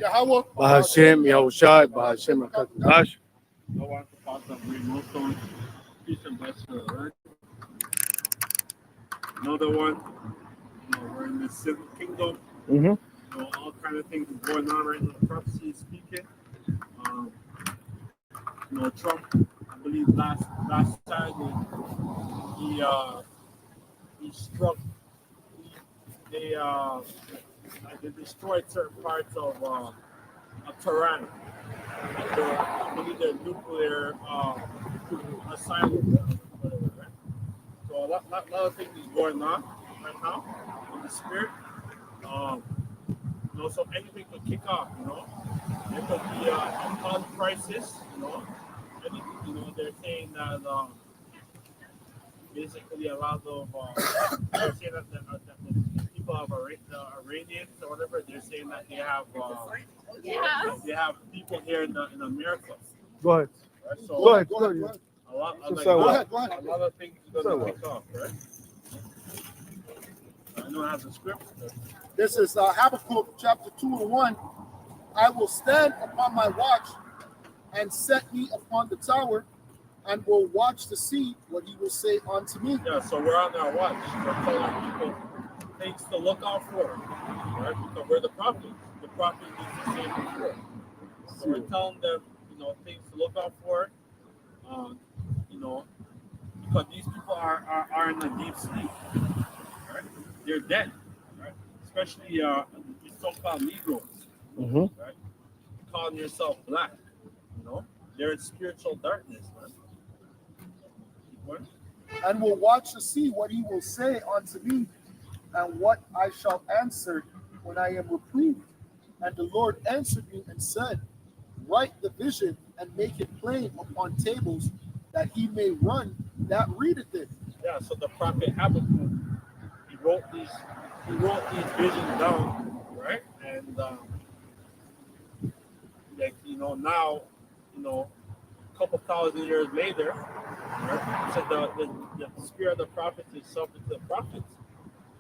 Yahweh, Bahashem Yahushai, Bahashem Akakadash. I want to pass on great milestone. Peace and blessings to the Lord. Another one. We're in this civil kingdom. Mm-hmm. All kind of things is going on right now. Prophecy is speaking. Um, Trump, I believe last Saturday, he struck. They they destroyed certain parts of Tehran. I believe they're nuclear asylum. Right? So a lot of things is going on right now in the spirit. Um, so anything could kick off. There could be a health crisis. Anything. They're saying that basically a lot of they're saying that the people of the Iranians or whatever, they're saying that they have people here in America. Go ahead. Right? So Go ahead. a lot go ahead. a lot of things are going to kick off, right? I know I have the script. This is Habakkuk chapter 2 and 1. I will stand upon my watch and set me upon the tower and will watch to see what he will say unto me. Yeah, so we're on our watch. We're telling people things to look out for, right? Because we're the prophets. The prophet needs to say before. So we're telling them, things to look out for. Because these people are in a deep sleep, right? They're dead, right? Especially these so-called Negroes, Mm-hmm. right? Calling yourself black, they're in spiritual darkness, man. What? And will watch to see what he will say unto me, and what I shall answer when I am reproved. And the Lord answered me and said, write the vision and make it plain upon tables, that he may run that readeth it. Yeah, so the prophet Habakkuk, he wrote these visions down, right? And now, a couple thousand years later, right? So the spirit of the prophets is subject to the prophets,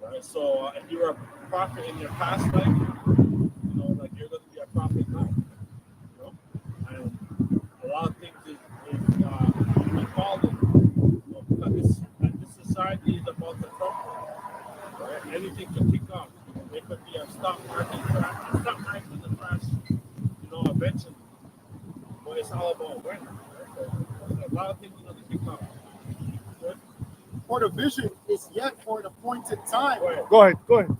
right? So if you were a prophet in your past life, like you're going to be a prophet now, and a lot of things is we call them, because this society is about to crumble, right? Anything could kick off. It could be a stock market crash. The stock market is a crash, eventually. But it's all about when. Right? So a lot of things are going to kick off. Good? For the vision is yet for an appointed time. Go ahead. Go ahead.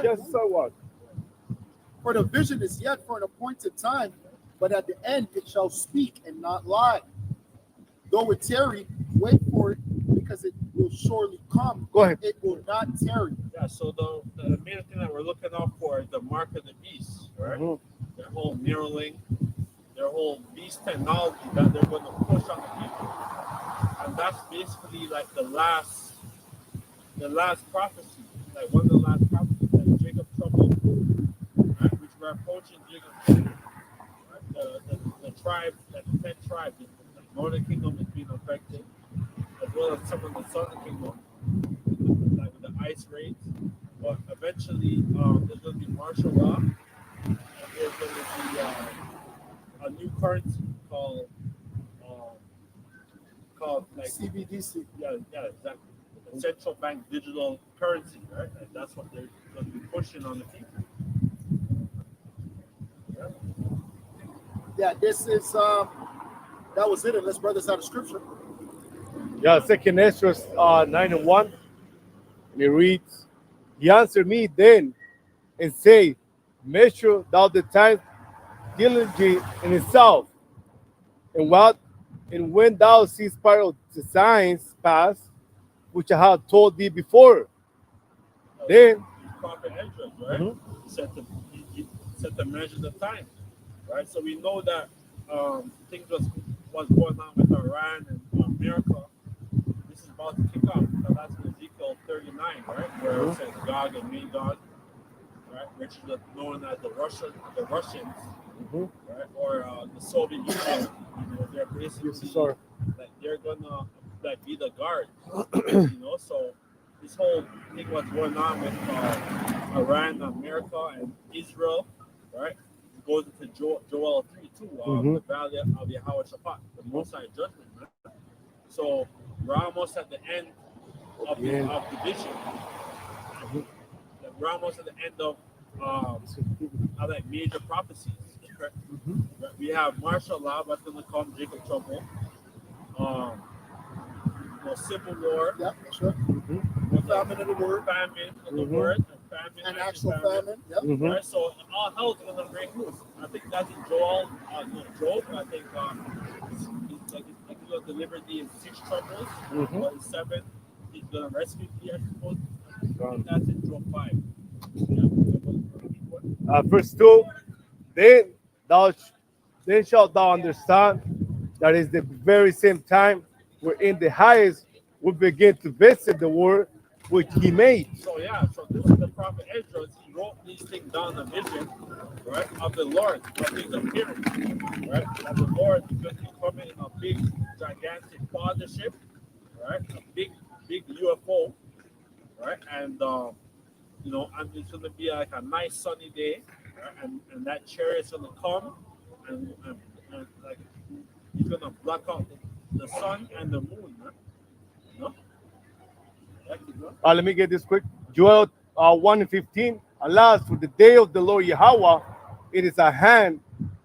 Yes, so what? For the vision is yet for an appointed time, but at the end it shall speak and not lie. Though it tarry, wait for it, because it will surely come. Go ahead. It will not tarry. Yeah, so the main thing that we're looking out for is the mark of the beast, right? Mm-hmm. Their whole Neuralink, their whole beast technology that they're going to push on the people. And that's basically like the last prophecy, like one of the last prophecies that Jacob trouble, right? Which we're approaching Jacob, right? The tribes, like the 10 tribes, the northern kingdom is being affected, as well as some of the southern kingdom, like with the ice raids. But eventually, there's going to be martial law, and there's going to be a new currency called like CBDC. Yeah, exactly. The central bank digital currency, right? And that's what they're going to be pushing on the people. Yeah, this is that was it. Unless brothers have a scripture. Yeah, Second Ezra 9:1. And it reads, he answered me then and say, measure thou the time diligently in itself, and when thou seest part of the signs pass, which I have told thee before, then Prophet Ezra, right? Mm-hmm. He set to measure the time, right? So we know that things was going on with Iran and America. This is about to kick off. So that's in Ezekiel 39, right? Where it says Gog and Magog, right? Which is known as the Russians, right? Or the Soviet Union. They're basically like they're gonna like be the guard. So this whole thing what's going on with Iran, America, and Israel, right? It goes into Joel 3 too, Mhm. the valley of Yahweh Shaphat, the Most High judgment. Right? So we're almost at the end of the Yeah. of division. We're almost at the end of like major prophecies. Right? We have martial law that's going to come, Jacob trouble, civil war, Yeah, that's right. Famine of the word. famine of the Mhm. word, and famine, And actual actual famine. famine. Yeah. Mhm. Right, so all hell's gonna break loose. I think that's in Joel, Job. I think he's gonna deliver thee in 6 troubles, Mhm. but in 7 he's gonna rescue thee. I suppose. I think Right. that's in Job 5. Yeah. Verse 2, then then shalt thou understand that is the very same time wherein the highest will begin to visit the world which he made. So yeah, so this is the prophet Ezra. He wrote these things down in a vision, right, of the Lord, of his appearance, right? That the Lord is going to come in a big, gigantic partnership, right? A big UFO, right? And and it's going to be like a nice sunny day, right? And that chariot's going to come, and like he's going to block out the sun and the moon, right? You know? Yeah, keep going. Let me get this quick. Joel 1 and 15. Alas, for the day of the Lord Yahweh, it is at hand,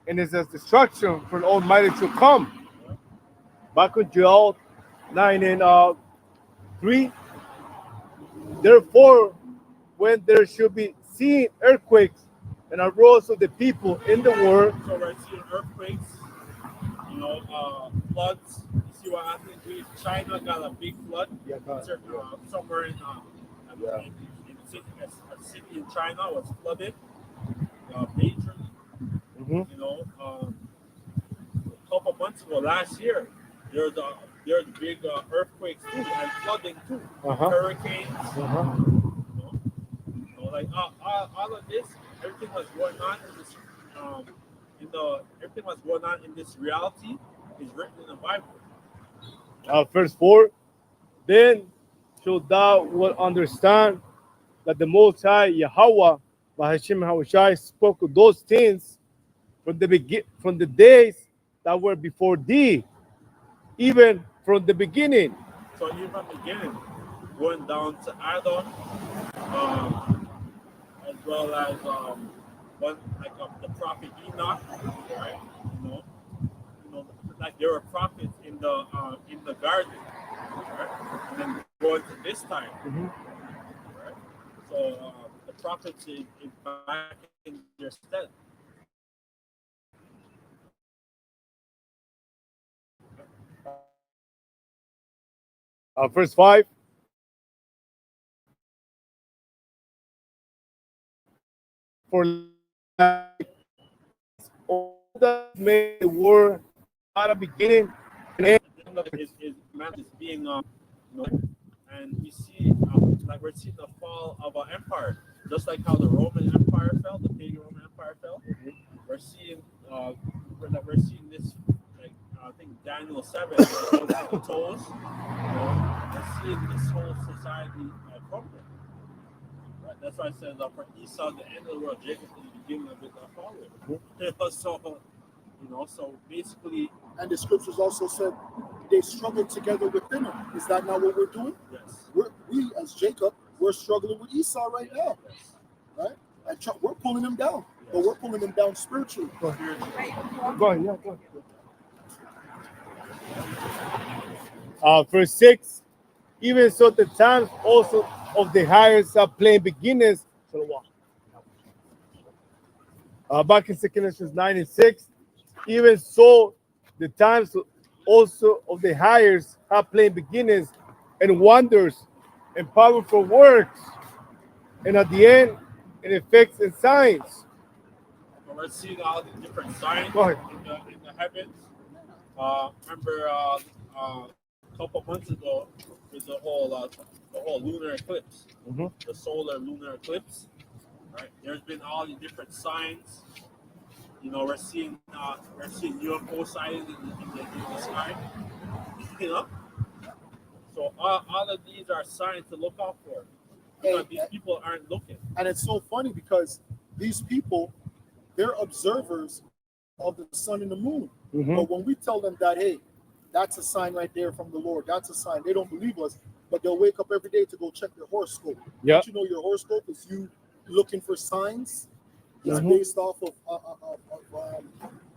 and it is a destruction for the Almighty to come. Back in Joel 9 and 3. Therefore, when there should be seen earthquakes and arose of the people in the world. So we're seeing earthquakes, floods. You see what happened? China got a big flood. Yeah, got it. Somewhere in, Yeah. a city in China was flooded majorly. Mhm. A couple months ago, last year, there's big earthquakes too and flooding too, Uh-huh. hurricanes. Uh-huh. Like all of this, everything was going on in this, everything was going on in this reality is written in the Bible. Verse 4. Then shalt thou will understand that the Most High Yahweh, by Hashem Hawashai, spoke of those things from the days that were before thee, even from the beginning. So even from the beginning, going down to Adam, um, as well as the prophet Enoch, right? You know, like there were prophets in the garden, right? And then going to this time, Mhm. right? So the prophets is back in their stead. Verse 5. For all that made the world at a beginning and end. Is man is being and we see like we're seeing the fall of an empire, just like how the Roman Empire fell, the pagan Roman Empire fell. We're seeing we're seeing this, like I think Daniel 7 shows the toes. We're seeing this whole society crumble. Right? That's why I said for Esau, the end of the world, Jacob is the beginning of it, the follow. So basically, And the scriptures also said they struggled together within them. Is that not what we're doing? yes. We as Jacob, we're struggling with Esau right now, Yes. right? And we're pulling him down, but we're pulling him down spiritually. Go ahead, yeah, go ahead. Verse 6. Even so, the times also of the highest are plain beginners. Back in 2 Corinthians 9 and 6. Even so, the times also of the highest have plain beginnings and wonders and powerful works, and at the end, in effects and signs. But we're seeing all the different signs Go ahead. in the heavens. Remember a couple months ago was the whole lunar eclipse, Mhm. the solar lunar eclipse. Right? There's been all the different signs. We're seeing UFO sightings in the sky. You know, so all of these are signs to look out for. Because Hey, these people aren't looking. and it's so funny because these people, they're observers of the sun and the moon. Mhm. But when we tell them that, hey, that's a sign right there from the Lord, that's a sign, they don't believe us. But they'll wake up every day to go check their horoscope. Yeah. Don't you know your horoscope is you looking for signs? It's Mhm. based off of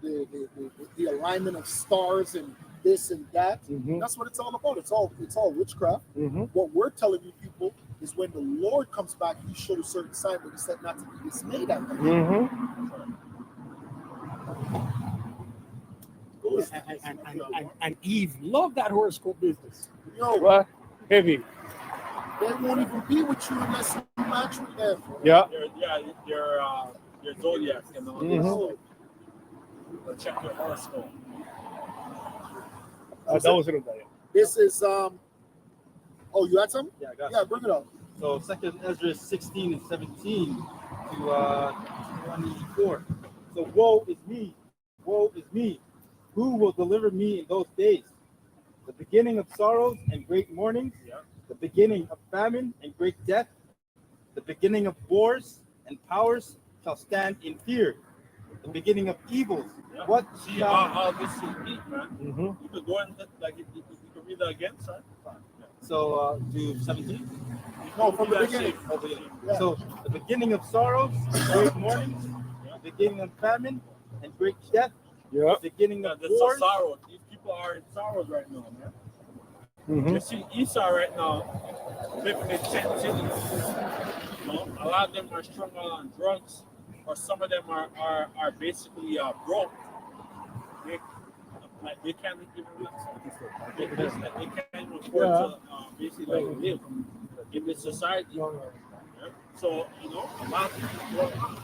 the alignment of stars and this and that. Mhm. That's what it's all about. It's all witchcraft. Mhm. What we're telling you people is when the Lord comes back, He showed a certain sign, but He said not to be dismayed at them. Mhm. And Eve loved that horoscope business. Yo, What? Heavy. they won't even be with you unless you match with them. Yeah. Your zodiac and all this. Mhm. So, check your horoscope. That was it. This is Oh, you had something? Yeah, I got Yeah, you. bring it up. So Second Ezra 16 and 17 to 24. So woe is me. Who will deliver me in those days? The beginning of sorrows and great mournings, Yeah. the beginning of famine and great death, the beginning of wars and powers shall stand in fear. The beginning of evils. Yeah. What See shall how this is deep, man. Mhm. You could go and you could read that again, sorry. so to 17? No, from the Yeah, beginning. same. Oh, beginning. Yeah. So the beginning of sorrows and great mournings, the beginning of famine and great death, Yeah. the beginning Yeah, of this is wars. sorrow. These people are in sorrows right now, man. You Mhm. see Esau right now living in tent cities. You know, a lot of them are strung out on drugs, or some of them are basically broke. They can't even they can't even afford to basically live in this society. Yeah? So a lot of things is going on.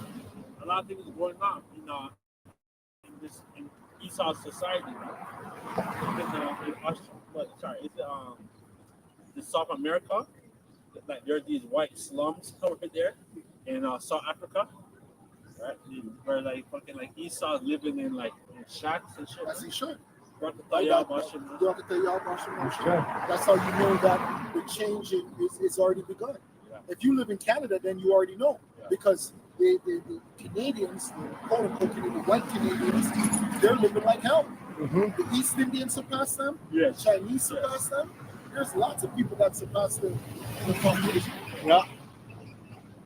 A lot of things is going on in Esau's society. In South America, like there are these white slums over there in South Africa, right? Where like fucking like Esau's living in shacks and shit. As he should. You have to tell you about shit, man. You have to tell y'all about shit. Sure. That's how you know that the change is already begun. Yeah. If you live in Canada, then you already know. Yeah. Because the Canadians, the quote unquote Canadian, white Canadians, they're living like hell. Mhm. The East Indians surpass them, Yes. the Chinese surpass them. There's lots of people that surpass the Caucasian. Yeah.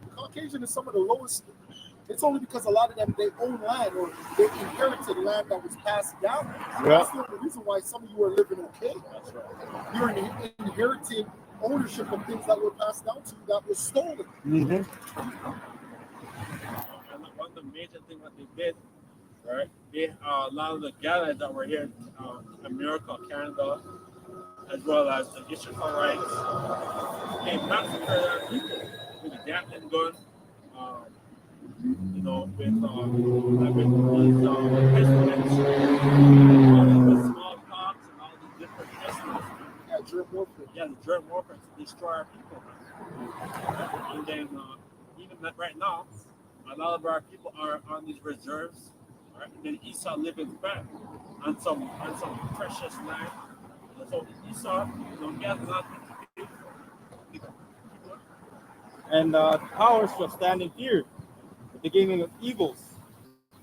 The Caucasian is some of the lowest. It's only because a lot of them, they own land or they inherited land that was passed down. So Yeah. that's the only reason why some of you are living okay. That's right. You're inheriting ownership of things that were passed down to you that was stolen. Mhm. And one of the major things that they did, right? They a lot of the guys that were here in America, Canada, as well as the Ishmaelites, they massacred our people with a Gatling gun. With these pestilence, with smallpox and all these different pestilence. Yeah, germ warfare. Yeah, the germ warfare to destroy our people. And then even right now, a lot of our people are on these reserves. Right? And then Esau living back on some precious land. And so Esau, he has nothing to do. And powers shall stand in fear. The beginning of evils.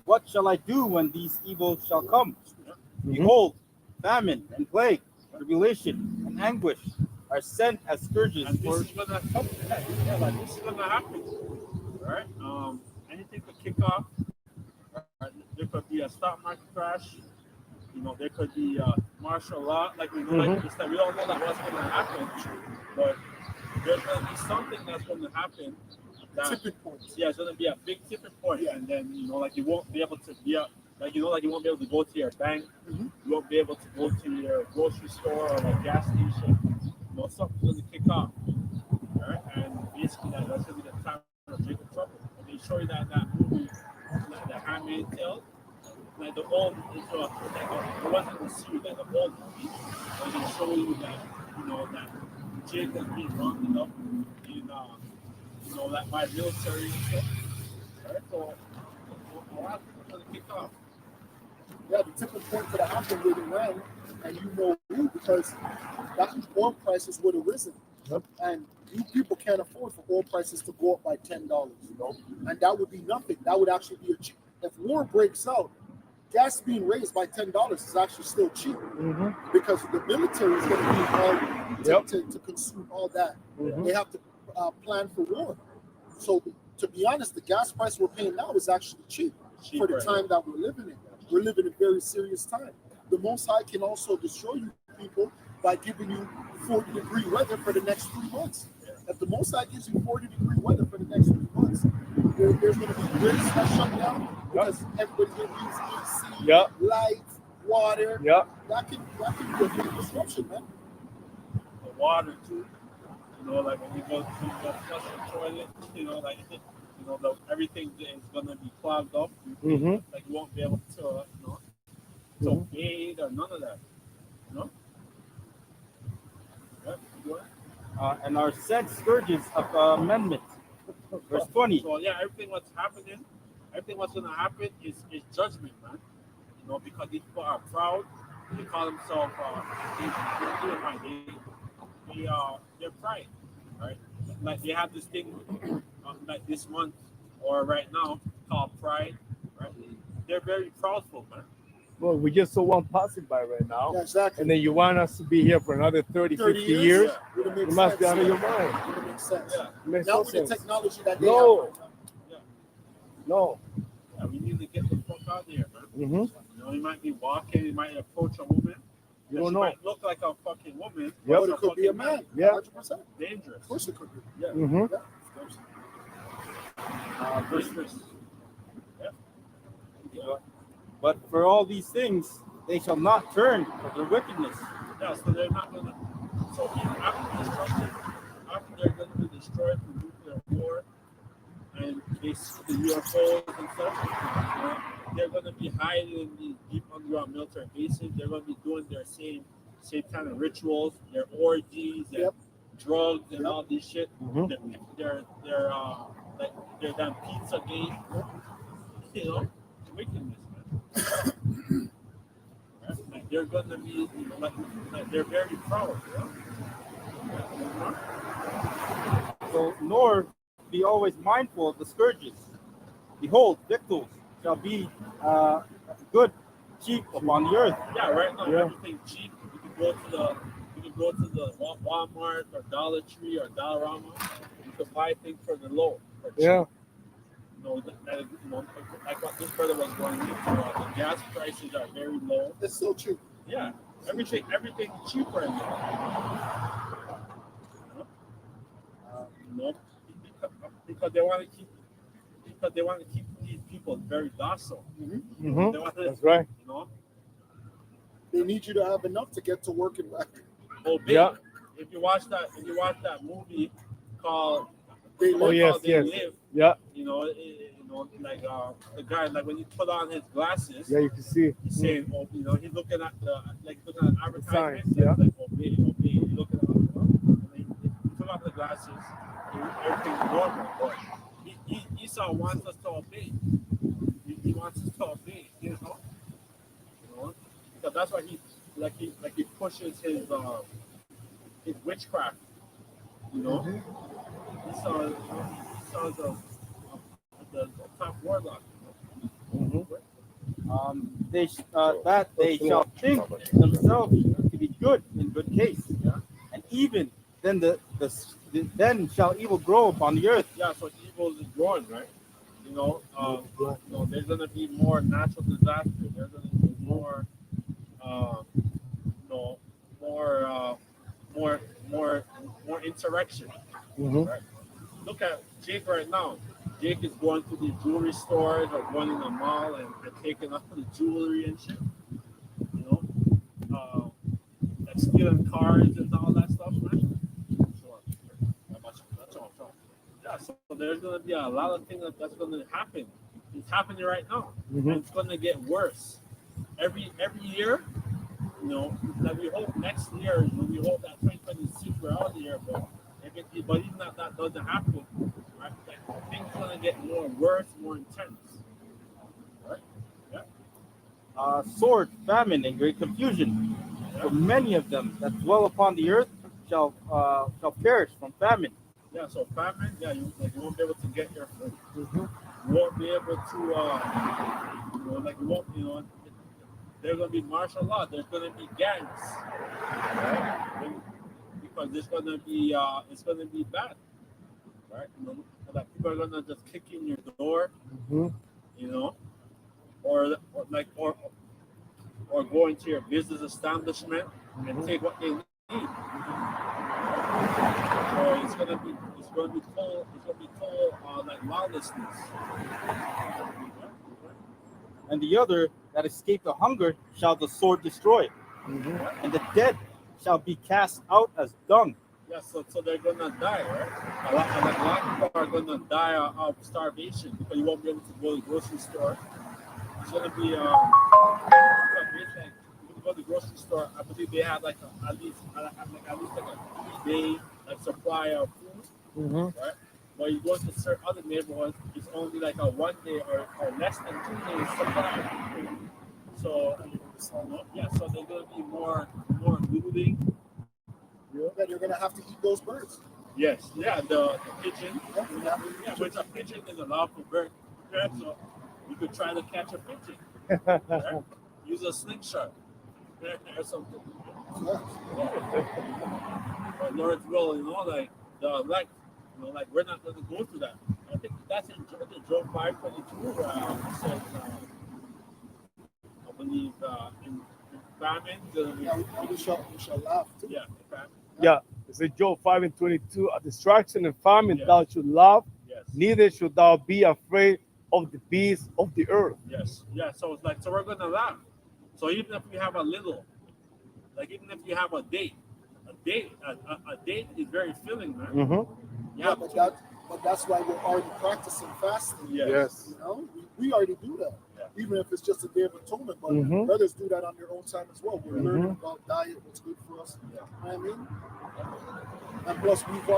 What shall I do when these evils shall come? Mhm. Behold, famine and plague, tribulation and anguish are sent as scourges And for this is gonna come. This is gonna happen. Right? Anything could kick off. Right? There could be a stock market crash. There could be martial law. Like we know, like we said, we don't know that what's gonna happen, but there's gonna be something that's gonna happen. Tipping points. Yeah, it's gonna be a big tipping point, and then you won't be able to be up, you won't be able to go to your bank, Mhm. you won't be able to go to your grocery store or like gas station. Something's gonna kick off, right? And basically that's gonna be the time of Jacob trouble. And they show you that movie, like the Handmaid's Tale, like the old, it wasn't the series, like the old movie, where they show you that that Jacob being rounded up in that by military and stuff. Right? So a lot of people are gonna kick off. Yeah, the tipping point could have happened with Iran, and you know who, because that oil prices would have risen. Yep. And You people can't afford for oil prices to go up by $10, you know, and that would be nothing. That would actually be a cheap. If war breaks out, gas being raised by $10 is actually still cheap because the military is going to be hard to consume all that. They have to plan for war. So to be honest, the gas price we're paying now is actually cheap for the time that we're living in. We're living in a very serious time. The Most High can also destroy you people by giving you 40-degree weather for the next 3 months. If the Most High gives you 40-degree weather for the next 3 months, there's going to be grids that shut down because everybody's going to use AC, lights, water. That can be a big disruption, man. The water too. You know, like when you go flush the toilet, you know, like everything is gonna be clogged up. Like you won't be able to, to bathe or none of that. You know. And are said scourges of amendment. Verse 20. So yeah, everything what's gonna happen is judgment, man. You know, because these people are proud. They call themselves they're pride, right? Like they have this thing like this month or right now called Pride, right? They're very proudful, man. Well, we just saw one passing by right now. Yeah, exactly. And then you want us to be here for another 30 50 years? Yeah. You must be out of your mind. It makes sense. It makes Now no with sense. the technology that they No. have. No. Yeah, we need to get the fuck out there, man. Mm-hmm. You know, you might be walking, you might approach a woman. You don't she know. might look like a fucking woman. Yep. But it could be a man. Yeah. 100%. Dangerous. Of course it could be. Yeah. Mm-hmm. Dangerous. Yeah. But for all these things, they shall not turn from their wickedness. Yeah, so they're not gonna. So after destruction, after they're gonna be destroyed from nuclear war, and they see the UFOs and stuff, they're gonna be hiding in these deep underground military bases. They're gonna be doing their same kind of rituals, their orgies, and drugs and all this shit. They're like they're damn pizza game. You know, wickedness, man. Like they're gonna be like they're very proud, So nor be always mindful of the scourges. Behold, victuals shall be good, cheap upon the earth. Yeah, right now everything cheap. You can go to the Walmart or Dollar Tree or Dollarama. You can buy things for the low. For cheap. Yeah. You know, like what this brother was going into. The gas prices are very low. It's so true. Yeah, everything cheaper in there. You know, because they want to keep these people very docile. They want to, That's right. You know, They need you to have enough to get to work and back. obey. Yeah. If you watch that movie called They Oh, live. yes, They yes. Live, Yeah. you know, like the guy, like when he put on his glasses, Yeah, you can see. he's saying, oh, you know, he's looking at an advertisement, signs, yeah. like obey. He's looking at, and he took off the glasses, everything's normal, but Esau wants us to obey. He wants us to obey, you know, because that's why he pushes his witchcraft, you know. Esau's the top warlock. They shall think themselves to be good in good case, and even then then shall evil grow upon the earth. Yeah, so evil is growing, right? You know, there's gonna be more natural disasters. There's gonna be more, more insurrection. Right? Look at Jake right now. Jake is going to the jewelry stores or going in the mall and taking off the jewelry and shit. You know, like stealing cars and all that stuff, man. Yeah, so there's gonna be a lot of things that's gonna happen. It's happening right now, and it's gonna get worse. Every year, you know, that we hope next year, we hope that 2026 we're out here, but even if that doesn't happen, right? Like, things are gonna get more worse, more intense. Right? Yeah. Sword, famine, and great confusion. For many of them that dwell upon the earth shall perish from famine, Yeah, so famine, yeah, you won't be able to get your food. Mhm. You won't be able to, you won't, there's gonna be martial law. There's gonna be gangs, right? Because it's gonna be bad, right? Like people are gonna just kick in your door, Mhm. you know, or like or go into your business establishment and take what they need. So it's gonna be total like lawlessness. And the other that escaped the hunger shall the sword destroy, Mhm. and the dead shall be cast out as dung. Yeah, so they're gonna die, right? A lot of people are gonna die of starvation because you won't be able to go to the grocery store. It's gonna be like you go to the grocery store. I believe they have like at least like a 3 day like supply of food, Mhm. right? But you go to certain other neighborhoods, it's only like a 1 day or less than 2 days supply of food. So yeah, so there's gonna be more looting. That you're gonna have to eat those birds. Yes, yeah, the pigeon. Yeah, you're gonna have to Yeah, eat which a pigeon is a lawful bird. Yeah, so you could try to catch a pigeon. Right? Use a slingshot or something. yeah. But Lord's will, like the elect, like we're not going to go through that. I think that's in Job 5:22. It says, I believe in famine, We shall laugh too. yeah, famine, Yeah. It's in Job 5:22. A distraction and famine Yes. thou should love, yes, neither should thou be afraid of the beasts of the earth. yes, yeah. So it's like, so we're going to laugh. So even if we have a little, like even if you have a date is very filling, man. Mhm. Yeah, but that's why we're already practicing fasting. Yes. You know, we already do that. Yeah. Even if it's just a day of atonement, but Mhm. brothers do that on their own time as well. We're Mhm. learning about diet, what's good for us. Yeah. You know what I mean? And plus we've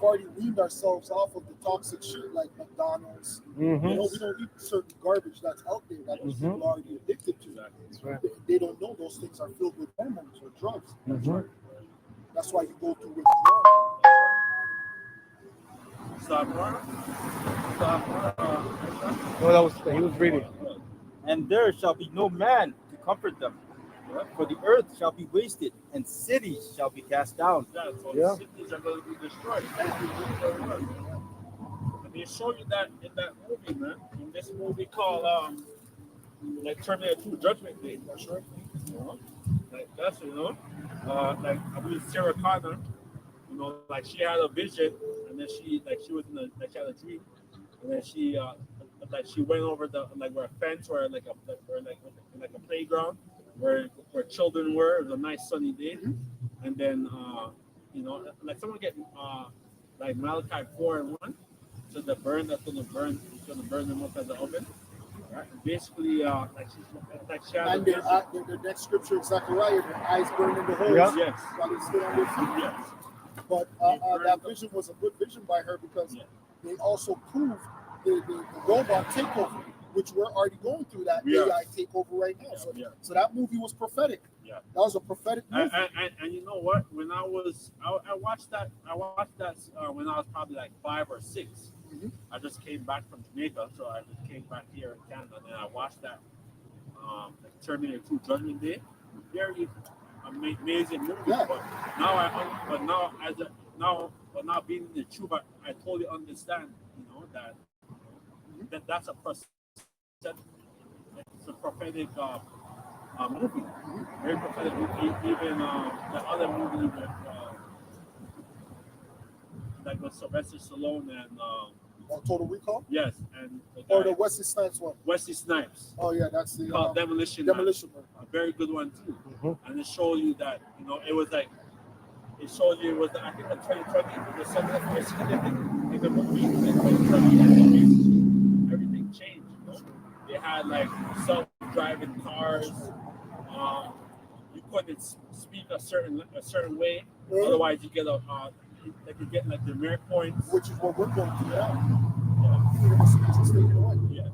already weaned ourselves off of the toxic shit like McDonald's. You Mhm. know, we don't eat certain garbage that's out there that Mhm. people are already addicted to. That's right. They don't know those things are filled with hormones or drugs. Mhm. That's why you go through withdrawal. Stop. No, that was he was reading. And there shall be no man to comfort them. For the earth shall be wasted, and cities shall be cast down. Yeah, so Yeah. the cities are going to be destroyed. And they show you that in that movie, man. In this movie called like Terminator 2 Judgment Day. That's right. Like that's like I believe Sarah Connor. Like she had a vision, and then she was like she had a dream, and then she went over the like where a fence or like a playground where children were. It was a nice sunny day, and then like someone get like Malachi 4:1. So the burn that's gonna burn them up as an oven. Right? Basically, like she had a And vision. the next scripture, Zechariah, their eyes burn in the holes Yeah. Yes. while they stood on their feet. Yes. But that vision was a good vision by her because Yeah. they also proved the robot takeover, which we're already going through that Yeah. AI takeover right now. So, Yeah. so that movie was prophetic. Yeah. That was a prophetic movie. And you know what? When I watched that when I was probably like 5 or 6. Mhm. I just came back from Jamaica, so I just came back here in Canada, and I watched that Terminator 2 Judgment Day. Very amazing movie. Yeah. But now being in the truth, I totally understand. That's it's a prophetic movie. Very prophetic movie. Even the other movie with like with Sylvester Stallone and Total Recall? yes, and Or the Wesley Snipes one? Wesley Snipes Oh, yeah, that's the called Demolition Man. Demolition Man. A very good one too. Mhm. And it showed you that it was like it showed you it was I think in 2020 was something very significant in the movie. In 2020, everything changed. They had like self-driving cars. You couldn't speak a certain way, otherwise you get like demerit points. Which is what we're going through now. Yeah. You couldn't even speak just taken away. Yes.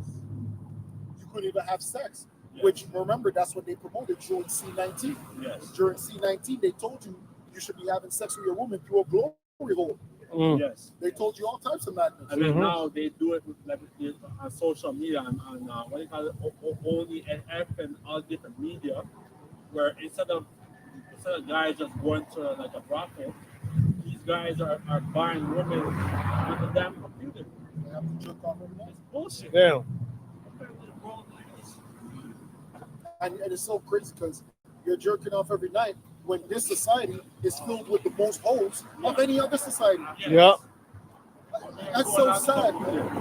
You couldn't even have sex. Yes. Which, remember, that's what they promoted during C19. Yes. During C19, they told you should be having sex with your woman through a glory hole. Mm. Yes. They told you all types of madness. And then Mhm. now they do it with, like, on social media and what do you call it, only NF and all different media, where instead of guys just going to like a brothel, these guys are buying women on the damn computer. They have to jerk off every night. It's bullshit. Yeah. What kind of world is this? And it's so crazy because you're jerking off every night when this society is filled with the most hoes of any other society. Yes. Yeah. That's so sad.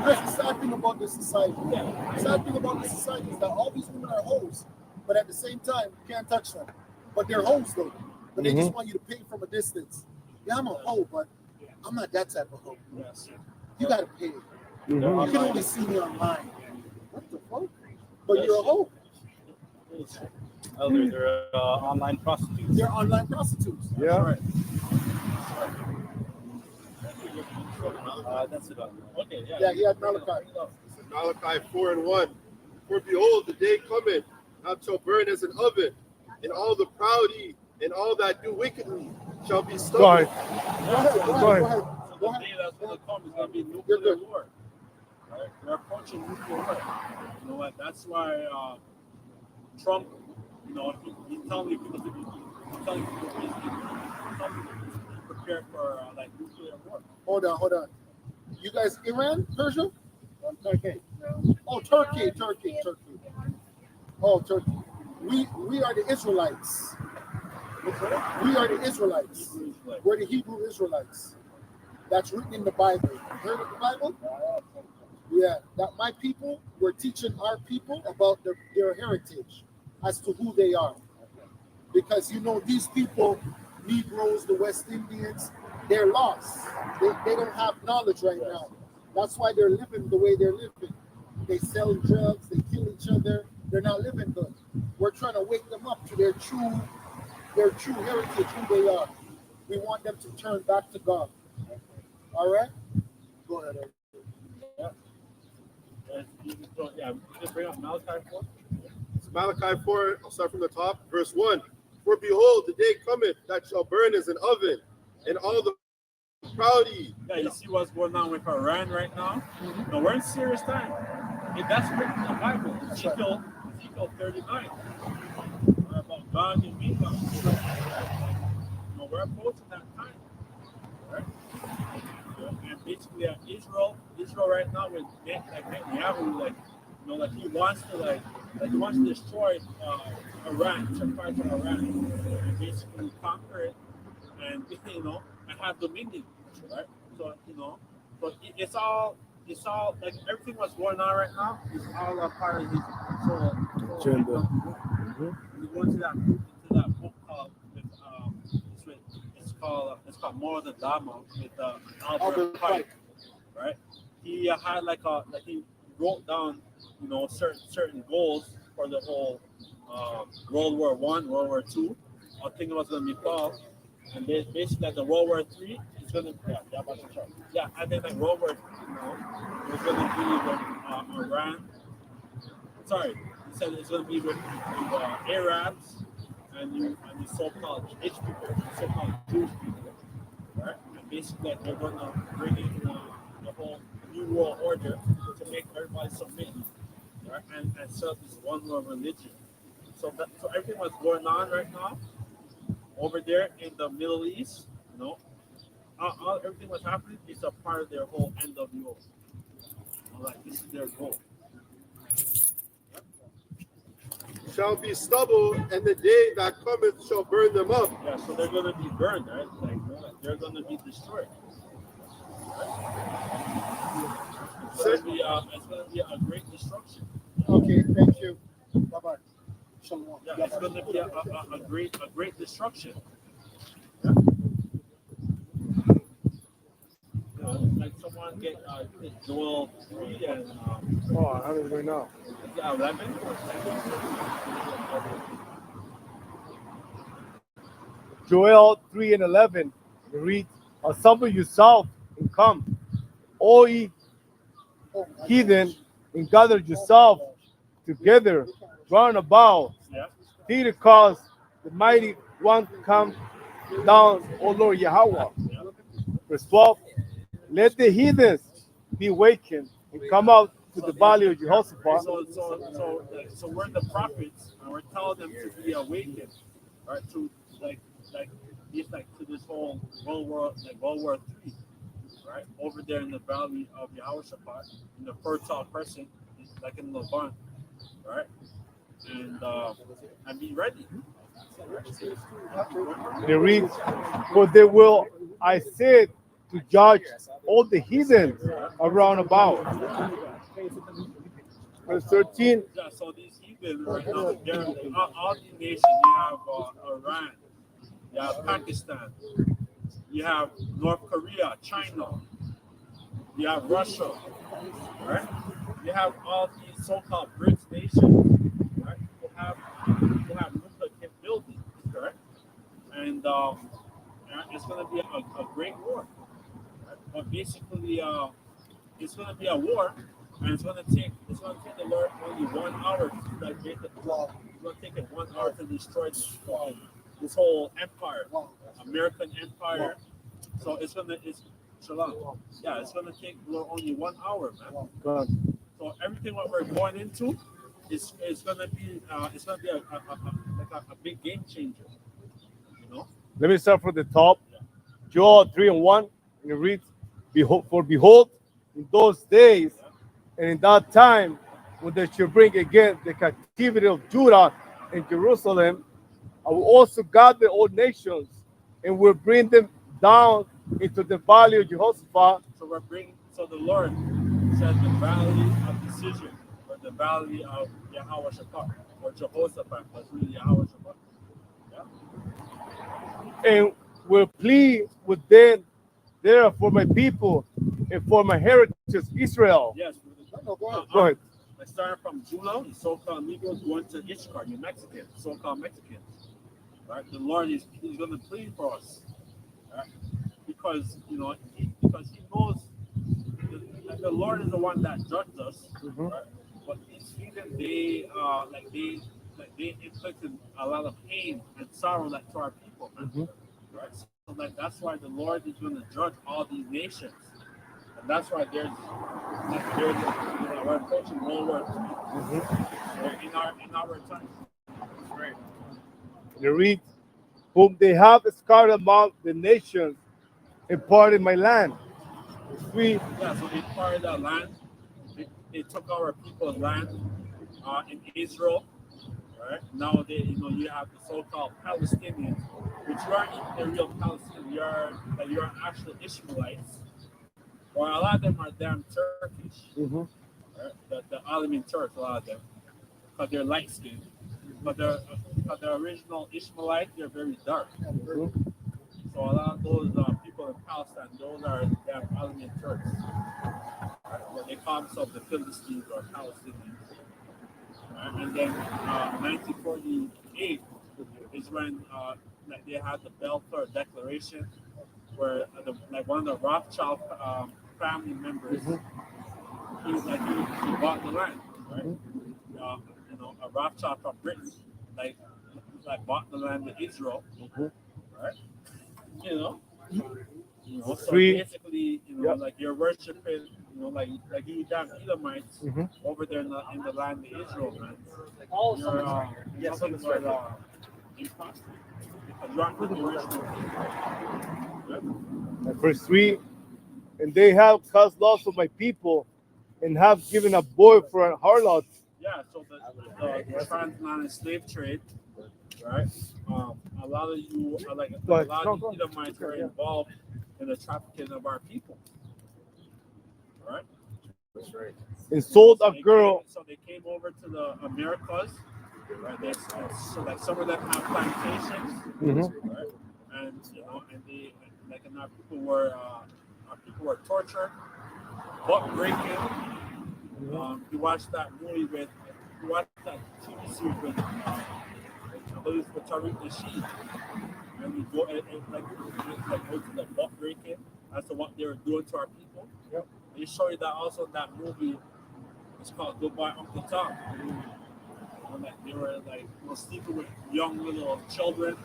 That's the sad thing about this society. The sad thing about this society is that all these women are hoes, but at the same time, you can't touch them. But they're hoes though. But they just want you to pay from a distance. Yeah, I'm a hoe, but I'm not that type of hoe. Yes. You gotta pay. Mhm. You can only see me online. What the fuck? But you're a hoe. Oh, they're online prostitutes. They're online prostitutes. Yeah. Right. That's it. Okay. Yeah. Yeah, he had Malachi. Malachi 4:1. For behold, the day cometh, thou shalt burn as an oven, and all the proudy and all that do wickedly shall be stubborn. Go ahead, go ahead, go ahead. So Go the ahead. day that's going to come is going to be You're nuclear good. war. Right? We're approaching nuclear war. You know what? That's why Trump, you know, he's telling people to be prepared for like nuclear war. Hold on. You guys, Iran, Persia? Turkey. Oh, Turkey. Oh, Turkey. We are the Israelites. We are the Israelites. We're the Hebrew Israelites. That's written in the Bible. Heard of the Bible? Yeah. That my people, we're teaching our people about their heritage as to who they are. Because, you know, these people, Negroes, the West Indians, they're lost. They don't have knowledge right now. That's why they're living the way they're living. They sell drugs, they kill each other. They're not living good. We're trying to wake them up to their true heritage, who they are. We want them to turn back to God. All right? Go ahead. Eric. You can bring up Malachi 4. So Malachi 4, I'll start from the top, verse 1. For behold, the day cometh that shall burn as an oven, and all the proudy. Yeah, you see what's going on with Iran right now? No, we're in serious time. And that's written in the Bible. Ezekiel 39. About God and me. We're approaching that time. Right? And basically Israel right now with Netanyahu, he wants to destroy Iran, set fire to Iran, and basically conquer it, and and have dominion, right? So it's all like everything what's going on right now is all a part of his Agenda. We go into that book called it's called More Than Dharma with Albert Pike, right? He had he wrote down certain goals for the whole World War I, World War II. I think it was going to be fall, and basically the World War III is going to and then like World War it was going to be with Iran. Sorry, he said it's going to be with Arabs and the so-called H people, so-called Jewish people, right? And basically they're going to bring in the whole new world order to make everybody submit, right? And set up this one world religion. So everything what's going on right now over there in the Middle East, everything what's happening is a part of their whole NWO. Like this is their goal. Shall be stubble, and the day that cometh shall burn them up. Yeah, so they're going to be burned, right? They're going to be destroyed. It's going to be a great destruction. Okay, thank you. Bye-bye. Shalom. Yeah, it's going to be a great destruction. Like someone get Joel 3 and I have it right now. 11. Joel 3:11. It reads, assemble yourself and come, all ye Oh, my heathen, gosh. and gather yourself together round about. Yeah. He to cause the mighty one to come down, O Lord Yahweh. Verse 12. let the heathens be wakened and come out to the valley of Jehoshaphat. So we're the prophets, and we're telling them to be awakened, right? To like it's like to this whole World War III, right? Over there in the valley of Jehoshaphat, in the fertile crescent, like in Levant, right? And be ready. And it reads, for they will, I said, to judge all the heathens around about. Verse 13, Yeah, so these heathen right now, they're all the nations. You have Iran, you have Pakistan, you have North Korea, China, you have Russia, right? You have all these so-called BRICS nations, right? Who have nuclear capabilities, correct? And it's going to be a great war. Right? But basically, it's going to be a war, and it's going to take the Lord only 1 hour to like make it. It's going to take it 1 hour to destroy this whole empire, American empire. So it's Shalom. Yeah, it's going to take the Lord only 1 hour, man. God. So everything what we're going into is going to be a big game changer. You know. Let me start from the top. Joel 3:1, and it reads, behold, in those days and in that time, when they shall bring again the captivity of Judah and Jerusalem, I will also gather all nations and will bring them down into the valley of Jehoshaphat. So the Lord said the valley of decision, or the valley of Jehoshaphat, or Jehoshaphat, that's really Jehoshaphat. Yeah. And will plead with them there for my people and for my heritage Israel. Yes. No, go ahead. Go ahead. Starting from Judah, the so-called Negroes going to Ishkar, you Mexicans, so-called Mexicans. Right? The Lord is going to plead for us. Right? Because because he knows the Lord is the one that judged us. Mhm. Right? But these heathen, they inflicted a lot of pain and sorrow to our people. Man. Mhm. Right? So that's why the Lord is going to judge all these nations. And that's why we're approaching World War III in our time. Right. And it reads, whom they have scattered among the nations and parted my land. Three, Yeah, so they parted our land. They took our people's land in Israel. Right now, you have the so-called Palestinians, which you aren't the real Palestinians. You're actual Ishmaelites. Or a lot of them are damn Turkish. mhm, Right? The Ottoman Turks, a lot of them, because they're light skinned. But the original Ishmaelites, they're very dark. mhm. So a lot of those people in Palestine, those are damn Ottoman Turks. Right? Well, they call themselves the Philistines or Palestinians. Right? And then 1948 is when they had the Balfour Declaration, where one of the Rothschild family members, he bought the land, right? A Rothschild from Britain, like bought the land in Israel, right? You know, so Three. basically, Yep. like you're worshiping, like you damn Edomites Mhm. over there in the land of Israel, man. All You're yes, nothing that's right. but imposter, because you aren't the original people. And verse 3, and they have cast loss of my people and have given a boy for a harlot. Yeah, so the transatlantic slave trade, right? A lot of you are Go a ahead. lot No, of go the ahead. Edomites were Yeah. involved in the trafficking of our people, right? And sold So a girl. they came over to the Americas, right? So like some of them have plantations, Mhm. right? And and our people were tortured, butt breaking. You watch that movie you watch that TV series with I believe it's with Tariq Nasheed, and you go and go to the butt breaking as to what they were doing to our people. Yep. They show you that also in that movie. It's called Goodbye Uncle Tom. And they were sleeping with young little children,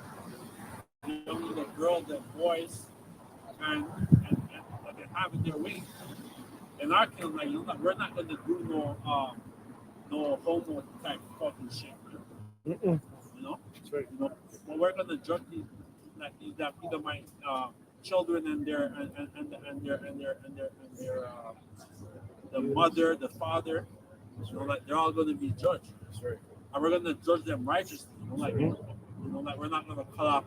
young little girls and boys, and have it their way. In our kingdom, like, we're not going to do no homo type fucking shit, man. Mm-mm. You know, That's right. you know, but we're going to judge these that Edomite children and their the mother, the father. You know, like they're all going to be judged, That's right. and we're going to judge them righteously. You know, like we're not going to cut off.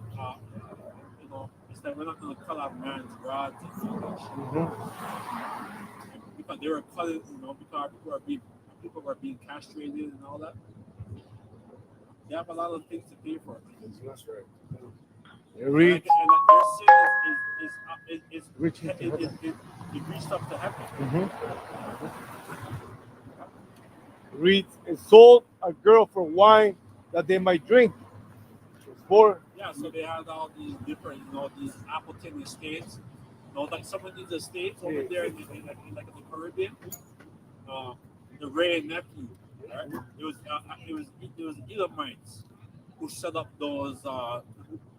It's like we're not going to cut off man's rods and all that shit. Mm-hmm. Because they were cutting, because people were being castrated and all that. They have a lot of things to pay for. That's right. And Read. like their sin is Reaching to it reached up to heaven. Mm-hmm. Reads, and sold a girl for wine that they might drink. For Yeah, so they had all these different, these Appleton estates. Like some of these estates over there in the Caribbean. The Ray and nephew, right? It was Edomites who set up those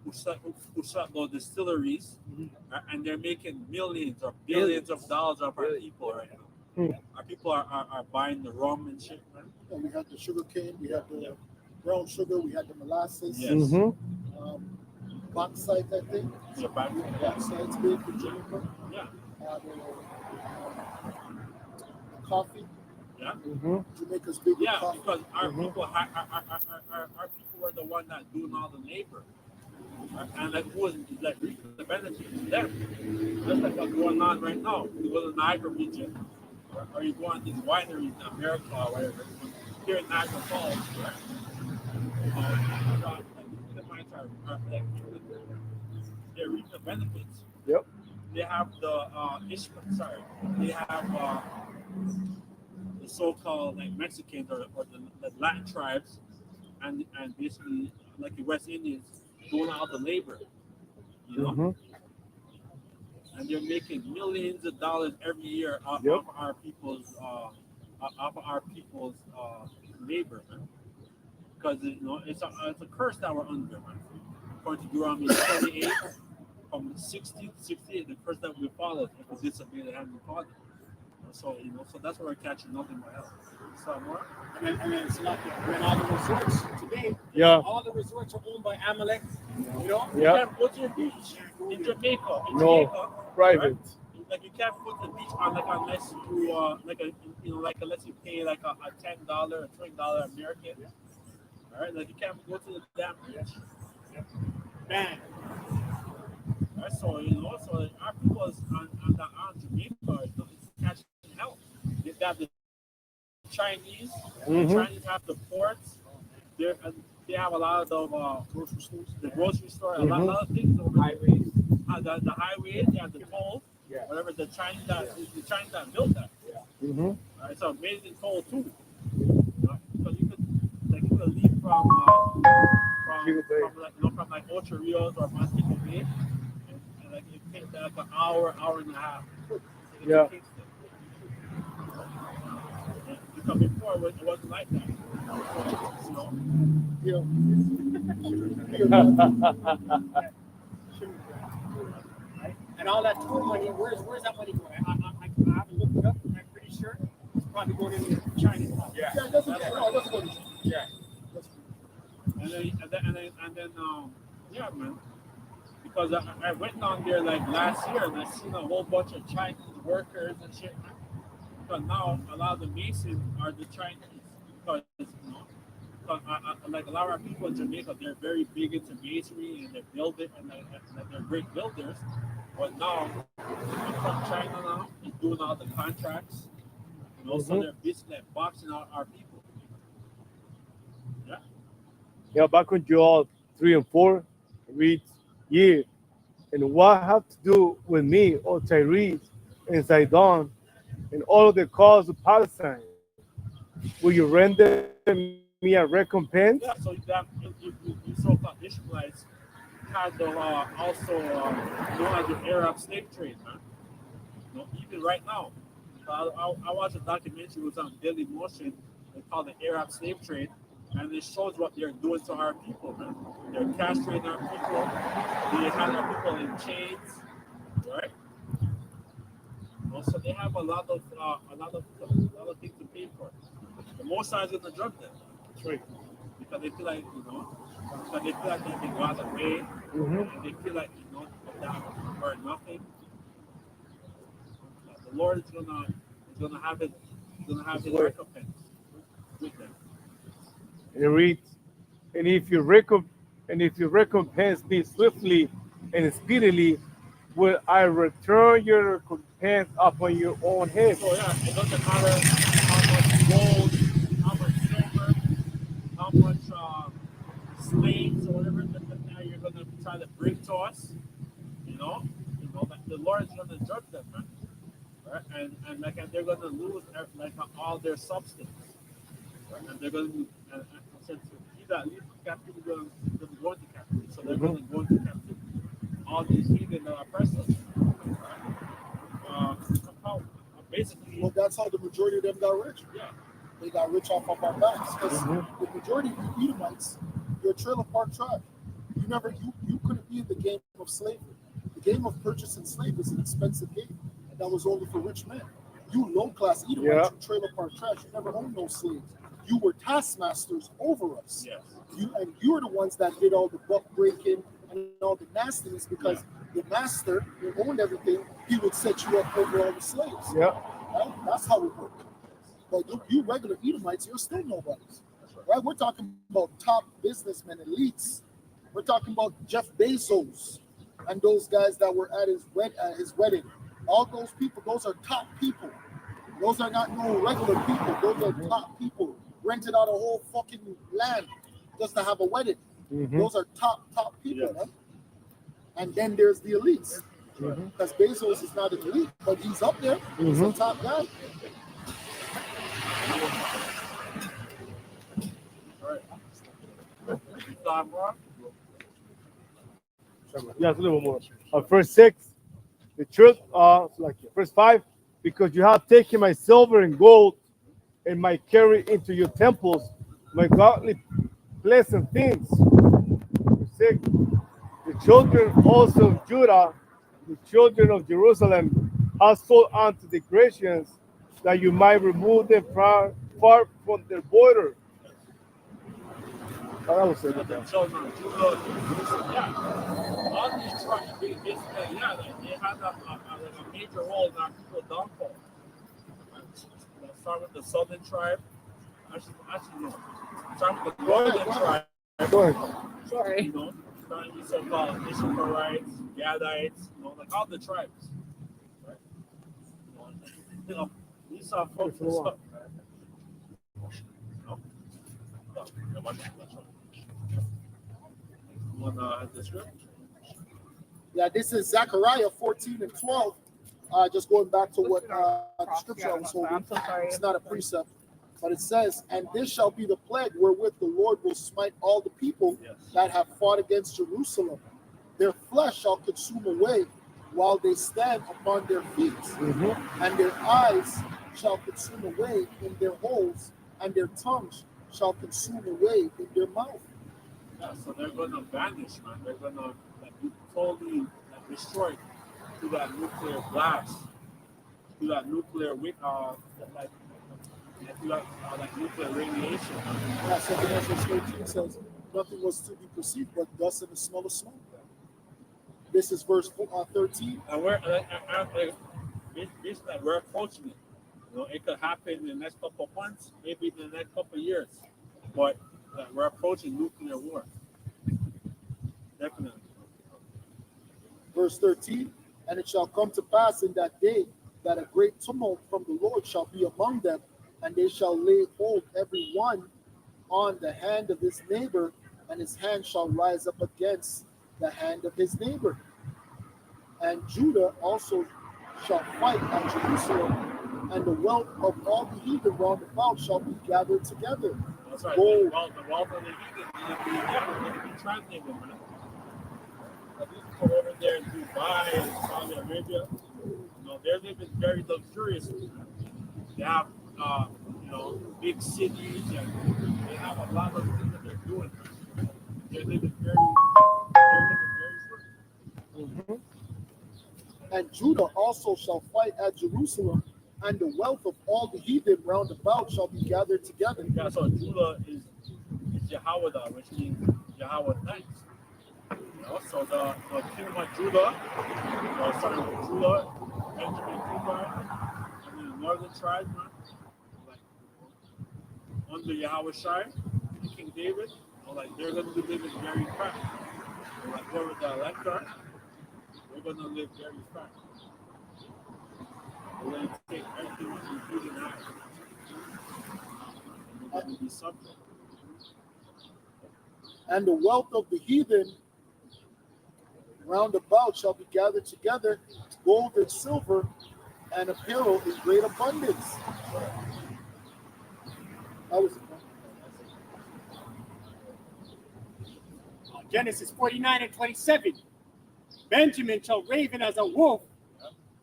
who set up those distilleries, right? And they're making millions or billions of dollars off our people right now. Our people are buying the rum and shit, man. And we had the sugar cane, we had the brown sugar, we had the molasses, Yes. mm-hmm. bauxite, I think. Yeah, back Bauxite's big for Jamaica. yeah, The coffee. yeah. Mm-hmm. Jamaica's big with Yeah, coffee. because our people were the one that doing all the labor, right? And like who was like reaping the benefits? Them. That's like what's going on right now. You go to the Niagara region, or you go on these wineries in America or whatever. Here in Niagara Falls, right? They're reaping the benefits. Yep. They have the they have the so-called like Mexicans or the Latin tribes, and basically like the West Indians doing all the labor, Mm-hmm. and they're making millions of dollars every year off Yep. of our people's labor, man. Because it's a curse that we're under, man. According to Deuteronomy 28, from 60 to 68, the curse that we follow if we disobey the Heavenly Father. So that's why we're catching nothing but hell. So more. And then it's like when all the resorts today, Yeah. all the resorts are owned by Amalek. You know? You Yeah. can't go to a beach in Jamaica. No. Private. Right? Like you can't go to the beach unless you unless you pay like a $10 or $20 American. All right, like you can't go to the damn beach. Man. All right, so so our people is on Jamaica is catching hell. They got the Chinese. Mhm. The Chinese have the ports. They have a lot of grocery stores. The grocery store, a lot of things over there. The highways, they have the tolls. Yeah. Whatever the Chinese that built that. Mm-hmm. It's an amazing toll too. Because you could leave from Ocho Rios or Montego Bay, and like it takes like an hour and a half. To get to Yeah. Kingston. Because before it wasn't like that. And all that tour money, where's that money going? I haven't looked it up, but I'm pretty sure it's probably going into China's pocket. Yeah. Yeah, that's what Yeah. And then yeah, man. Because I went down there like last year and I seen a whole bunch of Chinese workers and shit. Because now a lot of the Masons are the Chinese. Because like a lot of our people in Jamaica, they're very big into masonry and they build it and they're great builders. But now from China now is doing all the contracts. So they're basically like boxing out our people. Yeah. Yeah, back on Joel 3 and 4, it reads, "Yeah, and what have to do with me, O Tyrese and Sidon, and all of the cause of Palestine? Will you render me a recompense?" Yeah, so you so-called Ishmaelites had the also known as the Arab slave trade, man. Even right now. I watched a documentary. It was on Daily Motion. They called the Arab slave trade, and it shows what they're doing to our people, man. They're castrating our people. They have our people in chains, right? so they have a lot of things to pay for. The Most High is going to judge them. That's right. Because they feel like, because they feel like they got away, and they feel like, that were nothing. The Lord is gonna have his recompense with them. And it reads, and if you recompense me swiftly and speedily, will I return your recompense upon your own head. So yeah, it doesn't matter how much gold, how much silver, how much slaves or whatever that you're gonna try to bring to us. That the Lord is gonna judge them, man. Right? And they're gonna lose all their substance. Right? And they're gonna since he that leaves captivity going to go into captivity. So they're gonna go into captivity. All these heathen that oppress us. Basically, Well, that's how the majority of them got rich. yeah. They got rich off of our backs. Because the majority of you Edomites, you're a trailer park tribe. You couldn't be in the game of slavery. The game of purchase and slave is an expensive game. And that was only for rich men. You low-class Edomites, you trailer park trash, you never owned no slaves. You were taskmasters over us. Yes. You were the ones that did all the buck breaking and all the nastiness because the master who owned everything, he would set you up over all the slaves. Yeah. Right? That's how it worked. But you regular Edomites, you're still nobodies. Right? We're talking about top businessmen, elites. We're talking about Jeff Bezos and those guys that were at his wedding. All those people, those are top people. Those are not no regular people. Those are top people. Rented out a whole fucking land just to have a wedding. Those are top people. Yes. Right? And then there's the elites. Because Bezos is not an elite, but he's up there. He's a top guy. Yes, a little more. Verse 6, the truth, verse 5, because you have taken my silver and gold and my carry into your temples, my godly pleasant things. Verse 6, the children also of Judah, the children of Jerusalem, have sold unto the Grecians, that you might remove them far from their border. Oh, that was it. The children of Judah, all these tribes, basically, they had a major role in our people's downfall. Let's start with the southern tribe. Actually, no. Start with the northern tribe. Go ahead. Sorry. Starting with so-called Ishmaelites, Gadites, like all the tribes. Right? These are folks. Yeah, this is Zechariah 14 and 12. Just going back to what the scripture I was holding. I'm so sorry. It's not a precept, but it says, and this shall be the plague wherewith the Lord will smite all the people that have fought against Jerusalem. Their flesh shall consume away while they stand upon their feet, and their eyes shall consume away in their holes, and their tongues shall consume away in their mouth. Yeah, so they're going to vanish, man. They're going to be totally destroyed through that nuclear blast, through that nuclear nuclear radiation. Yeah, 2 Ezra 13 says, nothing was to be perceived but dust and the smell of smoke. This is verse 13. And we're basically we're approaching it. It could happen in the next couple of months, maybe in the next couple of years, but we're approaching nuclear war. Definitely. Verse 13, and it shall come to pass in that day that a great tumult from the Lord shall be among them, and they shall lay hold every one on the hand of his neighbor, and his hand shall rise up against the hand of his neighbor. And Judah also shall fight at Jerusalem, and the wealth of all the heathen round about shall be gathered together. That's right. Gold. The wealth of the heathen will be translated. These people over there in Dubai and Saudi Arabia, they're living very luxuriously. They have, big cities, and they have a lot of things that they're doing. They're living very free. And Judah also shall fight at Jerusalem, and the wealth of all the heathen round about shall be gathered together. Yeah, so Judah is Jehovah, which means Yahweh thanks. You know, so the kingdom of Judah, starting with Judah, Benjamin, Levi, and then the northern tribes, man, like under Yahweh Shai, King David, like they're going to be living very fast. Like whoever the elect are, they're going to live very fast. We're going to take everything including that. And we're going to be suffering. And the wealth of the heathen round about shall be gathered together, gold and silver, and apparel in great abundance. That was Genesis 49 and 27. Benjamin shall raven as a wolf.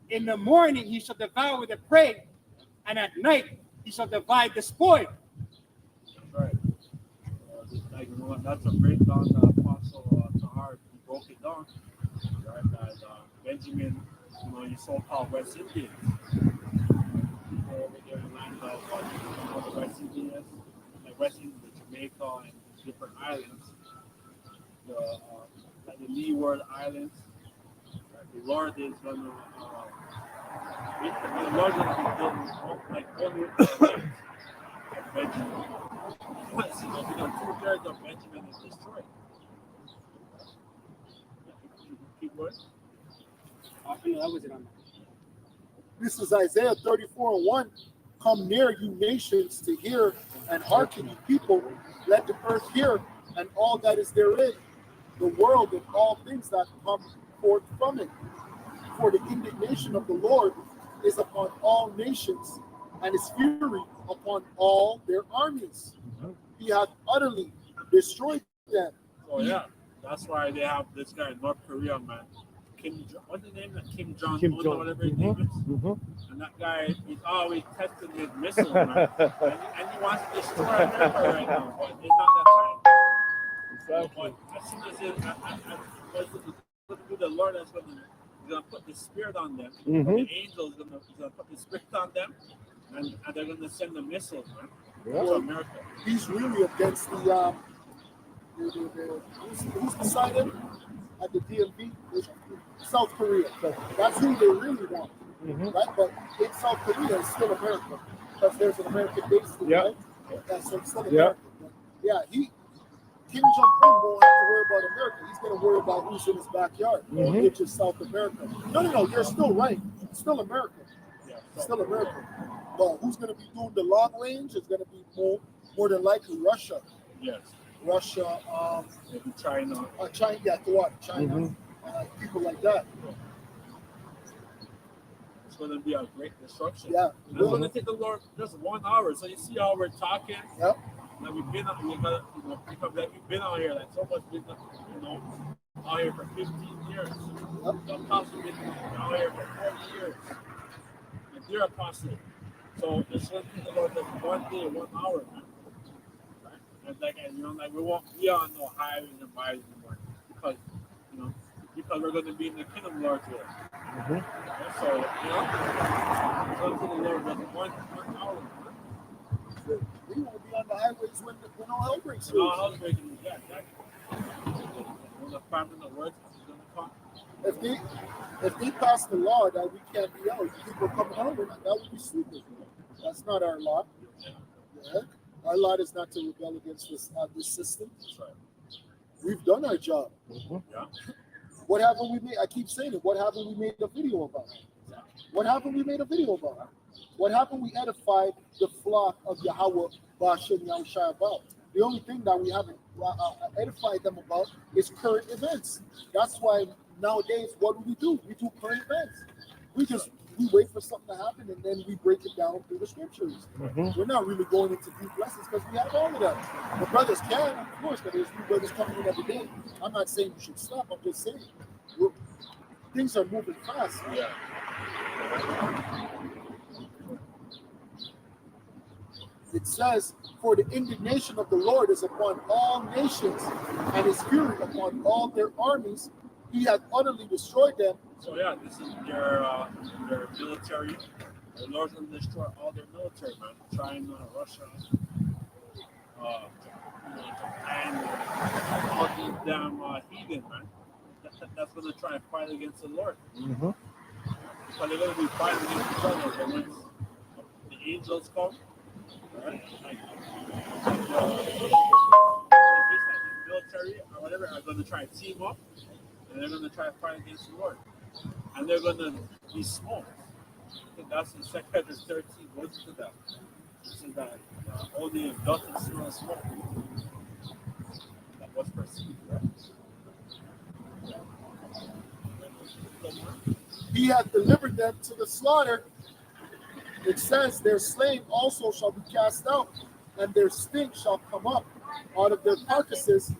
In the morning he shall devour the prey, and at night he shall divide the spoil. Right. Like, you know, that's a breakdown that Apostle Tahar broke it down. Right? That Benjamin, you know, you so-called West Indians. People over there in the land of the West Indians, like West Indies, Jamaica, and different islands. Like the Leeward Islands. Right? The Lord is going to, the Lord is going to be building like only of Benjamin. Because, you know, 2/3 of Benjamin is destroyed. Keep going. That was it on that. This is Isaiah 34:1. Come near, you nations, to hear, and hearken, you people. Let the earth hear, and all that is therein, the world and all things that come forth from it. For the indignation of the Lord is upon all nations, and his fury upon all their armies. He hath utterly destroyed them. Oh yeah, that's why they have this guy in North Korea, man. What's his name? Kim Jong Kim Un Jong. or whatever his name is. And that guy, he's always testing his missiles, man. and he wants to destroy America right now, but it's not that time. Exactly. But as soon as the Lord is going to put the spirit on them, the angels going to put the spirit on them, and they're going to send the missiles, man, to America. He's really against the who's beside him at the DMV? South Korea. That's who they really want, right? But in South Korea, it's still America because there's an American base there, right? Yeah, so it's still America. But yeah, Kim Jong-un won't have to worry about America. He's going to worry about who's in his backyard, which is South America. No, you're still right. It's still America. It's still America. But who's going to be doing the long range is going to be more than likely Russia. Yes. Russia, Maybe China. China, people like that. It's going to be a great destruction. Yeah. And it's going to take the Lord just 1 hour. So you see how we're talking. Yep. Like we've been out, we've been out here, like so much been, out here for 15 years. Yep. The apostle been out here for 40 years. And they're apostle. So it's going to take the Lord just 1 day, 1 hour, man. Like we won't be on no highways and byways anymore because we're going to be in the kingdom of the Lord here. So it's going to take the Lord just 1 hour. We won't be on the highways when all hell breaks No, loose. hell breaking loose. Yeah, exactly. When the famine of words is going to come. If they pass the law that we can't be out, people coming out, that would be stupid. That's not our law. Yeah. Our lot is not to rebel against this system. That's right. We've done our job. Yeah. What haven't we made? I keep saying it. What haven't we made a video about? What haven't we made a video about? What haven't we edified the flock of Yahweh Bashem Yahushua about? The only thing that we haven't edified them about is current events. That's why nowadays, what do? We do current events. We wait for something to happen and then we break it down through the scriptures. We're not really going into deep lessons because we have all of that. The brothers can, of course, but there's new brothers coming in every day. I'm not saying you should stop. I'm just saying things are moving fast. Yeah. It says, for the indignation of the Lord is upon all nations, and his fury upon all their armies. He hath utterly destroyed them. So yeah, this is their military. The Lord's gonna destroy all their military, man. China, Russia, Japan, all these damn heathen, man. That's gonna try and fight against the Lord. Mhm. But they're gonna be fighting against each other. But when the angels come, right? The military or whatever are gonna try and team up, and they're gonna try and fight against the Lord, and they're gonna be smoked. And that's in 2 Corinthians 13. What's to that? This is that only dust and smell of smoke that was perceived, right? He hath delivered them to the slaughter. It says, their slain also shall be cast out, and their stink shall come up out of their carcasses,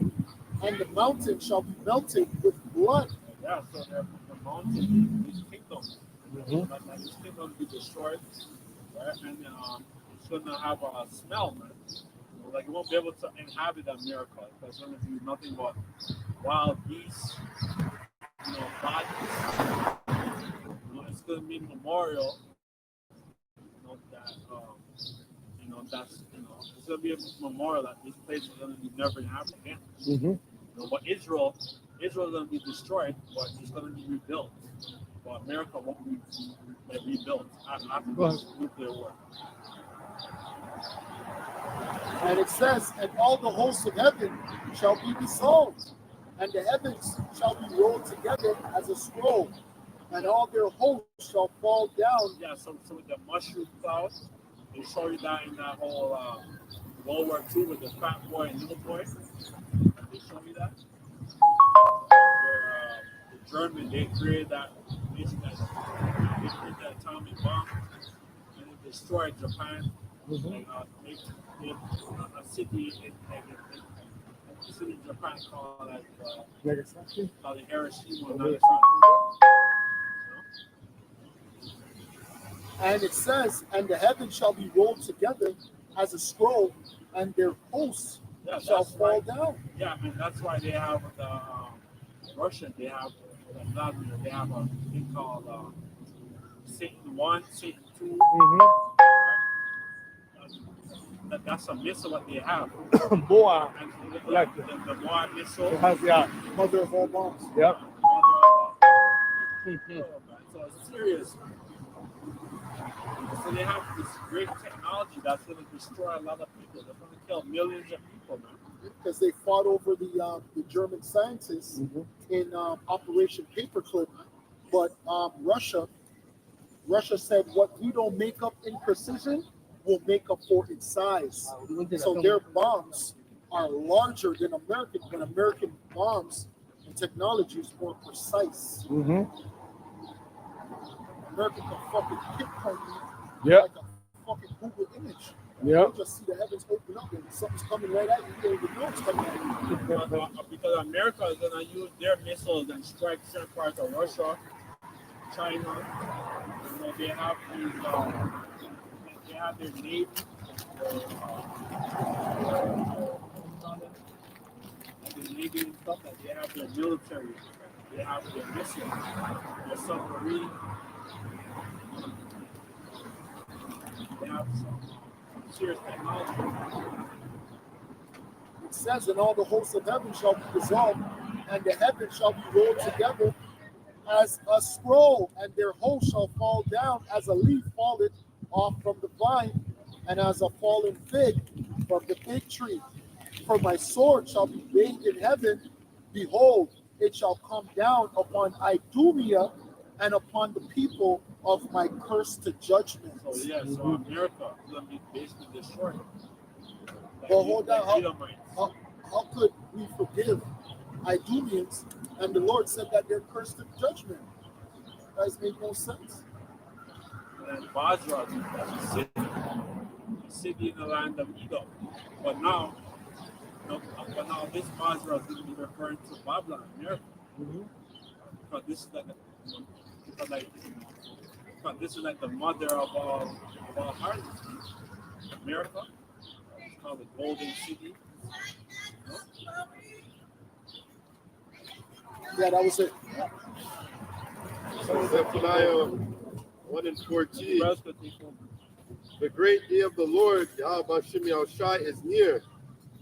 and the mountain shall be melted with blood. Yeah, so the mountain, these kingdoms, Mhm. like these kingdoms be destroyed, right? And it's gonna have a smell, man. Like you won't be able to inhabit that miracle. It's gonna be nothing but wild beasts, bodies. It's gonna be memorial, that's it's gonna be a memorial that this place is gonna be never inhabited again. Mhm. But Israel is gonna be destroyed, but it's gonna be rebuilt. But America won't be rebuilt after this nuclear war. And it says, and all the hosts of heaven shall be dissolved, and the heavens shall be rolled together as a scroll, and all their hosts shall fall down. Yeah, so with the mushroom cloud, they show you that in that whole World War II with the fat boy and little boy. They show you that. Where the German, they created that atomic bomb and it destroyed Japan. And they a city in Japan called Nagasaki. called it Hiroshima and Okay. Nagasaki. And it says, and the heavens shall be rolled together as a scroll, and their hosts Yeah, shall that's fall right. down. Yeah, and that's why they have the Russian. They have Vladimir. They have a thing called Satan 1, Satan 2. Mhm. That's a missile that they have. Boa. And Like the Moab missile. it has, yeah. Mother of all bombs. Yep. So it's serious. So they have this great technology that's going to destroy a lot of people. They're going to kill millions of people, man. Because they fought over the German scientists Mhm. in Operation Paperclip, but Russia said, what we don't make up in precision, we'll make up for in size. So their bombs are larger than American, but American bombs and technology is more precise. Mhm. American can fucking pinpoint me Yep. like a fucking Google image. Yep. You just see the heavens open up and something's coming right at you. You don't even know it's coming at you. Because America is going to use their missiles and strike certain parts of Russia, China. They have these, they have their navy. The navy and stuff that they have their military. They have their missiles, their submarine. They have some serious technology. It says, and all the hosts of heaven shall be dissolved, and the heavens shall be rolled together as a scroll, and their host shall fall down as a leaf falleth off from the vine, and as a fallen fig from the fig tree. For my sword shall be bathed in heaven. Behold, it shall come down upon Idumea and upon the people of my curse to judgment. So yeah, so America is going to be basically destroyed. Well, hold on. Edomites. How could we forgive Idumeans? And the Lord said that they're cursed to judgment. Guys, make no sense. And then Basra, that's a city in the land of Edom. But now, this Basra is going to be referring to Babylon, America. Because this is like the mother of all harlots. America. It's called the Golden City. Yeah, that was it. Zephaniah 1 and 14. Brother's gonna take over. The great day of the Lord, Yahweh Shem Yahushai, is near.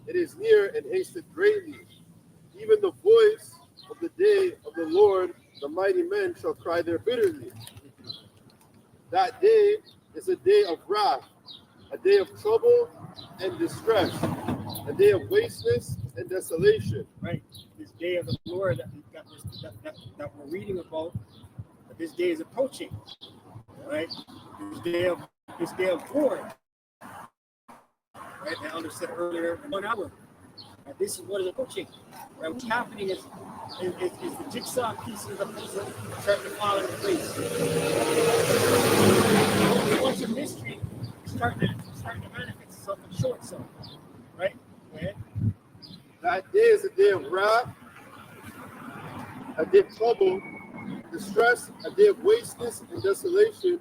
It is near and hasted greatly. Even the voice of the day of the Lord, the mighty men shall cry there bitterly. That day is a day of wrath, a day of trouble and distress, a day of wasteness and desolation. Right. This day of the Lord that we're reading about, that this day is approaching. Right? This day of war. Right? The elder said earlier, in 1 hour. This is what is approaching. Right? What's happening is the jigsaw pieces of the puzzle starting to fall into place. Once a mystery is starting to manifest itself and show itself. Right? Go ahead. That day is a day of wrath, a day of trouble, distress, a day of wasteness and desolation,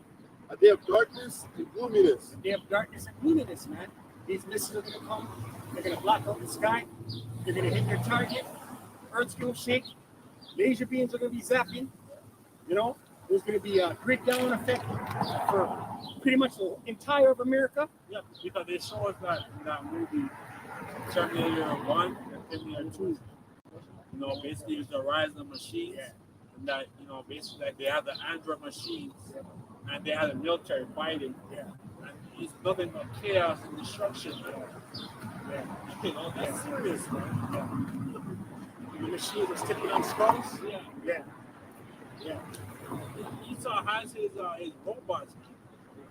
a day of darkness and gloominess. A day of darkness and gloominess, man. These missiles are going to come. They're going to block out the sky. They're going to hit their target. Earth's going to shake. Laser beams are going to be zapping. You know, there's going to be a grid down effect for pretty much the entire of America. Yeah, because they show us that in that movie, Terminator 1 and Terminator 2. You know, basically it's the rise of machines. Yeah. And that, you know, basically like they have the Android machines and they have the military fighting. Yeah. And it's nothing but chaos and destruction. Yeah. You know, that's serious, man. The machine was tipping on skulls. Yeah. Yeah. Yeah. Esau has his robots,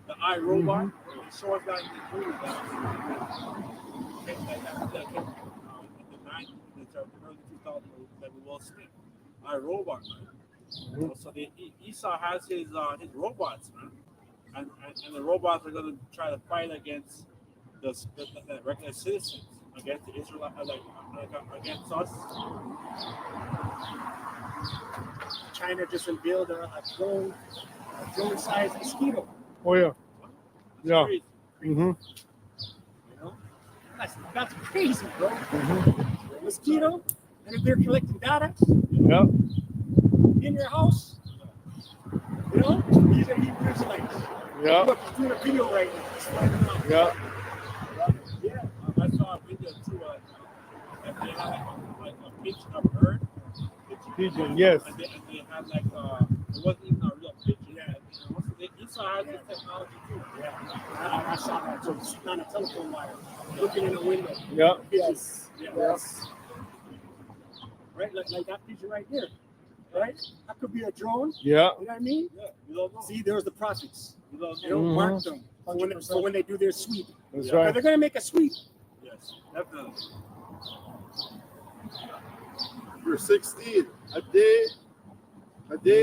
the iRobot. It shows that in the movie that came in the 90s, the early 2000s, that we Will Smith. iRobot, man. So Esau has his robots, man, and the robots are going to try to fight against the regular citizens, against the Israelites, like against us. China just unveiled a drone-sized mosquito. Oh yeah. Yeah. Crazy. Mm-hmm. You know, that's crazy, bro. Mosquito, and if they're collecting data Yeah. in your house, you know, these are Hebrew Israelites. Yeah. Look, he's doing a video right now. Just flying around. Yeah. Yeah, I saw a video too. That they had like a picture of a bird. Pigeon. Yes. And they had like it wasn't even a real picture. Yeah. Esau has this technology too. Yeah, I saw that too. Sitting on a telephone wire, looking in the window. Yeah. Yes. Yes. Right, like that picture right here. Right? That could be a drone. Yeah. You know what I mean? Yeah, you don't know. See, there's the prophets. You don't You know. don't Mhm. mark them for when they do their sweep. That's But right. they're gonna make a sweep. Yes, definitely. Verse 16, a day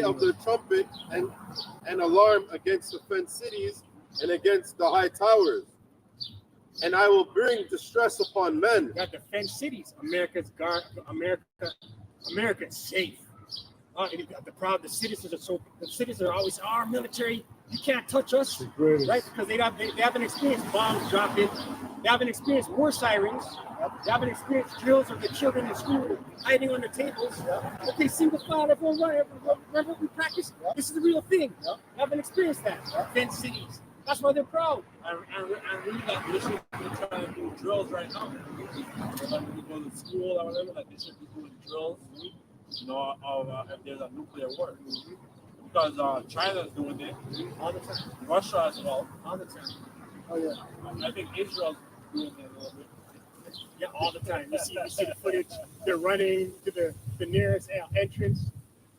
of the trumpet and alarm against the fenced cities and against the high towers. And I will bring distress upon men. You got the fenced cities. America's safe. And you got the citizens are always our military. You can't touch us, The greatest. right? Because they haven't experienced bombs dropping. They haven't experienced war sirens. They haven't experienced drills of the children in school hiding under tables. Okay, single file, everyone run. Remember we practice? This is the real thing. They haven't experienced that. Fenced cities. That's why they're proud. And we like they should be trying to do drills right now. Like when you go to school or whatever, like they should be doing drills. You know, of if there's a nuclear war. Because China's doing it All the time. Russia as well. All the time. Oh yeah. I think Israel's doing it a little bit. Yeah, all the time. You see the footage. They're running to the nearest entrance,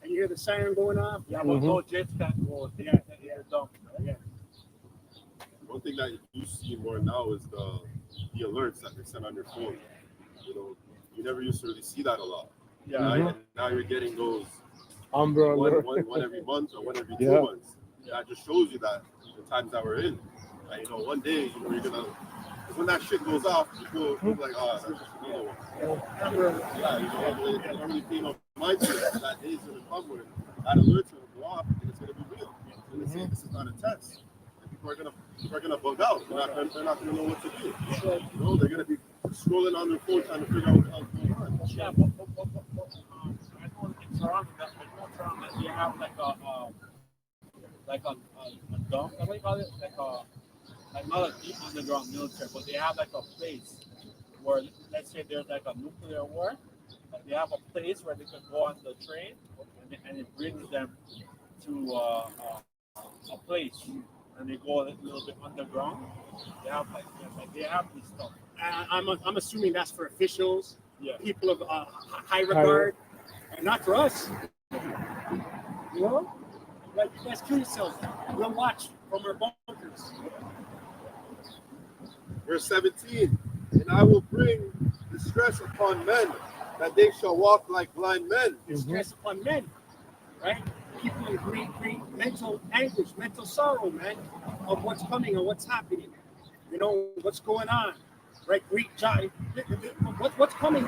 and you hear the siren going off. Yeah, but no jets can't go. Yeah. They're dumb. Yeah. One thing that you see more now is the alerts that they send on your phone. You know, you never used to really see that a lot. Yeah. And now you're getting those Umbrella. one every month or one every 2 Yeah. months. That just shows you that the times that we're in. That, you know, one day, you know, you're gonna. Because when that shit goes off, people look like, that's just another one. Yeah, you know, it already came up my mindset that day is gonna come where that alert's gonna go off and it's gonna be real. And they say this is not a test. And people are gonna bug out. They're not gonna know what to do. You know, they're gonna be scrolling on their phone trying to figure out what the hell's going on. Yeah, but I know in Toronto, they have like a dump. What do you call it? Like not a deep underground military, but they have like a place where, let's say there's like a nuclear war, like they have a place where they can go on the train, and it brings them to a place, and they go a little bit underground. They have they have this stuff. I'm assuming that's for officials, Yeah. people of high regard, and not for us. You know, like you guys kill yourselves. We'll watch from our bunkers. Verse 17, and I will bring distress upon men, that they shall walk like blind men. Stress upon men, right? People in great mental anguish, mental sorrow, man, of what's coming and what's happening. You know, what's going on, right? Great giant. What's coming?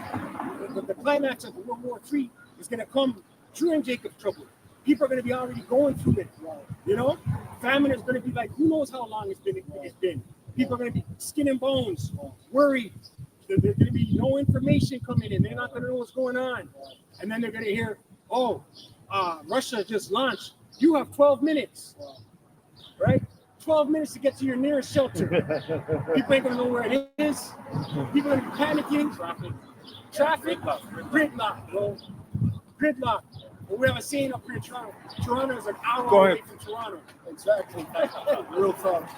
The climax of World War III is going to come during Jacob's trouble. People are going to be already going through it. You know, famine is going to be like, who knows how long it's been. People are going to be skin and bones, worried. There's going to be no information coming in. They're not going to know what's going on. And then they're going to hear, oh, Russia just launched. You have 12 minutes, right? 12 minutes to get to your nearest shelter. People ain't going to know where it is. People are going to be panicking. Traffic, gridlock, bro. Gridlock. But we have a saying up here in Toronto. Toronto is an hour away from Toronto. Exactly. Real talk.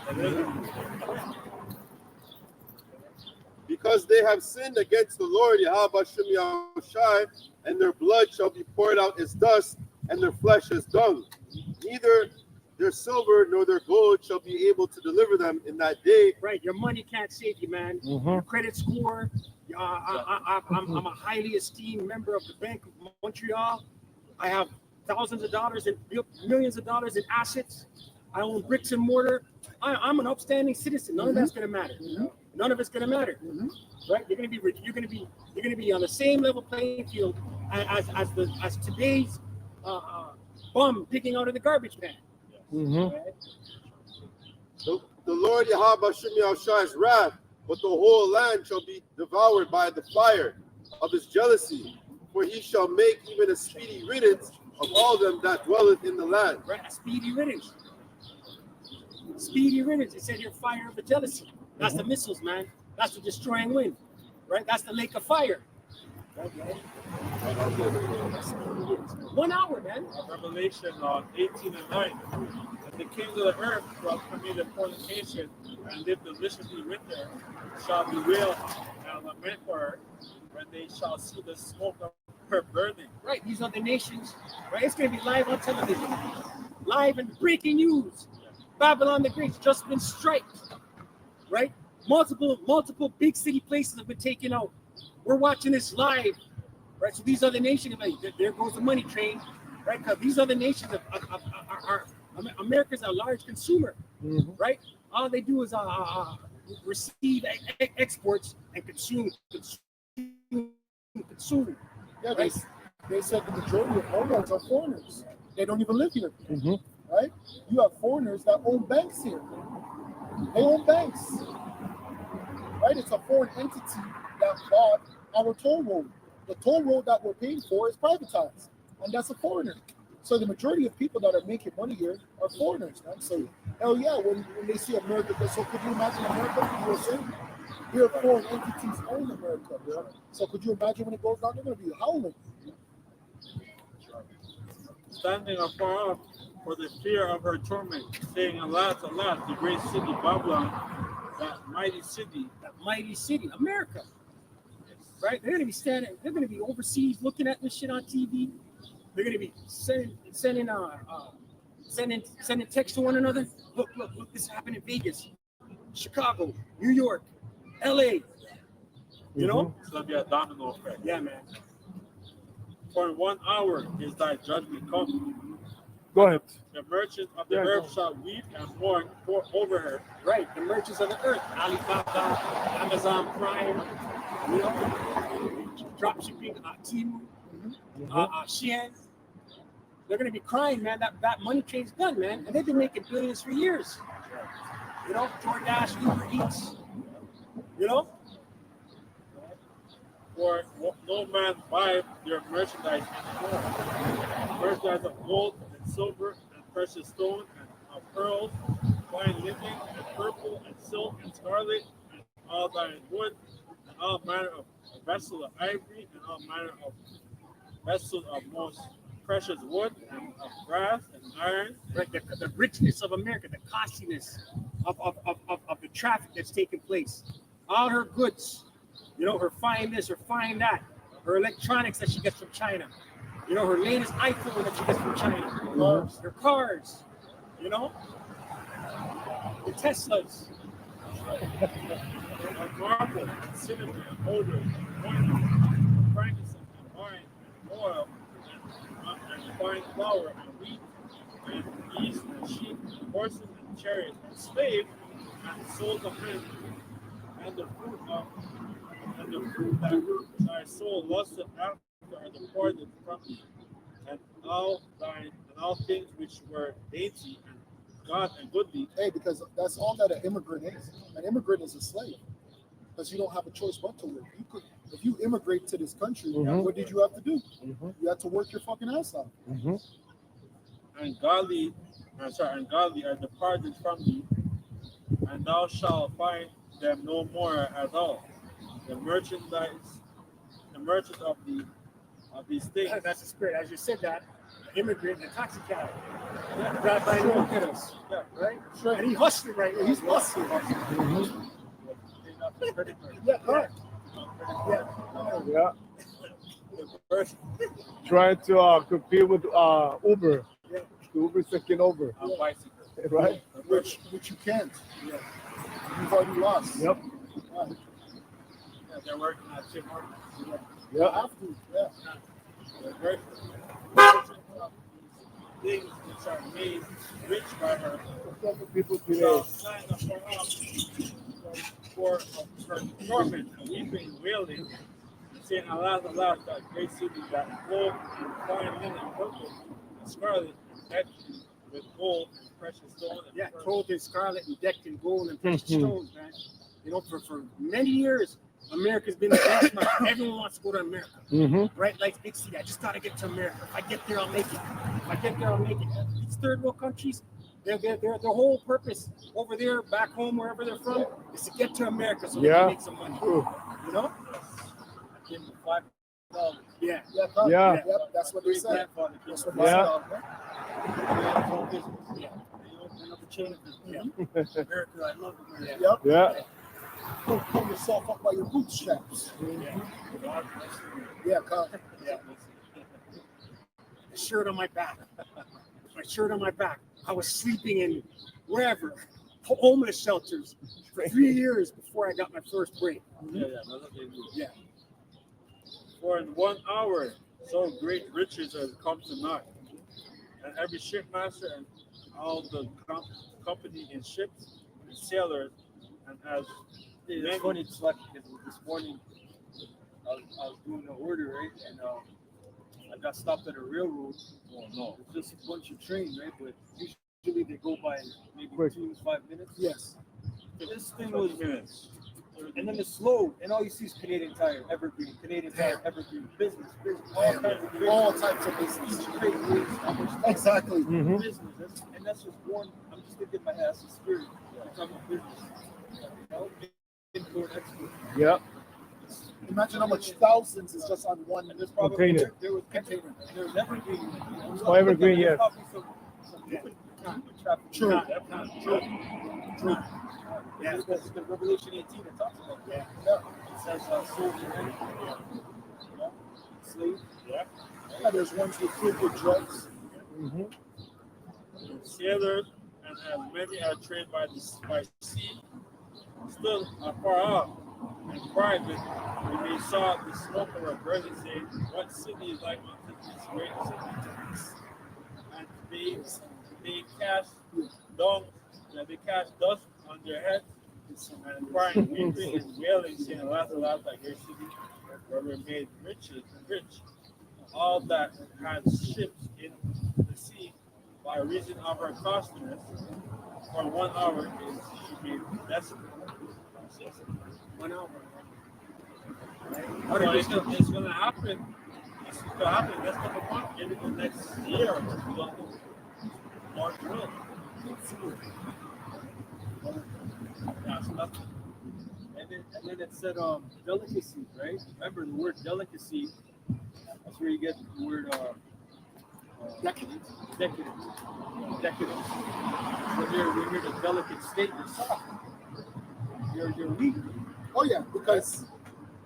Because they have sinned against the Lord, Yahweh Shem Yahushai, and their blood shall be poured out as dust, and their flesh as dung. Neither their silver nor their gold shall be able to deliver them in that day. Right, your money can't save you, man. Your credit score. I'm a highly esteemed member of the Bank of Montreal. I have thousands of dollars and millions of dollars in assets. I own bricks and mortar. I'm an upstanding citizen. None of that's going to matter. None of it's going to matter, right? You're going to be on the same level playing field as today's bum digging out of the garbage can. Right? The Lord Yahweh Shem Yahushai's wrath, but the whole land shall be devoured by the fire of his jealousy, for he shall make even a speedy riddance of all them that dwelleth in the land. Right, a speedy riddance. Speedy riddance. It said here, fire of the jealousy. That's the missiles, man. That's the destroying wind, right? That's the lake of fire. Right? 1 hour, man. Revelation 18 and 9. And the kings of the earth shall commit fornication and live deliciously with her, shall bewail and lament for her when they shall see the smoke of her burning. Right, these are the nations, right? It's going to be live on television, live and breaking news. Babylon the Great's just been striked, right? Multiple big city places have been taken out. We're watching this live, right? So these are the nations. Like, there goes the money train, right? Because these are the nations are America's a large consumer, right? All they do is receive exports and consume. Yeah, Right. they said the majority of owners are foreigners. They don't even live here, right? You have foreigners that own banks here. They own banks, right? It's a foreign entity that bought our toll road. The toll road that we're paying for is privatized, and that's a foreigner. So the majority of people that are making money here are foreigners, man. So, hell yeah, when they see America, so could you imagine America, USA? Here, foreign entities own America, bro. So could you imagine when it goes down, they're going to be howling. Standing afar off for the fear of her torment, saying, alas, alas, the great city Babylon, that mighty city, America. Right? They're going to be standing. They're going to be overseas looking at this shit on TV. They're going to be sending text to one another. Look, this happened in Vegas, Chicago, New York, LA. You know? It's going to be a domino effect. Yeah, man. For in 1 hour is thy judgment come. Go ahead. The merchants of the earth shall weep and mourn over her. Right, the merchants of the earth, Alibaba, Amazon Prime, you know, dropshipping, Temu, Shein. They're going to be crying, man. That money train's done, man. And they've been making billions for years. You know, DoorDash, Uber Eats, you know? For no man buy their merchandise anymore. Merchandise of gold and silver and precious stone and of pearls, fine linen and purple and silk and scarlet and all thine wood and all manner of vessels of ivory and all manner of vessels of most precious wood and of brass and iron. Right, the richness of America, the costliness of the traffic that's taking place. All her goods, you know, her fine this, her fine that, her electronics that she gets from China, you know, her latest iPhone that she gets from China, her cars, you know, the Teslas. And marble and cinnamon and odor and ointment, frankincense and wine and oil and fine flour and wheat and yeast and sheep and horses and chariots and slaves and souls of men and the fruit that thy soul lusted after are departed from thee, and all things which were dainty and God and goodly. Hey, because that's all that an immigrant is. An immigrant is a slave. Because you don't have a choice but to work. You could, if you immigrate to this country, what did you have to do? You had to work your fucking ass off. And godly are departed from thee, and thou shalt find them no more at all. The merchants of these things. That's the spirit. As you said that, immigrant and taxi cab. Drive by and look at us. Yeah. Right? Sure. And he hustling right now. He's hustling. Yeah, correct. Yeah. The first Trying to compete with Uber. Yeah. Uber's taking over, bicycle. right? Which you can't. You've already lost. Yep. Right. Yeah, they're working at Chip Martin. You Yep. have to. Yeah. They're working. Merchants of these things which are made rich by her. People Shall today. sign up for her torment, and weeping and wailing, and saying, Alas, alas, that great city that gold and fine linen and purple and scarlet and decked with gold and precious stone. And Yeah, pearls. clothed in scarlet and decked in gold and precious stones, man. You know, for many years, America's been the benchmark. Everyone wants to go to America. Right? Like big city. I just gotta get to America. If I get there, I'll make it. If I get there, I'll make it. These third world countries, their whole purpose over there, back home, wherever they're from, is to get to America so they Yeah. can make some money. True. You know? I gave him $5. Yeah. Yeah. Come. Yeah. Yep. That's what they Great say. grandfather gave That's him what they Yeah. say. Yeah. They opened up a chain of business. Yeah. America, I love America. Yep. Yeah. Don't pull yourself up by your bootstraps. Yeah. Come. Shirt on my back. My shirt on my back. I was sleeping in wherever, homeless shelters for 3 years before I got my first break. Yeah, that's what they do. Yeah. For in 1 hour, so great riches has come to naught, and every shipmaster and all the company in ships and sailors, and as It's funny, it's like because this morning I was doing an order, right? And I got stopped at a railroad. oh no, It's just a bunch of trains, right? But usually they go by maybe Quick. 2 to 5 minutes. Yes. This thing was, 20 minutes. and then it's slow, and all you see is Canadian Tire, Evergreen, Canadian Tire, Evergreen, business, all kinds of business. All types of business. Crazy ways, how much Exactly. business. And that's just one. I'm just thinking in my head, that's the spirit. I'm talking about business. You know, import, export. Yeah. Imagine how much thousands is just on one. And there's probably Container. there was container. There's Evergreen. You know, Oh, Evergreen, there's yes. probably some different traffic. True. True. Yeah, because the Revelation 18 it talks about that. Yeah. It says soldier, right? You know, slave. Yeah, there's ones with filled with drugs. Sailors and as many are trained by sea, stood afar off and cried when they saw the smoke of a burning, saying, What city is like unto this great city? And they cast dust on their heads and crying, weeping and wailing, saying, Alas, alas, that great city, where we made rich, all that had ships in the sea by reason of her costliness. For 1 hour is she made desolate. 1 hour. So it's gonna happen. It's gonna happen. That's gonna happen in the next year or two. More drill. That's nothing. And then it said delicacy, right? Remember the word delicacy. That's where you get the word Decadence. decadence. Decadence. When you're in a delicate state, you're soft. You're weak. Oh yeah, because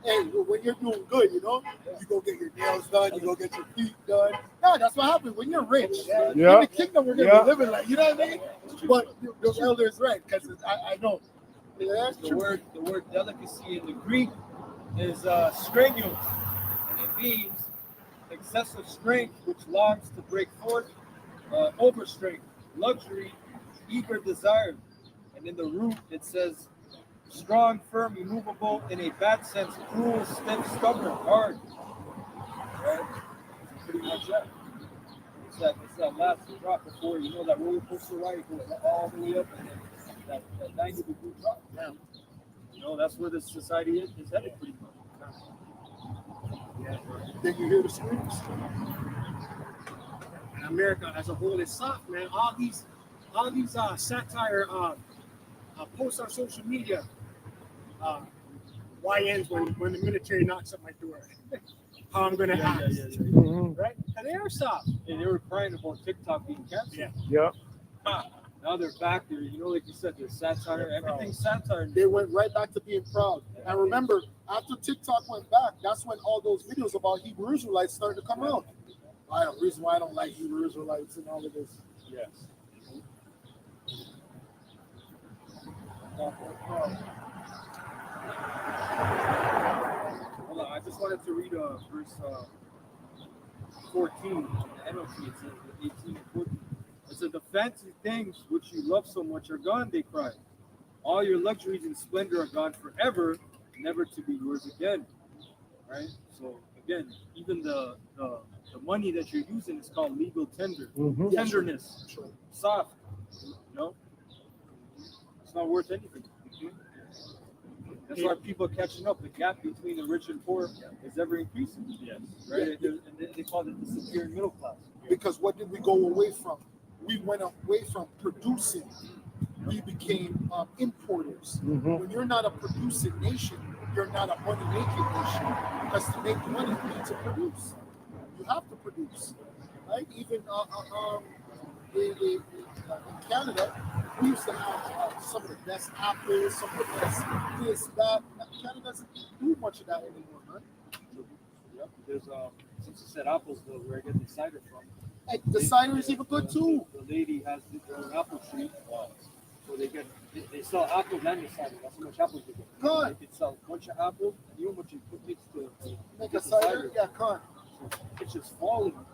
hey, when you're doing good, you know, you go get your nails done, you go get your feet done. Yeah, that's what happens when you're rich. Yeah. In the kingdom, we're gonna Yeah. be living like, you know what I mean? But the elder is right, because I know. Yeah, that's The true. word delicacy in the Greek is strenuous, and it means excessive strength which longs to break forth, overstrength, luxury, eager desire. And in the root it says strong, firm, immovable, in a bad sense, cruel, stiff, stubborn, hard. Right? That's pretty much it. It's that last drop before you know that roller coaster ride goes all the way up and then that 90-degree drop. Yeah. You know, that's where this society is headed pretty much. Yeah. Then you hear the screams. And America as a whole is soft, man. All these satire posts on social media. YNs when the military knocks at my door. How I'm gonna act. Mhm. Right? And they are soft. And they were crying about TikTok being canceled. Yeah. Yeah. Now they're back there. You know, like you said, there's satire. Everything's satire. They went right back to being proud. And remember, after TikTok went back, that's when all those videos about Hebrew Israelites started to come out. The reason why I don't like Hebrew Israelites and all of this. Yes. Hold on, I just wanted to read verse 14 in the NLT. It says 18 and 14. It said, "The fancy things which you love so much are gone," they cried. "All your luxuries and splendor are gone forever, never to be yours again." Right? So again, even the money that you're using is called legal Mhm. tenderness, soft. You know, it's not worth anything. That's why people are catching up. The gap between the rich and poor is ever increasing. Yes. Right? And they call it the superior middle class. Because what did we go away from? We went away from producing. We became importers. Mhm. When you're not a producing nation, you're not a money-making nation. Because to make money, you need to produce. You have to produce, right? Even in Canada, we used to have some of the best apples, some of the best this, that. Canada doesn't do much of that anymore, right? Yep. There's since you said apples, though, where I get the cider from. And the cider is even good too. The lady has their own apple tree, so they sell apples and the cider. That's how much apples they get. Good. They could sell a bunch of apples, and you know what you put mixed to Make get a the cider, yeah, con. So it's just falling.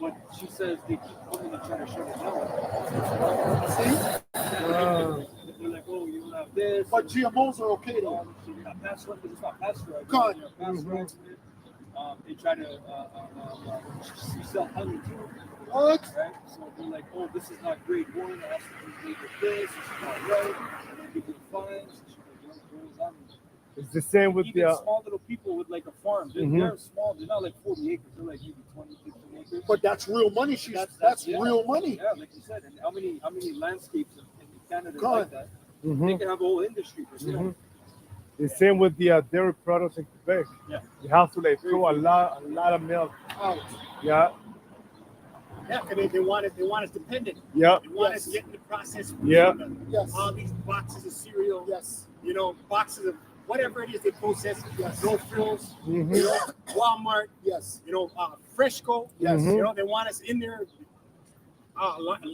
But she says they keep coming and trying to shut it down. See? They're like, oh, you don't have this. But GMOs are okay though. You're not pasteurized because it's not pasteurized. Con. You're pasteurized. They try to sell honey too. What? Right? So they're like, oh, this is not grade 1. It has to be made with this. This is not right. And then give you fines. It's the same with Even the. small little people with like a farm. They're small. They're not like 40 acres. They're like maybe 20, 15 acres. But that's real money. That's yeah. real money. Yeah, like you said. And how many landscapes in Canada God. like that? They Mhm. can have a whole industry for sale. Mhm. The same with the dairy products in Quebec. Yeah. You have to like throw a lot of milk. Out. Yeah. Yeah, because they want us dependent. Yeah. They want Yes. us getting the processed food. Yeah. Yes. All these boxes of cereal. Yes. You know, boxes of whatever it is they process. Yes. No frills. Mhm. You know, Walmart. Yes. You know, Fresco. Yes. Mhm. You know, they want us in there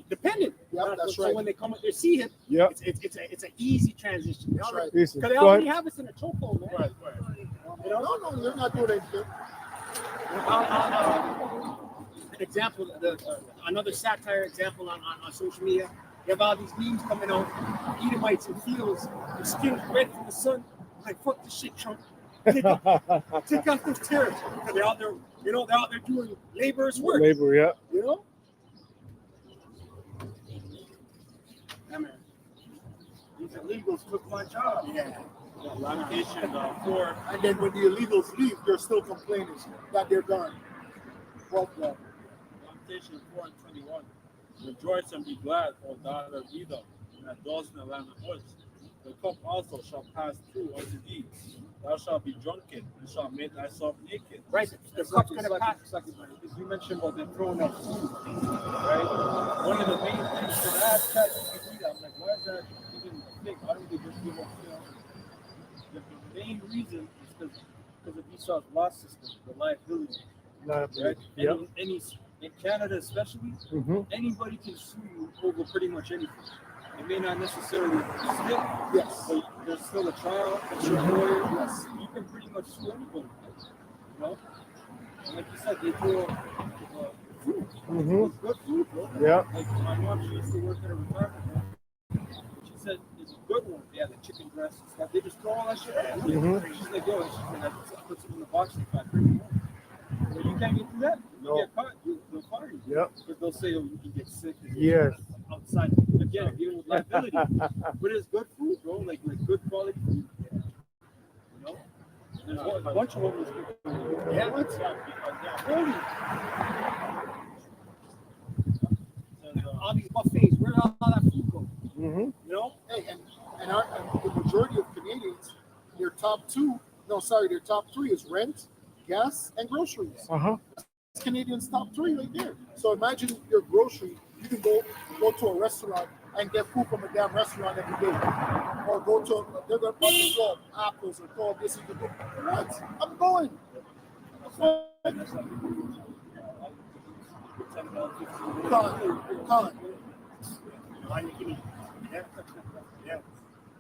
dependent. Yeah, that's so right. when they come with their CHIP, Yeah. it's an easy transition. That's right. Listen, Because they go already ahead. have us in a chokehold, man. Right. You know, No, you're not doing anything. an example, another satire example on social media. You have all these memes coming out, Edomites in fields, their skin red from the sun. Like, fuck this shit, Trump. Take out those tariffs. Because they're out there, you know, they're out there doing laborers' work. Labor, yeah. You know? Yeah, man. These illegals took my job. Yeah. Lamentation 4. And then when the illegals leave, they're still complaining that they're gone. Well, Lamentation 4 and 21. Rejoice and be glad, O daughter of Edom, that dwells in the land of Uz. The cup also shall pass through unto thee. Thou shalt be drunken, and shalt make thyself naked. Right, the cup's going to pass. Because you mentioned about them throwing out food, right? One of the main things for that ChatGPT, I'm like, why is that even a thing? Why don't they just give up, the main reason is because of Esau's law system, the liability, right? Yeah. Any in Canada especially, anybody can sue you over pretty much anything. It may not necessarily stick, yes. but there's still a trial, there's a lawyer, yes. You can pretty much sue anybody, you know? And like you said, they throw food. It's good food, bro. Yeah. Like my mom, she used to work at a retirement home. She said it's a good one. They have the chicken breast and stuff. They just throw all that shit out. She's like, yo, she's like, I put some in the box and I bring it home. But you can't get through that. You get caught, they'll fire you. Yeah. Because they'll say, oh, you can get sick. Yes. Outside. Again, dealing with liability. But it's good food, bro. Like good quality food. You know? There's a bunch of homeless people. Yeah, what? Holy. All these buffets, where did all that food go? You know, hey, and the majority of Canadians, their top three is rent, gas, and groceries. Canadians' top three right there. So imagine your grocery. You can go to a restaurant and get food from a damn restaurant every day, or go to they're gonna probably throw up apples or throw up this. You can go. What? I'm going. Con. Yeah.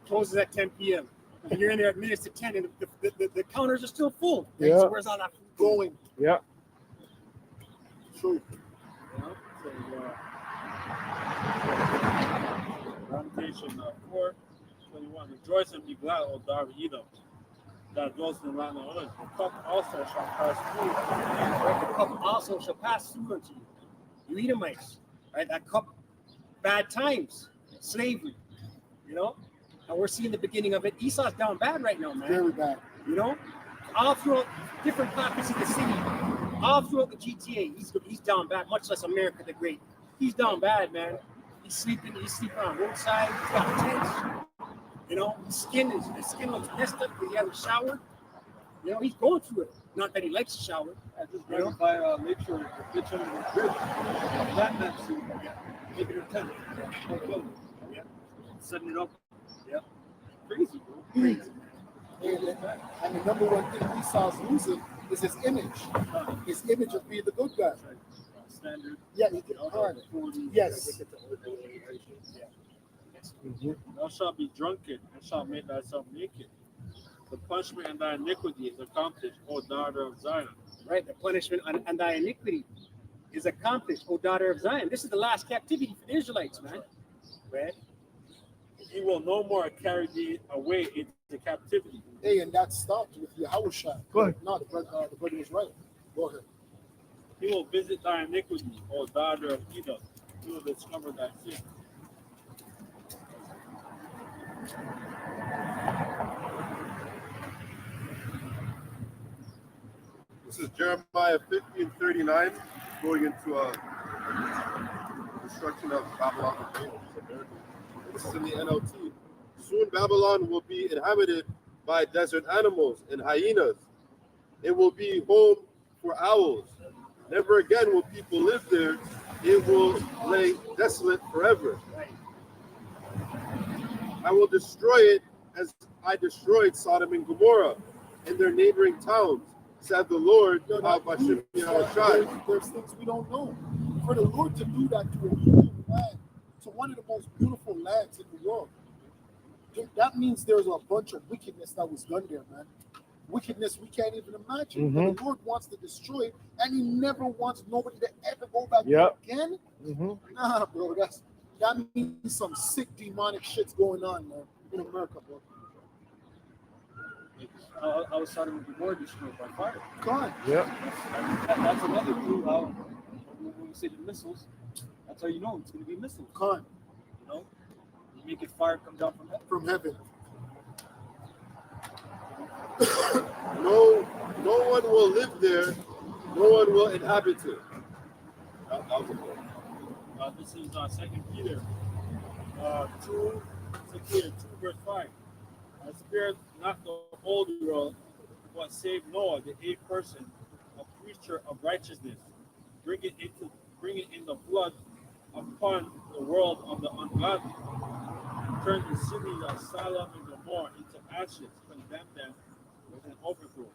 Closes at 10 p.m. And you're in there at minutes to 10, and the counters are still full. Yeah. So where's all that food going? Yeah. True. Lamentation 4, 21. Rejoice and be glad, O daughter of Edom, that dwells in the land of Uz. The cup also shall pass through. The cup also shall pass through unto you. You Edomites, right? That cup, bad times, slavery, you know? And we're seeing the beginning of it. Esau's down bad right now, man. Very bad. You know? All throughout different pockets of the city, all throughout the GTA, he's down bad, much less America the Great. He's down bad, man. He's sleeping on roadside, he's got tents. You know, his skin looks messed up because he hasn't showered. You know, he's going through it. Not that he likes to shower. I just driving by Lakeshore, the bitch under the bridge, Batman suit, making her tent, setting it up. Yeah, crazy, bro. Crazy. And the number one thing Esau's losing is his image. His image of being the good guy. Standard. Yeah, he can hard. Yes. Thou shalt be drunken and shalt make thyself naked. The punishment and thy iniquity is accomplished, O daughter of Zion. Right, the punishment and thy iniquity is accomplished, O daughter of Zion. This is the last captivity for the Israelites, man. Right? He will no more carry thee away into captivity. Hey, and that stopped with Yahushua. Go ahead. No, the brother was right. Go ahead. He will visit thy iniquity, O daughter of Edom. He will discover thy sin. This is Jeremiah 50 and 39, going into destruction of Babylon. This is in the NLT. Soon Babylon will be inhabited by desert animals and hyenas. It will be home for owls. Never again will people live there. It will lay desolate forever. I will destroy it as I destroyed Sodom and Gomorrah and their neighboring towns, said the Lord. There's things we don't know. For the Lord to do that to a beautiful land, to one of the most beautiful lands in the world, that means there's a bunch of wickedness that was done there, man. Wickedness we can't even imagine. But the Lord wants to destroy it, and He never wants nobody to ever go back there again. Nah, bro, that means some sick demonic shit's going on, man, in America, bro. I was starting with the Gomorrah destroyed by fire. God. That's another clue how when we say the missiles, that's how you know it's going to be missiles. God. You know, you make it fire come down from heaven. From heaven. no one will live there. No one will inhabit it. That was the point. This is 2 Peter 2, 2 Peter 2 verse 5. The Spirit not the whole world, but saved Noah, the eighth person, a preacher of righteousness, bring it in the flood upon the world of the ungodly. Turn the cities of Sodom and Gomorrah into ashes, condemn them with an overthrow,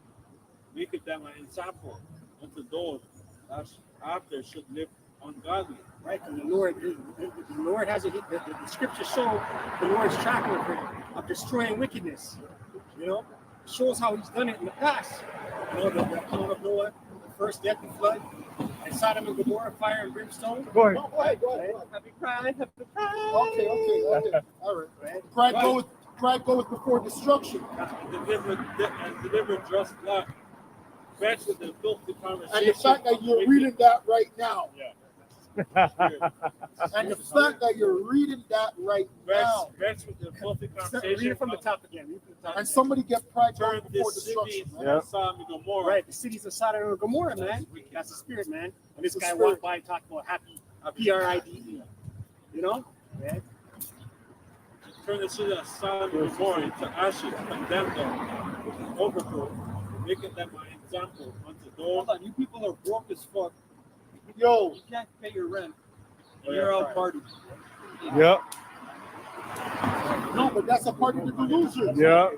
making them an example unto those that after should live ungodly. Right, and the Lord has the scriptures show the Lord's track record of destroying wickedness. You know, it shows how He's done it in the past. You know, the account of Noah, the first death and flood, and Sodom and Gomorrah, fire and brimstone. Go ahead. Go ahead. Happy pride, happy pride. Okay. All right. Pride goeth before destruction. Deliver just luck. Match with the filthy conversation. And the fact that you're reading that right now. Yeah. And the fact that you're reading that right now. Match with the filthy Read conversation. it from the top again. Read from the top And somebody get pride Turn going before this destruction. city Man. of Sodom and Gomorrah. Right, the cities of Sodom and Gomorrah, man. That's the spirit, man. And this The guy spirit. walked by and talked about happy, PRIDE. You know? Yeah. Turn the city of Sodom and Gomorrah into ashes, condemn them with an overthrow, making them an example unto those. Hold on, you people are broke as fuck. Yo, You can't pay your rent. Oh, You're yeah, out partying. Yeah. no, but that's a part of the delusion. Yeah.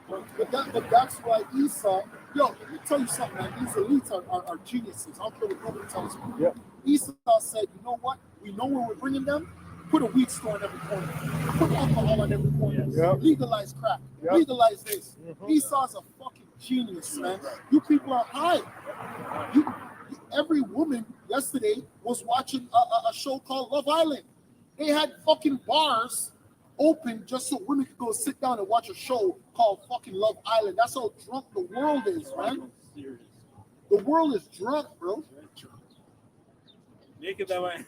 But that's why Esau, yo, let me tell you something, man. These elites are geniuses. I don't care what nobody tells me. Yeah. Esau said, you know what? We know where we're bringing them. Put a weed store in every corner. Put alcohol on every corner. Yeah. Legalize crack. Yeah. Legalize this. Esau's a fucking genius, man. You people are high. Every woman yesterday was watching a show called Love Island. They had fucking bars open just so women could go sit down and watch a show called fucking Love Island. That's how drunk the world is, man. The world is drunk, bro. Making them an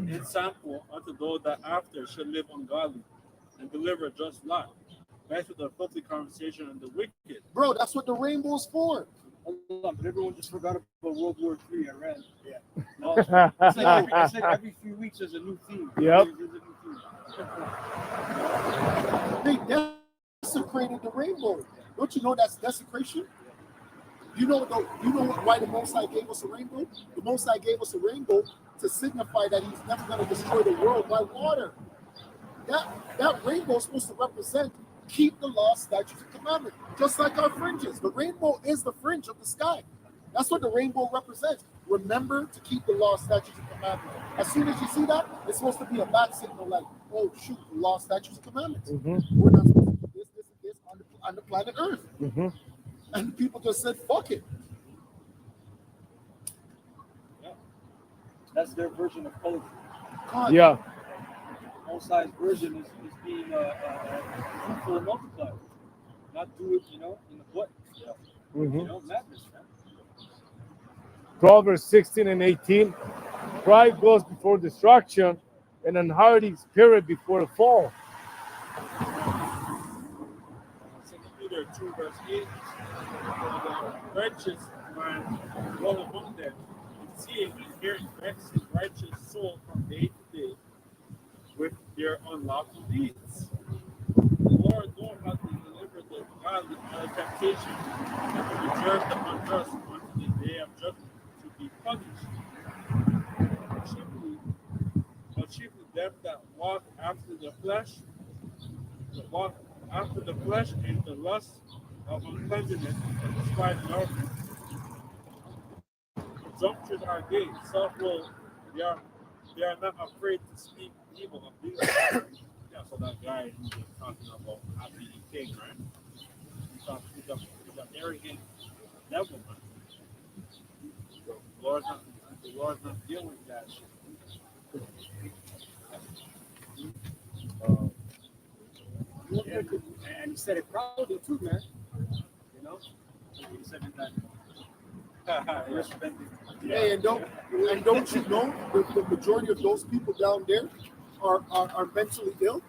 example unto those that after should live ungodly and deliver just lot. Match with the filthy conversation and the wicked. Bro, that's what the rainbow's for. Hold on, but everyone just forgot about World War III. I read. Yeah. No, it's like every few weeks there's a new theme. Yep. There's a new theme. They desecrated the rainbow. Don't you know that's desecration? You know why the Most High gave us a rainbow? The Most High gave us a rainbow to signify that He's never going to destroy the world by water. That rainbow is supposed to represent keep the law, statutes, and commandments, just like our fringes. The rainbow is the fringe of the sky. That's what the rainbow represents. Remember to keep the law, statutes, and commandments. As soon as you see that, it's supposed to be a bat signal like, oh, shoot, the law, statutes, and commandments. We're not supposed to do this on the planet Earth. And people just said, fuck it. That's their version of poetry. God, Yeah. Most High's version is being fruitful and multiplied. Not do it, in the butt. Madness, man. Proverbs 16 and 18. Pride goes before destruction, and an hardy spirit before a fall. 2 Peter 2 verse 8. The righteous man dwell among them, seeing and hearing vex his righteous soul from day to day with their unlawful deeds. The Lord knoweth how to deliver the godly out of temptation, and to reserve the unjust unto the day of judgment to be punished. Chiefly them that walk after the flesh, and the lust of uncleanness, and despise knowledge. Presumptuous are they, self-willed, they are not afraid to speak evil of these. Yeah, so that guy who was talking about not being king, right? He's an arrogant devil, man. So the Lord's not dealing with that shit. And he said it proudly too, man. He said it that. Hey, and don't you know the majority of those people down there are mentally ill?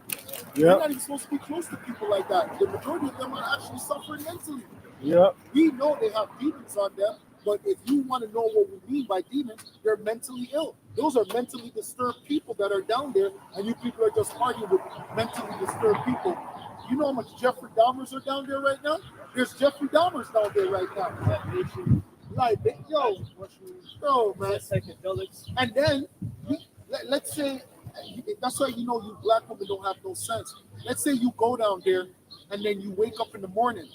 You're Yeah. not even supposed to be close to people like that. The majority of them are actually suffering mentally. Yeah. We know they have demons on them, but if you want to know what we mean by demons, they're mentally ill. Those are mentally disturbed people that are down there, and you people are just partying with mentally disturbed people. You know how much Jeffrey Dahmers are down there right now? There's Jeffrey Dahmers down there right now. Like, yo, man. Psychedelics. And then, let's say, that's why you know you black women don't have no sense. Let's say you go down there, and then you wake up in the morning.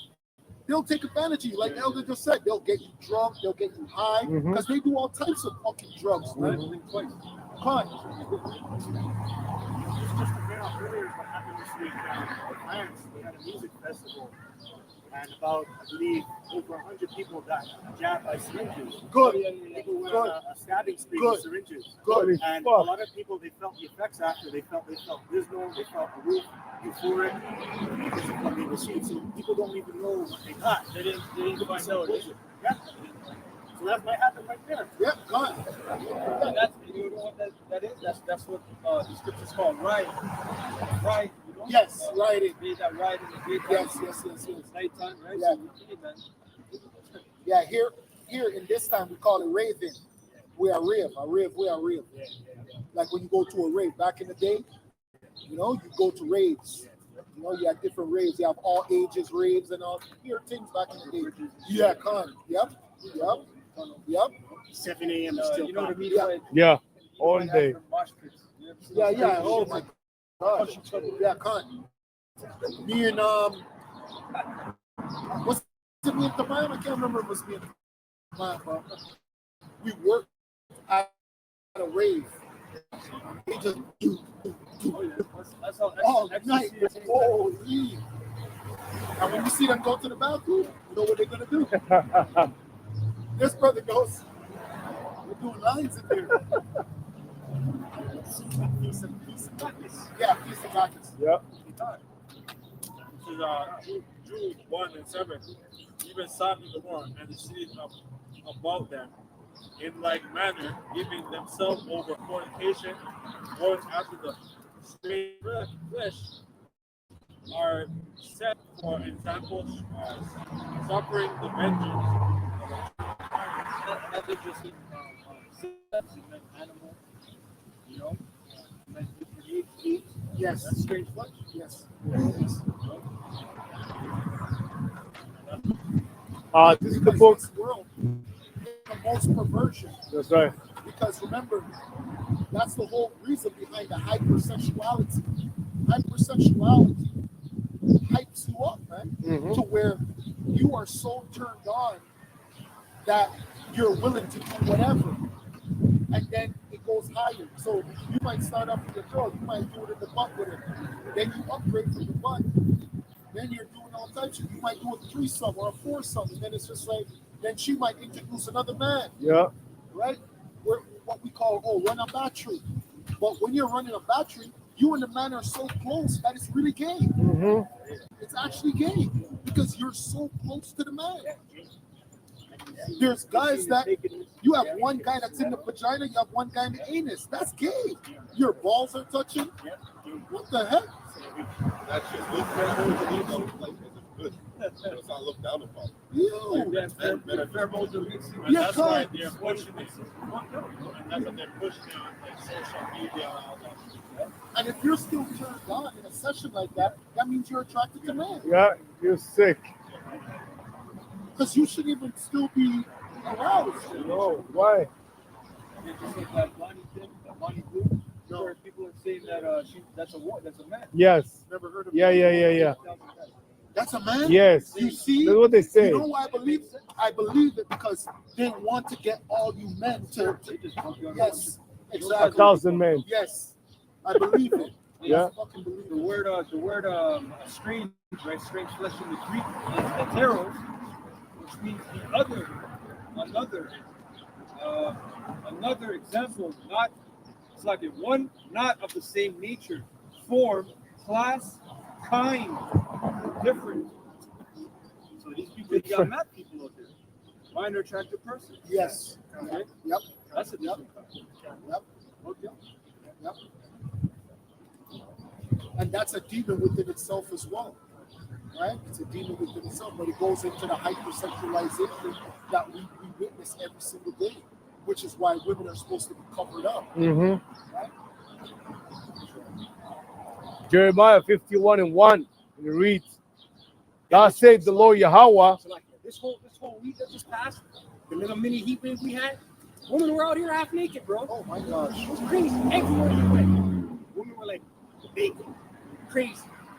They'll take advantage of you, like Elder just said. They'll get you drunk, they'll get you high, because they do all types of fucking drugs, man. Con. Just to bring up earlier what happened this week in France. They had a music festival, and about, I believe, over 100 people got jabbed by syringes. Good. People went Good. on a stabbing spree Good. with syringes. Good. And a Fuck. lot of people, they felt the effects after. They felt dismal, they felt euphoric because of what they received. So people don't even know what they got. They didn't find out. Yeah. So that might happen right there. Yep, con. That's, you know what that is? That's what the scriptures call right. Right. You know? Yes, riding. Be that right in the daytime. Yes. It's nighttime, right? Yeah. So we need that. Yeah, here in this time we call it raving. We are rave. We are rave. Like when you go to a rave back in the day, you know, you go to raves. You know, you have different raves. You have all ages raves and all. Here things back in the day. Yeah, con. Yep. 7 a.m. is still You know what I mean? Yeah. Like, Yeah. All you might day. have the mosh pits. You ever see Yeah. those crazy Oh shits? my gosh. Yeah, con. Me and what's it me and Tamayan? I can't remember if it was me and Tamayan, bro. We worked at a rave. They just That's how all ecstasy night. is. Holy. And when you see them go to the bathroom, you know what they're gonna do. This brother goes, we're doing lines in here. Peace and Bacchus. Yeah, peace and Bacchus. Yeah. This is Jude 1 and 7. Even Sodom and Gomorrah and the cities about them, in like manner, giving themselves over fornication, going after the strange flesh, are set for examples, suffering the vengeance. Another just sex, it meant animal, you know, it meant different age. Yes. That's strange flesh. Yes. This is the Because book. this world is the most perversion. That's right. Because remember, that's the whole reason behind the hypersexuality. Hypersexuality hypes you up, man, to where you are so turned on that you're willing to do whatever. And then it goes higher. So you might start off with a girl, you might do it in the butt with her. Then you upgrade from the butt. Then you're doing all types of, you might do a threesome or a foursome, and then it's just like, then she might introduce another man, Yeah. right? We're what we call, run a battery. But when you're running a battery, you and the man are so close that it's really gay. It's actually gay because you're so close to the man. There's guys that you have one guy that's in the vagina, you have one guy in the anus. That's gay. Your balls are touching. What the heck? That shit looks like it's good. It's not looked down upon. Ew. And Yeah, that's why con. they're pushing it. And that's what they're pushing on like social media and all that. And if you're still turned on in a session like that, that means you're attracted to men. Yeah. You're sick. Because you should even still be aroused. No. Why? And just like that Bonnie thing, that Bonnie Blue, where people are saying that that's a man. Yes. Never heard of Yeah. it. That's a man? Yes. You see? That's what they say. You know why I believe it? I believe it because they want to get all you men to yes, exactly. 1,000 men. Yes, I believe it. Yeah. I fucking believe The it. word strange, right? Strange flesh in the Greek is heteros, which means the other, another example, not it's like a one, not of the same nature, form, class, kind, different. So these people, you got mad people out there. Minor attractive person. Yes. Okay? Yep. That's a different kind. Yep. Okay. Yep. And that's a demon within itself as well, right? It's a demon within itself, but it goes into the hypersexualization that we witness every single day, which is why women are supposed to be covered up, right? Jeremiah 51:1, and it reads, "Thus said the Lord Yahweh." So like this whole week that just passed, the little mini heat wave we had, women were out here half naked, bro. Oh my gosh. It was crazy. Everywhere you went, women were like naked, crazy.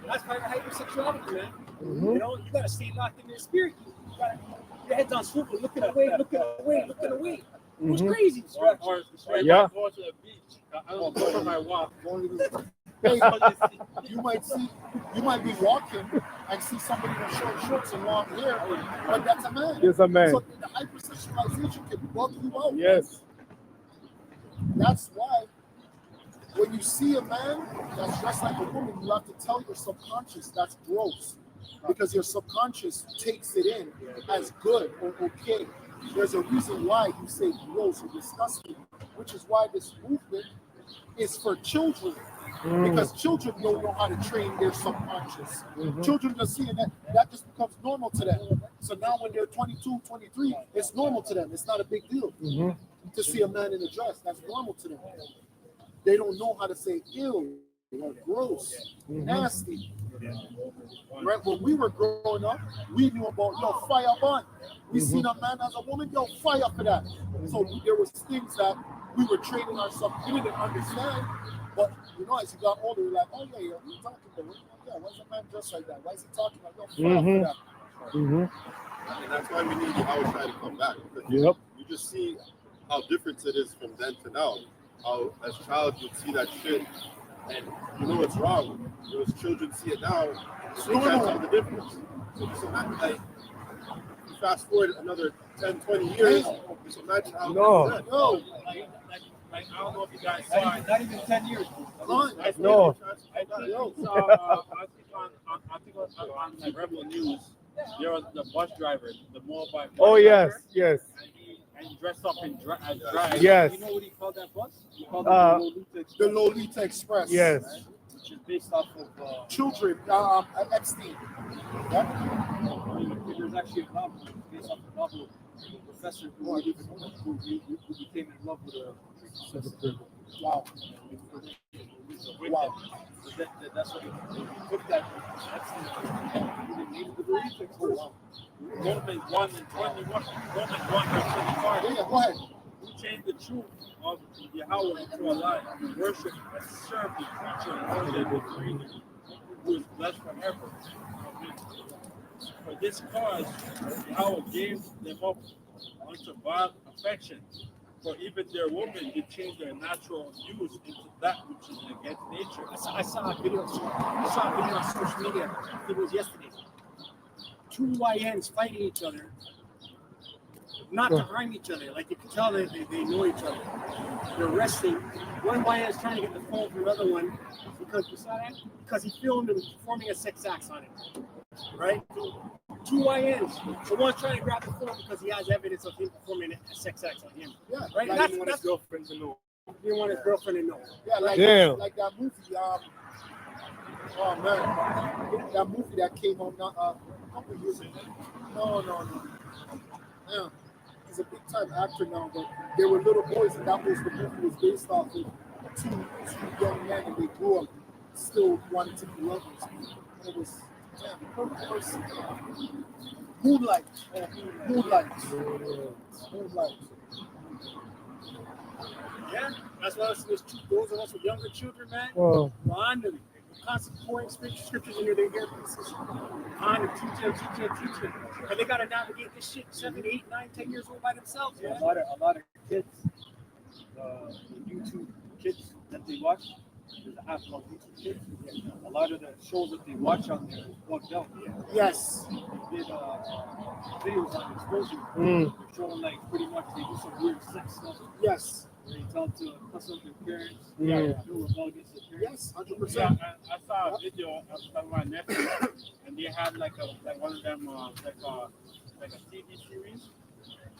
That's part of hypersexuality, man. You know, you gotta stay locked in your spirit. You gotta, your head's on swivel, looking away, looking away, looking away. It was crazy. Or Yeah. go to the beach. I don't go for my walk. Hey, you might be walking and see somebody in short shorts and long hair, but that's a man. Yes, a man. So the hypersexualization can bug you out. Yes. That's why when you see a man that's dressed like a woman, you have to tell your subconscious that's gross, because your subconscious takes it in as good or okay. There's a reason why you say gross or disgusting, which is why this movement is for children. Because children don't know how to train their subconscious. Children just see that just becomes normal to them. So now when they're 22, 23, it's normal to them. It's not a big deal to see a man in a dress. That's normal to them. They don't know how to say ill or gross, nasty. Right? When we were growing up, we knew about fire bun. We seen a man as a woman, fire for that. So there was things that we were training ourselves. We didn't understand. But you know, as you got older, you're like, oh yeah, what are you talking about? Yeah, why is a man dressed like that? Why is he talking like fire for that? And that's why we need the outside to come back. Because Yep. you just see how different it is from then to now. How as child you'd see that shit and you know it's wrong. Those children see it now, they can't tell the difference. So just imagine, like, you fast forward another 10, 20 years, just imagine how Like, I don't know if you guys saw it. Not even 10 years. I think No. I think on like Rebel News, there was the bus driver, the Moabite bus Oh yes, driver, yes, and he dressed up in drag. yes, You know what he called that bus? He called Uh, it the Lolita Express, The Lolita Express. yes. which is based off of Children, Epstein. there's actually a novel based off a novel of a professor who became in love with a Wow. Wow. so that's what he took that. He named the Lolita Express. Romans 1 and 21. Romans 1 verse 25. Yeah, go ahead. Who changed the truth of Yahweh into a lie, worship and serve the creature more than the creator, who is blessed forever. For this cause, Yahweh gave them up unto vile affection. For even their women did change their natural use into that which is against nature. I saw a video on social media. I think it was yesterday. Two YNs fighting each other, not to harm each other. Like you can tell they know each other. They're wrestling. One YN is trying to get the phone from another one because you saw that? Because he filmed him performing a sex act on it. Right? Two YNs. So one's trying to grab the phone because he has evidence of him performing a sex act on him. Yeah, Right? like, That's His that's girlfriend to know. he didn't want his girlfriend to know. yeah, like that movie. Oh man, that movie that came out a couple years ago. No. Yeah, he's a big time actor now, but they were little boys, and that was the movie was based off of two young men, and they grew up still wanting to be lovers. And it was Moonlight. Yeah, that's why those of us with younger children, man, Oh. we're on them. We're constantly pouring scriptures into their earpieces. On them, teach them. And they got to navigate this shit 7, 8, 9, 10 years old by themselves, A man. lot of kids, the YouTube kids that they watch, there's an app called YouTube Kids. A lot of the shows that they watch on there is bugged out. Yes. They did videos on exposure. Mm. They're showing like pretty much they do some weird sex stuff. Yes. Where they tell to cuss out their parents. Mm. Do rebel against their parents. Yes. Yeah, 100%. I saw a video of my nephew, and they had like one of them like a TV series,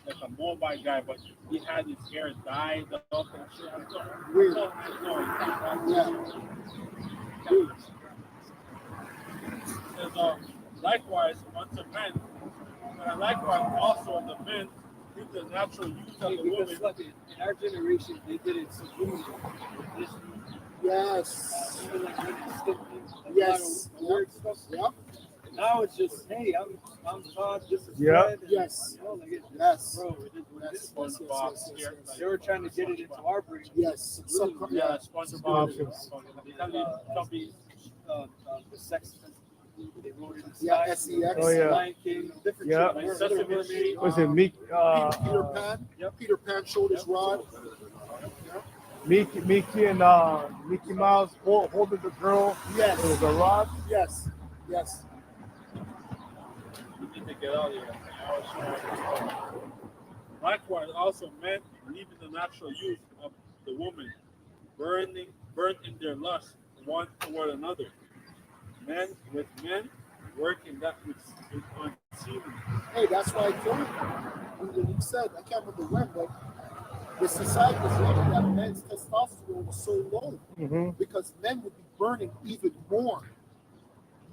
like a mobile guy, but he had his hair dyed up and shit. Weird. No, Yeah. says, likewise unto men, and likewise also the men through the natural use of the Because woman. look, in our generation, they did it subliminally. Yes. Even like when it's still in Yes. a lot of weird stuff. Yep. Now it's just, hey, I'm God, this is Yeah. bread. And, Yes. you know, like it, Yes. bro, it is what it Yes. is. SpongeBob here. They were trying to get it into our brain. Yes. Yeah, SpongeBob. Subconscious. The sex. They wrote it in Yeah, Sky, SEX. Oh, yeah. Lion King, different Yeah. shit. Like Sesame Mermaid. Street. Was it Mickey? Peter Pan. Yep. Peter Pan showed his rod. Mickey and Mickey Mouse holding the girl. Yes. It was a rod. Yes. Yes. We need to get out of here. Likewise, also men, leaving the natural use of the woman, burnt in their lust one toward another. Men with men, working that which is unseemly. Hey, that's why I told you when he said, I can't remember when, but the society was looking that men's testosterone was so low Mm-hmm. because men would be burning even more.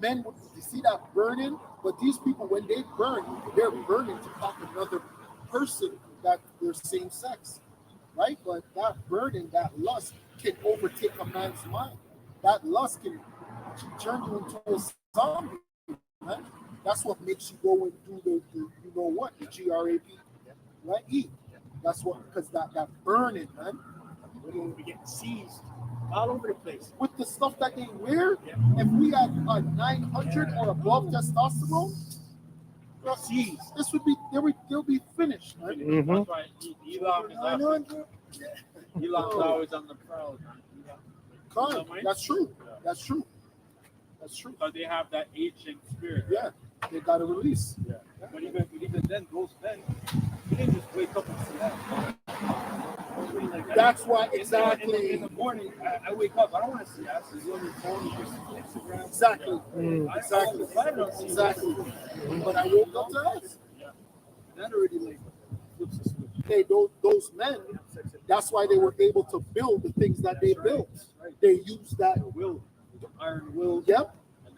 Men would, you see that burning, but these people, when they burn, they're burning to fuck another person that they're same sex, right? But that burning, that lust can overtake a man's mind. That lust can turn you into a zombie, man. That's what makes you go and do the you know what, the GRAP, right? E. That's what, because that burning, man. We get seized all over the place. With the stuff that they wear, if we had a 900 or above testosterone, Seized. this would be they'll be finished, man. Mm-hmm. That's why Elon is up. 900. Elon's always on the prowl. Con, that's true. That's true. That's true. Because they have that ancient spirit. Yeah, they got to release. But even then, those men, you didn't just wake up and see that. Like, That's why in exactly. the morning, I wake up. I don't want to see ass. It's on your phone, your Instagram. Exactly. Exactly. Exactly. But I woke up to us. That already like flips the switch. Hey, those men, that's why they were able to build the things that they built. They used that. The will, the iron will, Yep. and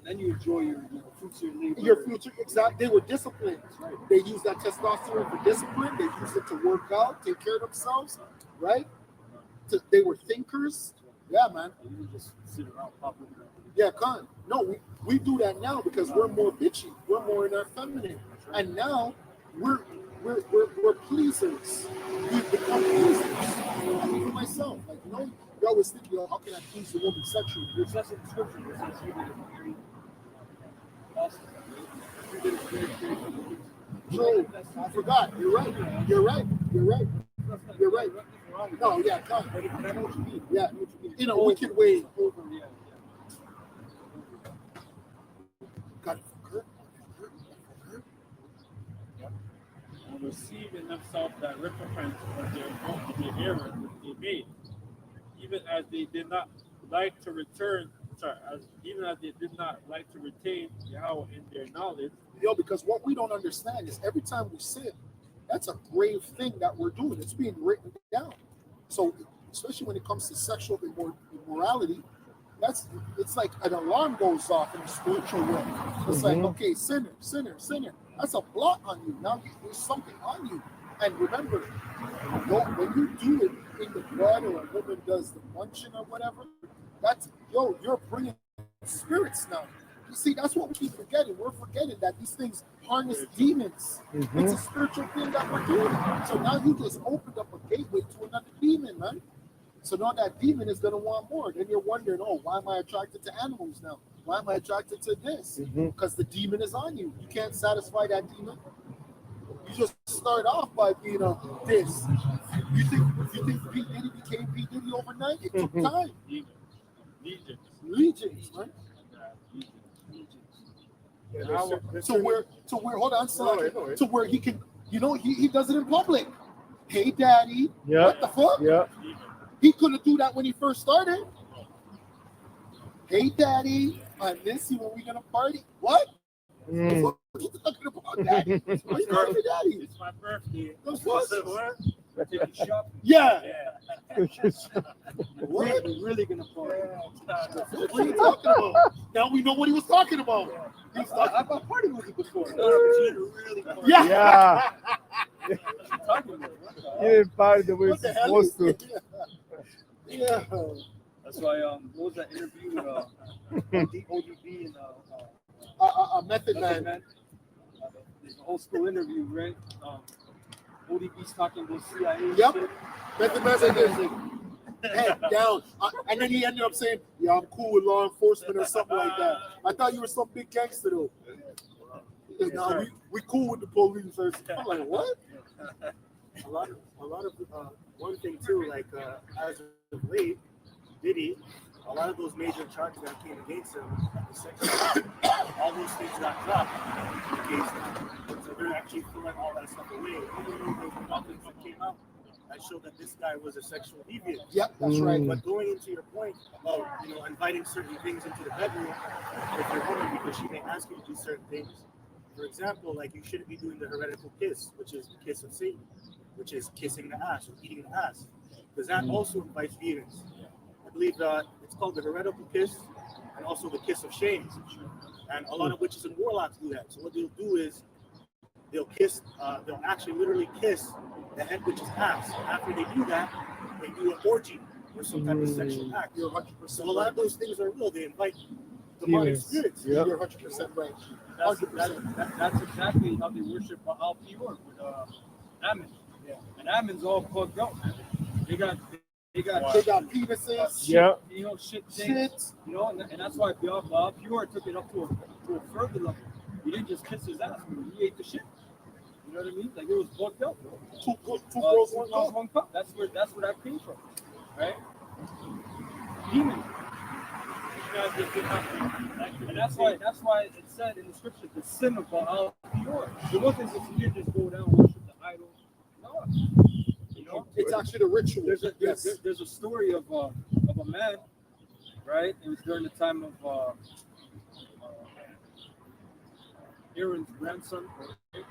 then you enjoy your fruits of your labor. Your future, exactly. They were disciplined. They used that testosterone for discipline. They used it to work out, take care of themselves, right? They were thinkers. Yeah, man. You didn't just sit around popping. Yeah, con. No, we do that now because we're more bitchy. We're more in our feminine, and now we're pleasers. We've become pleasers. Even myself, like you always think, how can I please the woman sexually? It says in scripture, it says you did it very awesome. You did it very True. I forgot. You're right. You're right. You're right. You're right. No, yeah, con. But I know what you mean. Yeah, in a wicked way. Over, yeah. Got it. And receive in themselves that recompense of their error which they made, even as they did not like to return. Even as they did not like to retain Yahweh in their knowledge. Because what we don't understand is every time we sin, that's a grave thing that we're doing. It's being written down. So, especially when it comes to sexual immorality, it's like an alarm goes off in the spiritual world. It's like, okay, sinner. That's a blot on you. Now there's something on you. And remember, when you do it in the blood, or a woman does the munching or whatever, you're bringing spirits now. You see, that's what we keep forgetting. We're forgetting that these things harness demons. It's a spiritual thing that we're doing. So now you just opened up a gateway to another demon, man. So now that demon is going to want more. Then you're wondering, why am I attracted to animals now? Why am I attracted to this? Because the demon is on you. You can't satisfy that demon. You just start off by being this. You think P. Diddy became P. Diddy overnight? It took time. Legions, right? To where hold on, son. To where he can, he does it in public. Hey, daddy. Yeah. What the fuck? Yeah. He couldn't do that when he first started. Hey, daddy. I miss you. When we gonna party? What? What are you talking about, daddy? Why you calling me daddy? It's my birthday. The fuck? What? Take a shot. Yeah. What? We're really gonna party. What are you talking about? Now we know what he was talking about. He was talking- I've partied with you before. No, but you didn't really party. Yeah. Yeah. What you talking about? You didn't buy the way What the you're hell is supposed to. Yeah. That's why what was that interview with ODB and Method Method Man. Man? There's a whole school interview, right? ODB's talking about CIA. and Yep. shit. Method Man said this. Head down. And then he ended up saying, yeah, I'm cool with law enforcement or something like that. I thought you were some big gangster though. No, we cool with the police. I'm like, what? A lot of one thing too, like as of late, Diddy, a lot of those major charges that came against him, the section, all those things got dropped against him. So they're actually throwing all that stuff away. Even though there was nothing that came out that showed that this guy was a sexual deviant. Yep, that's right. But going into your point about inviting certain things into the bedroom with your woman because she may ask you to do certain things. For example, like you shouldn't be doing the heretical kiss, which is the kiss of Satan, which is kissing the ass or eating the ass, because that also invites demons. I believe it's called the heretical kiss and also the kiss of shame. And a lot of witches and warlocks do that. So what they'll do is they'll actually literally kiss the head witch's ass. After they do that, they do an orgy or some type of sexual act. You're 100% So a lot of those things are real. They invite demonic Demons. spirits. Yep. You're 100% right. That's exactly how they worship Baal Peor with Ammon. Yeah. And Ammon's all plugged out. They got They got penises. Yeah. shit things. Shit. And that's why Baal Peor took it up to a further level. He didn't just kiss his ass, he ate the shit. You know what I mean? Like it was plugged out. Two girls, one cup. One cup. That's where that came from, right? Demons. And that's why it said in the scripture the sin of Baal Peor. It wasn't just you just go down and worship the idol. No. You know, It's actually the ritual. there's a story of a man, right? It was during the time of Aaron's grandson,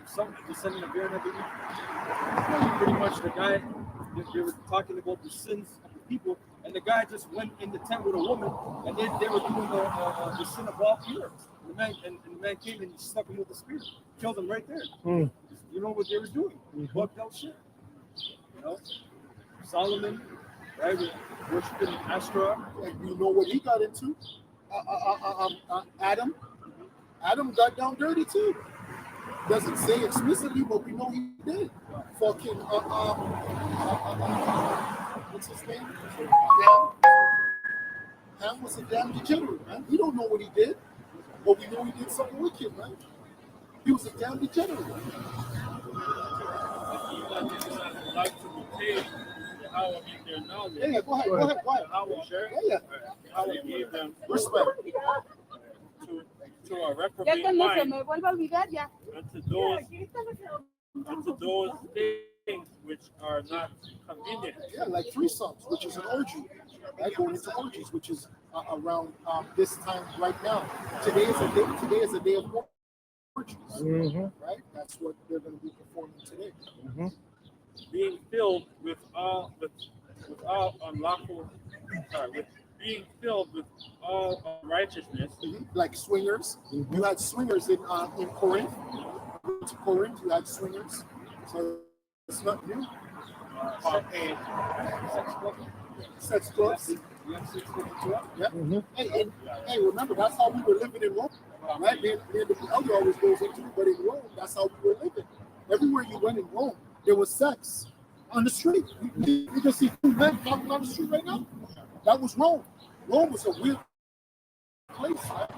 some descendant of Aaron, I believe. Pretty much the guy, they were talking about the sins of the people, and the guy just went in the tent with a woman, and then they were doing the sin of Baal Peor. The man came and stuck him with the spear, killed him right there. Mm. You know what they were doing? Bugged out shit. You know, Solomon, right? Worshiping Ashtoreth. And you know what he got into? Adam. Adam got down dirty too. Doesn't say explicitly, but we know he did. Fucking what's his name? Ham was a damn degenerate, man. We don't know what he did, but we know he did something wicked, man. He was a damn degenerate. Like to retain how in their knowledge. Yeah, go ahead. How we share. Yeah. How we gave them Respect. to a Ya reprobate cuando se mind me vuelva a olvidar, ya. and to those things which are not convenient. Yeah, like threesomes, which is an orgy. Right, going into orgies, which is around this time right now. Today is a day of orgies. Right? That's what they're going to be performing today. Being filled with all unlawful, with being filled with all unrighteousness. Like swingers. You had swingers in Corinth. To Corinth, you had swingers. So it's not new. Sex clubs. Yeah. Hey, remember that's how we were living in Rome, right? The elder always goes into it, but in Rome, that's how we were living. Everywhere you went in Rome, there was sex on the street. You can see two men walking on the street right now. That was Rome. Rome was a weird place, right?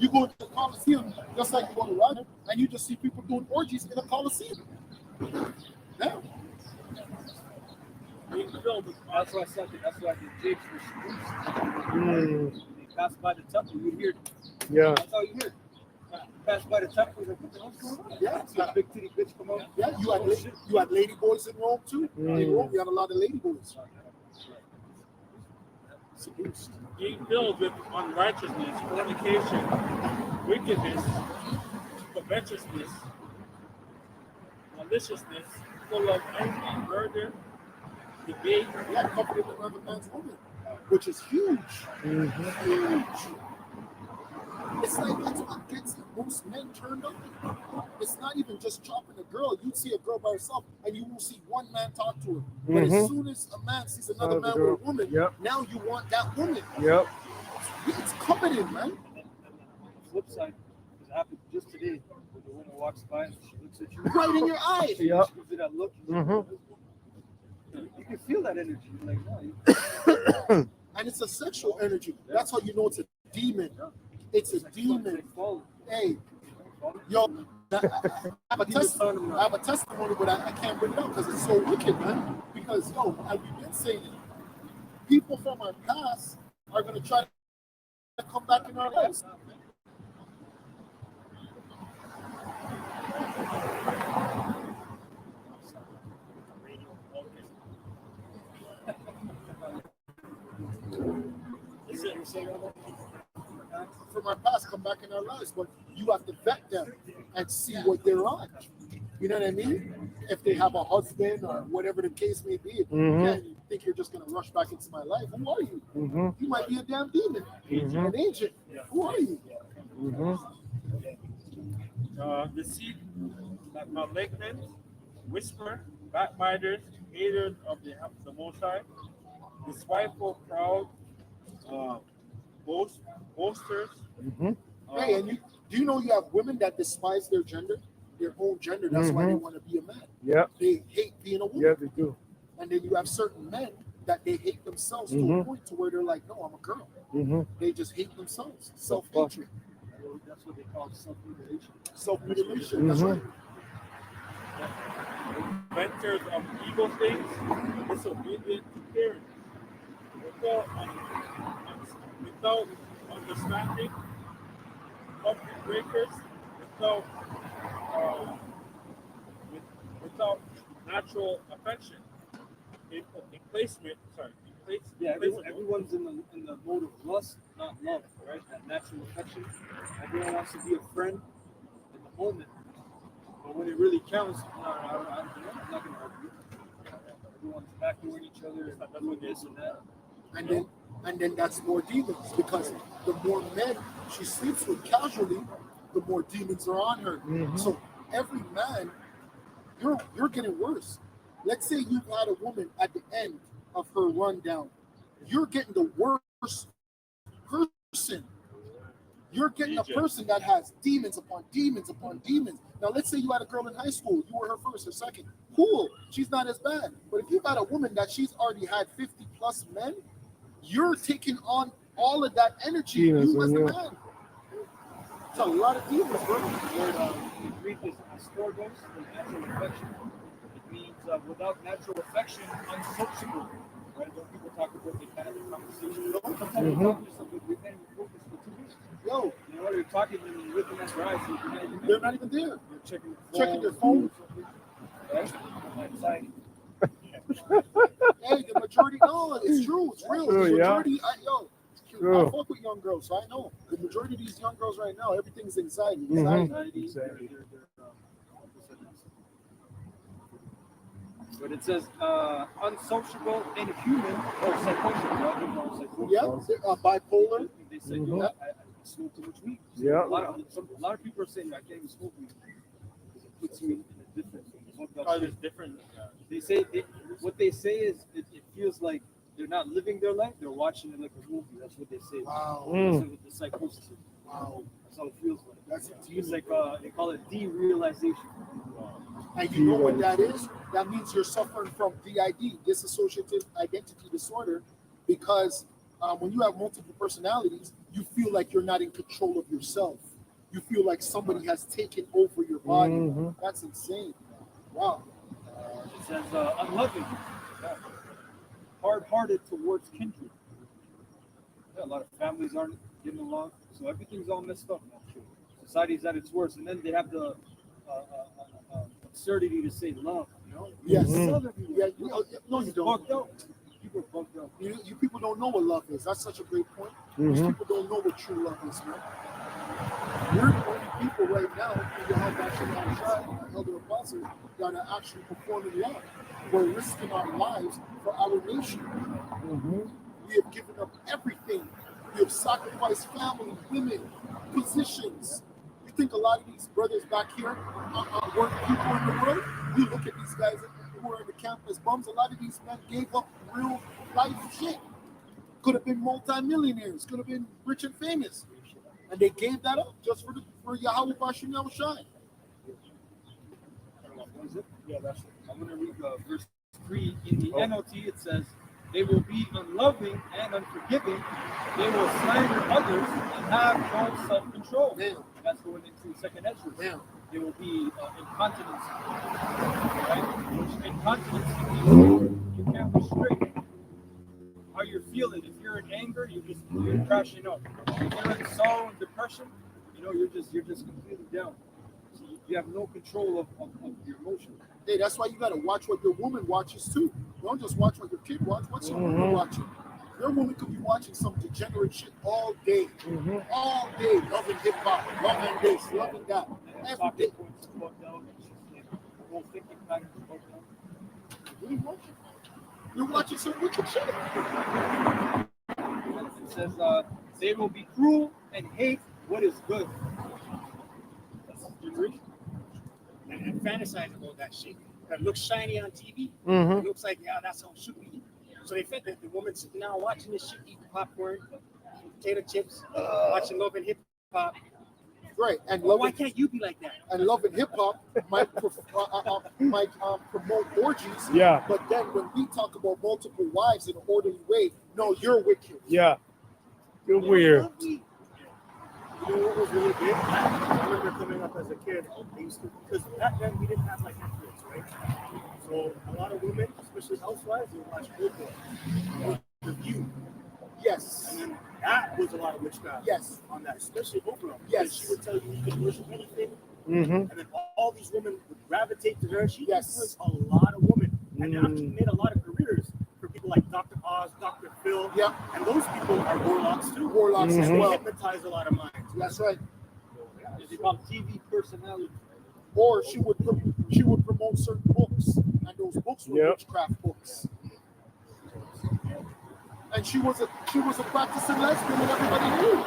You go to the Colosseum, just like you go to Russia, and you just see people doing orgies in the Colosseum. Yeah. Being filled with That's why the jigs were spruce. They passed by the temple, you hear it. Yeah. That's how you hear it. Pass by the temple, like, what the hell's going on? Yeah. See a big titty bitch come out. Yeah, you had lady boys in Rome too. In Rome, you had a lot of lady boys. Seduced. being filled with unrighteousness, fornication, wickedness, covetousness, maliciousness, full of envy, murder, debate, Yeah, comforted another man's woman. which is huge. Mm-hmm. Huge. It's like that's what gets most men turned on. It's not even just chopping a girl. You'd see a girl by herself and you won't see one man talk to her. But as Mhm. soon as a man sees another Another man with a girl. woman, Yep. now you want that woman. Yep. It's coveted, man. Flip side, because it happened just today, when the woman walks by and she looks at you. Right in your eye. She Yep. gives you that look. Mhm. You can feel that energy. You're like, no, you And it's a sexual energy. That's how you know it's a demon. It's a demon. Hey, yo, I have a testimony, but I can't bring it up because it's so wicked, man. Because, yo, as we've been saying it, people from our past are going to try to come back in our lives. From our past come back in our lives, but you have to vet them and see what they're on. You know what I mean? If they have a husband or whatever the case may be, Mhm. you can't think you're just gonna rush back into my life. Who are you? Mm-hmm. You might be a damn demon, Mhm. an agent. Who are you? Mm-hmm. Deceit, malignant, whisper, backbiters, haters of the Most High, despiteful, proud, boasters. Mm-hmm. Hey, and do you know you have women that despise their gender, their own gender? That's why they want to be a man. Yep. They hate being a woman. Yeah, they do. And then you have certain men that they hate themselves to a Mhm. point to where they're like, no, I'm a girl. Mm-hmm. They just hate themselves. Self-hatred. that's what they call self-mutilation. Self-mutilation. That's right. Inventors of evil things, disobedient to parents, without understanding, covenant breakers, without natural affection, Everyone's in the mode of lust, not love, right? That natural affection. Everyone wants to be a friend in the moment, but when it really counts, no, I'm not going to argue. Everyone's backdooring each other, doing this and that. And then that's more demons, because the more men she sleeps with casually, the more demons are on her. Mhm. So every man, you're getting worse. Let's say you've had a woman at the end of her rundown. You're getting the worst person. You're getting a person that has demons upon demons upon demons. Now, let's say you had a girl in high school. You were her first or second. Cool. She's not as bad. But if you've had a woman that she's already had 50 plus men, you're taking on all of that energy. Demons, You as a yeah. man. It's a lot of demons, bro. The Greek is astorgos, the natural affection. It means without natural affection, unsociable. Right? When people talk about they kind of have a conversation. Sometimes you talk to somebody, they can't even focus for 2 minutes. Yo, You know, they're talking and you're looking at their eyes. So they're not even there. You're checking Their phone. Right? Anxiety. Hey, the majority, no, it's true. It's real. True, The yeah. majority, I True. fuck with young girls, so I know. The majority of these young girls right now, everything's anxiety. Mhm. Anxiety. But it says unsociable, inhuman, or psychotic. Yeah, bipolar. They say, Mhm. yo, I smoke too much weed. Yeah. A lot of people are saying I can't even smoke weed because it puts you in a different. there's different. They say what they say is it feels like they're not living their life; they're watching it like a movie. That's what they say. Wow. That's what the psychosis is. Wow. That's how it feels like. That's It's like they call it derealization. And you know what that is? That means you're suffering from DID, dissociative identity disorder, because when you have multiple personalities, you feel like you're not in control of yourself. You feel like somebody has taken over your body. Mhm. That's insane. Wow. It says unloving, hard-hearted towards kindred. Yeah, a lot of families aren't getting along, so everything's all messed up now. Society's at its worst, and then they have the absurdity to say love. You know? Yes. Mhm. Yeah, no, you don't. Bugged out. People are bugged out. You people don't know what love is. That's such a great point. These Mhm. people don't know what true love is, man. We're the only people right now in the Elder Apostle that are actually performing love. We're risking our lives for our nation. Mhm. We have given up everything. We have sacrificed family, women, positions. You think a lot of these brothers back here weren't people in the world? You look at these guys who are in the camp as bums. A lot of these men gave up real life shit. Could have been multi-millionaires. Could have been rich and famous. And they gave that up just for Yahweh Bashem Yahushai. Yeah, that's it. I'm going to read verse 3 in the NLT. It says, they will be unloving and unforgiving. They will slander others and have no self-control. Damn. That's going into second Ezra. Damn. They will be incontinence. Right? Which incontinence means you can't restrain how you're feeling. If you're in anger, you're crashing up. If you're in sorrow and depression, you're just completely down. So you have no control of your emotions. Hey, that's why you gotta watch what your woman watches too. Don't just watch what your kid watches. What's your woman watching? Your woman could be watching some degenerate shit all day. All day, loving hip hop, loving this, loving that. Every day. What are you watching? You're watching some wicked shit. It says, they will be cruel and hate what is good. That's generation. And fantasize about that shit. That looks shiny on TV. It looks like, yeah, that's how it should be. So they fed the woman sitting now watching this shit, eating popcorn, potato chips, watching Love and Hip Hop. Right, and Why can't you be like that? And loving hip hop might promote orgies. Yeah. But then when we talk about multiple wives in an orderly way, no, you're wicked. Yeah. You're weird. You know what was really big? I remember coming up as a kid, I used to, because back then we didn't have like Netflix, right? So a lot of women, especially housewives, they would watch Oprah, The View. Yes. And then that was a lot of witchcraft. Yes. On that, especially Oprah. Yes. She would tell you can worship anything. Mm-hmm. And then all these women would gravitate to her. She Yes. influenced a lot of women. And now she made a lot of careers for people like Dr. Oz, Dr. Phil. Yeah. And those people are warlocks too. Warlocks as They well. hypnotize a lot of minds. That's right. They call TV personality. Or she would promote certain books, and those books were witchcraft books. And she was a practicing lesbian, and everybody knew.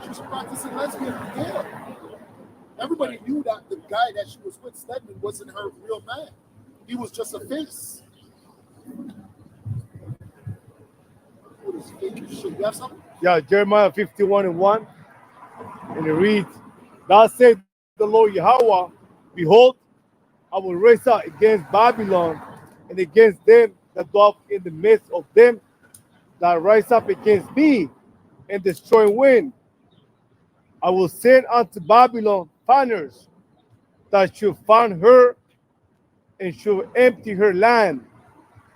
She was a practicing lesbian. Yeah. Everybody knew that the guy that she was with, Stedman, wasn't her real man. He was just a face. What is fake as shit? You have something? Yeah, Jeremiah 51:1. And it reads, thus said the Lord Yahweh, behold, I will raise up against Babylon and against them that dwell in the midst of them that rise up against me and destroy wind. I will send unto Babylon fanners that should find her and should empty her land.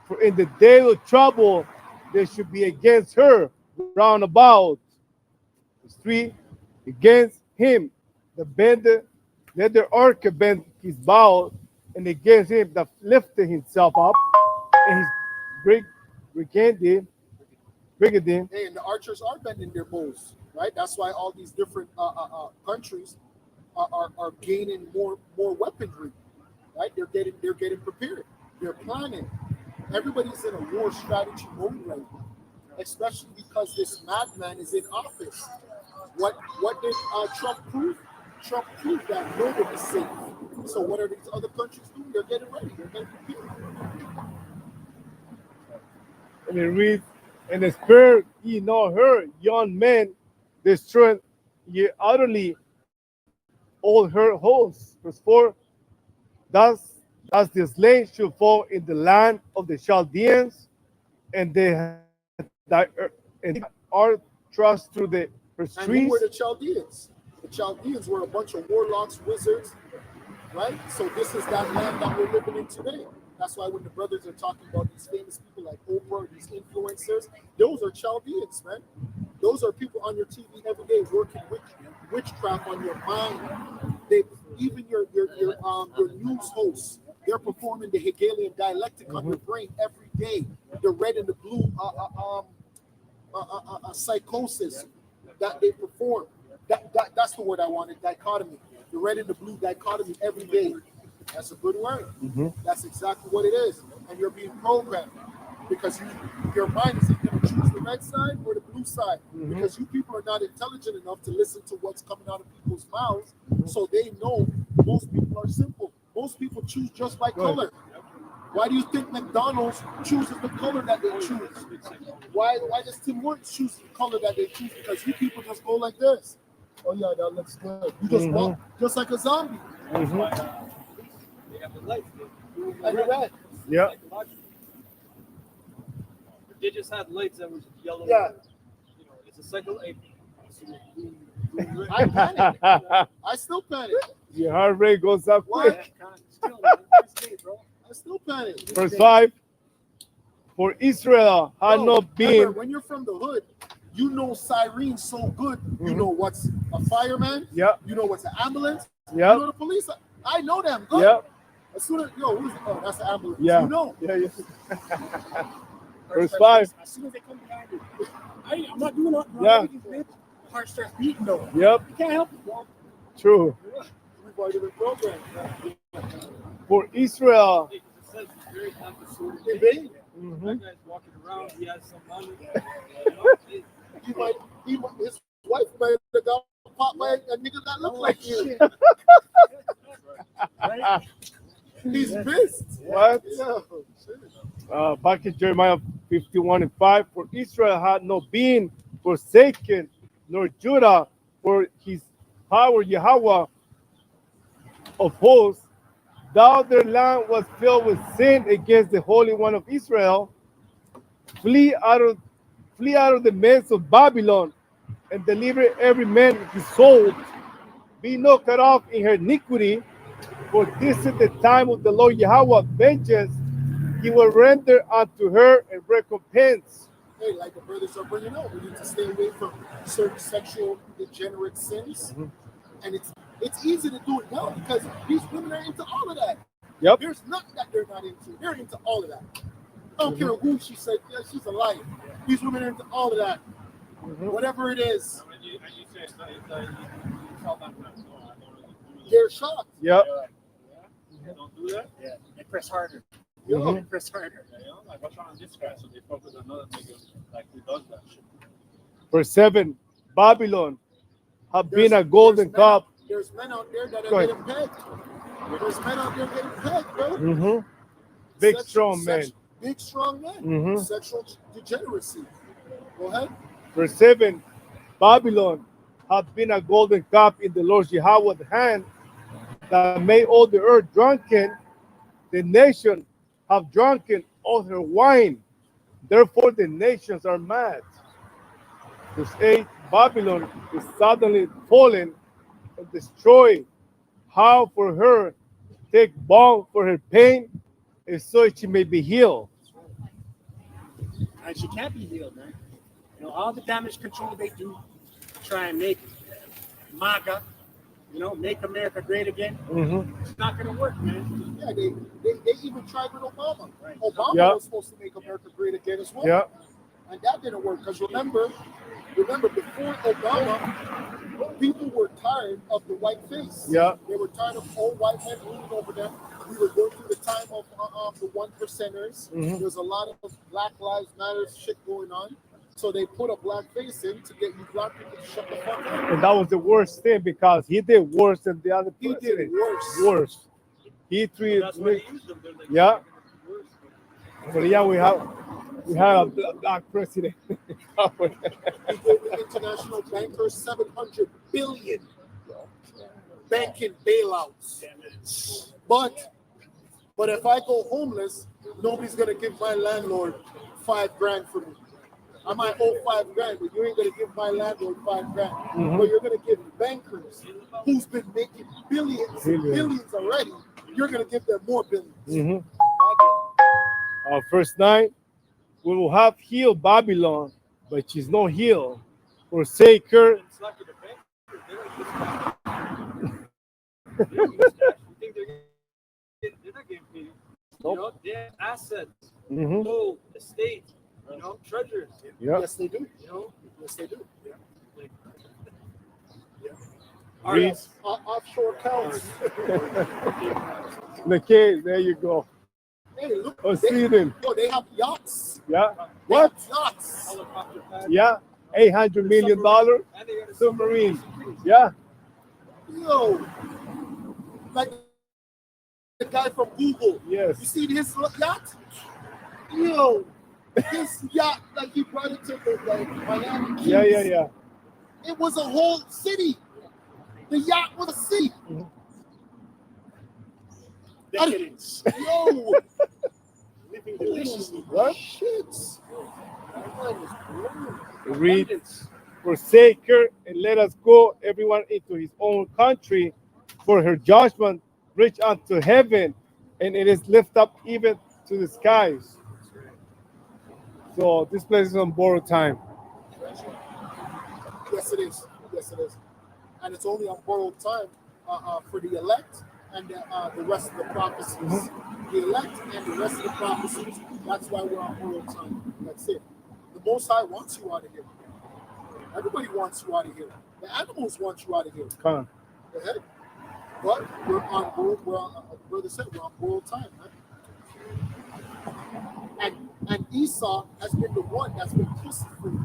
For in the day of trouble there should be against her round about. Verse 3, against him the bender, let the ark bend his bow, and against him that lifted himself up, and his brigandine. Hey, and the archers are bending their bows, right? That's why all these different countries are gaining more weaponry, right? They're getting prepared. They're planning. Everybody's in a war strategy mode right now, especially because this madman is in office. What did Trump prove? Trump proved that nobody is safe. So what are these other countries doing? They're getting ready. They're getting prepared. And it reads, and the spirit ye not her young men destroy ye utterly all her hosts. Verse 4, thus the slain should fall in the land of the Chaldeans, and they are thrust through the And who trees. were the Chaldeans? The Chaldeans were a bunch of warlocks, wizards, right? So this is that land that we're living in today. That's why when the brothers are talking about these famous people like Oprah, these influencers, those are Chaldeans, man. Those are people on your TV every day working witchcraft on your mind. They even your news hosts, they're performing the Hegelian dialectic on your brain every day. The red and the blue psychosis that they perform. That's the word I wanted, dichotomy. The red and the blue dichotomy every day. That's a good word. That's exactly what it is. And you're being programmed. because your mind is either going to choose the red side or the blue side, Mhm. because you people are not intelligent enough to listen to what's coming out of people's mouths, so they know most people are simple. Most people choose just by color. Why do you think McDonald's chooses the color that they choose? Why does Tim Hortons choose the color that they choose? Because you people just go like this. Oh yeah, that looks good. You just walk just like a zombie. Mhm. They have the lights. And you're red. Yeah. They just had lights that was yellow. Yeah. You know, it's a cycle. I panic. I still panic. Your heart rate goes up Why? quick. Still, man, first day, bro. I still panic. Verse 5. For Israel had Bro, not been. remember, when you're from the hood, you know sirens so good. You know what's a fireman. Yeah. You know what's an ambulance. Yeah. You know the police. I know them. Good. Yeah. As soon as who's oh, that's the ambulance. Yeah. You know. Yeah. Verse 5. As soon as they come behind you, I'm not doing nothing. Yeah. Heart starts beating though. Yep. You can't help it, bro. True. We've already been programmed. For Israel. It says it's very episodic. Hey, babe, Mhm. That guy's walking around. He has some money. his wife might have got popped by a nigga that look like you. Right? He's pissed. What? Yeah. Back in Jeremiah 51:5, for Israel had not been forsaken, nor Judah, for his power Yahweh of hosts, though their land was filled with sin against the Holy One of Israel. Flee out of the midst of Babylon, and deliver every man his soul. Be not cut off in her iniquity, for this is the time of the Lord Yahweh vengeance. He will render unto her a recompense. Hey, like the brothers are bringing out, we need to stay away from certain sexual degenerate sins. And it's easy to do it now because these women are into all of that. Yep. There's nothing that they're not into. They're into all of that. I don't care who she said, yeah, she's a liar. These women are into all of that. Whatever it is, And you say it's you tell them that, no, I don't really do this. they're shocked. Yep. You don't do that? Yeah. They press harder. Yo, They press harder. Yeah, you know, like what's wrong with this guy? So they focus on another nigga like who does that shit. Verse 7, Babylon have been a there's golden men cup. There's men out there that Go are ahead. getting pegged. There's men out there getting pegged, bro. Big, Sexual- strong men. Big, strong men. Mhm. Sexual degeneracy. Go ahead. Verse 7, Babylon hath been a golden cup in the Lord Yahweh's hand, that made all the earth drunken. The nation have drunken all her wine. Therefore the nations are mad. Verse 8, Babylon is suddenly fallen and destroyed. How for her take balm for her pain, and so she may be healed. And she can't be healed, man. You know, all the damage control they do to try and make MAGA, you know, make America great again. It's not going to work, man. Yeah, they even tried with Obama. Right. Obama Yeah. was supposed to make America great again as well. Yeah. And that didn't work because remember before Obama, people were tired of the white face. Yeah. They were tired of old white men ruling over them. We were going through the time of the one percenters. There's a lot of Black Lives Matter shit going on. So they put a black face in to get you black people to shut the fuck up. And that was the worst thing because he did worse than the other He president. did worse. Worse. He treated That's why they use them. They're like, Yeah. worse. But yeah, we have a black president. He gave the international bankers 700 billion banking bailouts. But if I go homeless, nobody's gonna give my landlord $5,000 for me. I might owe $5,000, but you ain't gonna give my landlord $5,000. But you're gonna give bankers who's been making billions and billions already. You're gonna give them more billions. Verse 9, we will have healed Babylon, but she's not healed. Forsake her. It's like the bankers. They don't use cash. You think they're not getting paid? You know, they have assets, gold, estate, you know, treasures. Yeah. Yes, they do. You know, Yes, they do. like, Read. Offshore accounts. The case, there you go. Hey, look. or see them. Yo, they have yachts. Yeah. They What? have yachts. Helicopter pad. Yeah. $800 million And they got a submarine. Yeah. Yo, like the guy from Google. You Yes. seen his yacht? Yo, his yacht, like he brought it to the like Miami Keys. Yeah. It was a whole city. The yacht was a city. Decadence. Yo, Living deliciously. What? shit. That man was blown. Read, abundance. forsake her and let us go, everyone into his own country, for her judgment reach unto heaven, and it is lift up even to the skies. So this place is on borrowed time. Yes, it is. Yes, it is. And it's only on borrowed time for the elect and the rest of the prophecies. The elect and the rest of the prophecies, that's why we're on borrowed time. That's it. The Most High wants you out of here. Everybody wants you out of here. The animals want you out of here. Come on. Go ahead. But we're on borrowed, brother said, we're on borrowed time, man. And Esau has been the one that's been pussyfooting.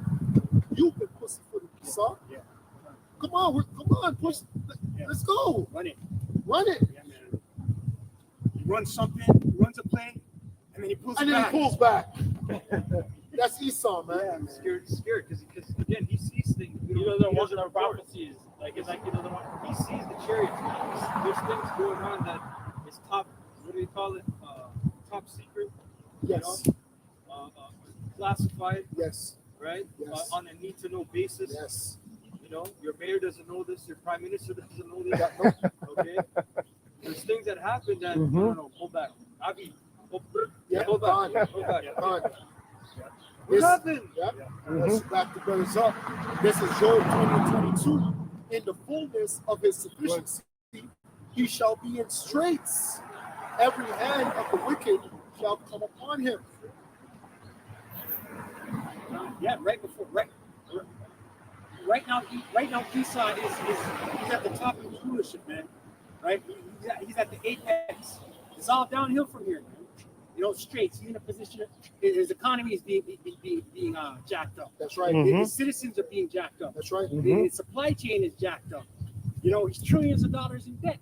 You've been pussyfooting, Esau. Yeah. Come on, push. Let's go. Run it. Run it. Yeah, man. He runs something, he runs a play, and then he pulls And it then back. he pulls back. That's Esau, man. I'm scared because again he sees things. He doesn't want the report. prophecies. Like it's like he doesn't want. He sees the chariots. There's things going on that is top. What do you call it? Top secret. Yes. Classified, Yes. right? Yes. On a need-to-know basis. Yes. You know, your mayor doesn't know this. Your prime minister doesn't know this. Yeah, no. Okay. There's things that happen that Mhm. no, pull back. Avi, Yeah, pull gone. back. Pull back. Gone. What This- happened? Yeah. Let's back the brothers up. This is Job 20:22. In the fullness of his sufficiency, he shall be in straits. Every hand of the wicked shall come upon him. Yeah, right now, Esau is he's at the top of his rulership, man. Right? He's at the apex. It's all downhill from here, man. You know, straight. He's in a position. His economy is being jacked up. That's right. Mhm. His citizens are being jacked up. That's right. Mhm. His supply chain is jacked up. You know, he's trillions of dollars in debt.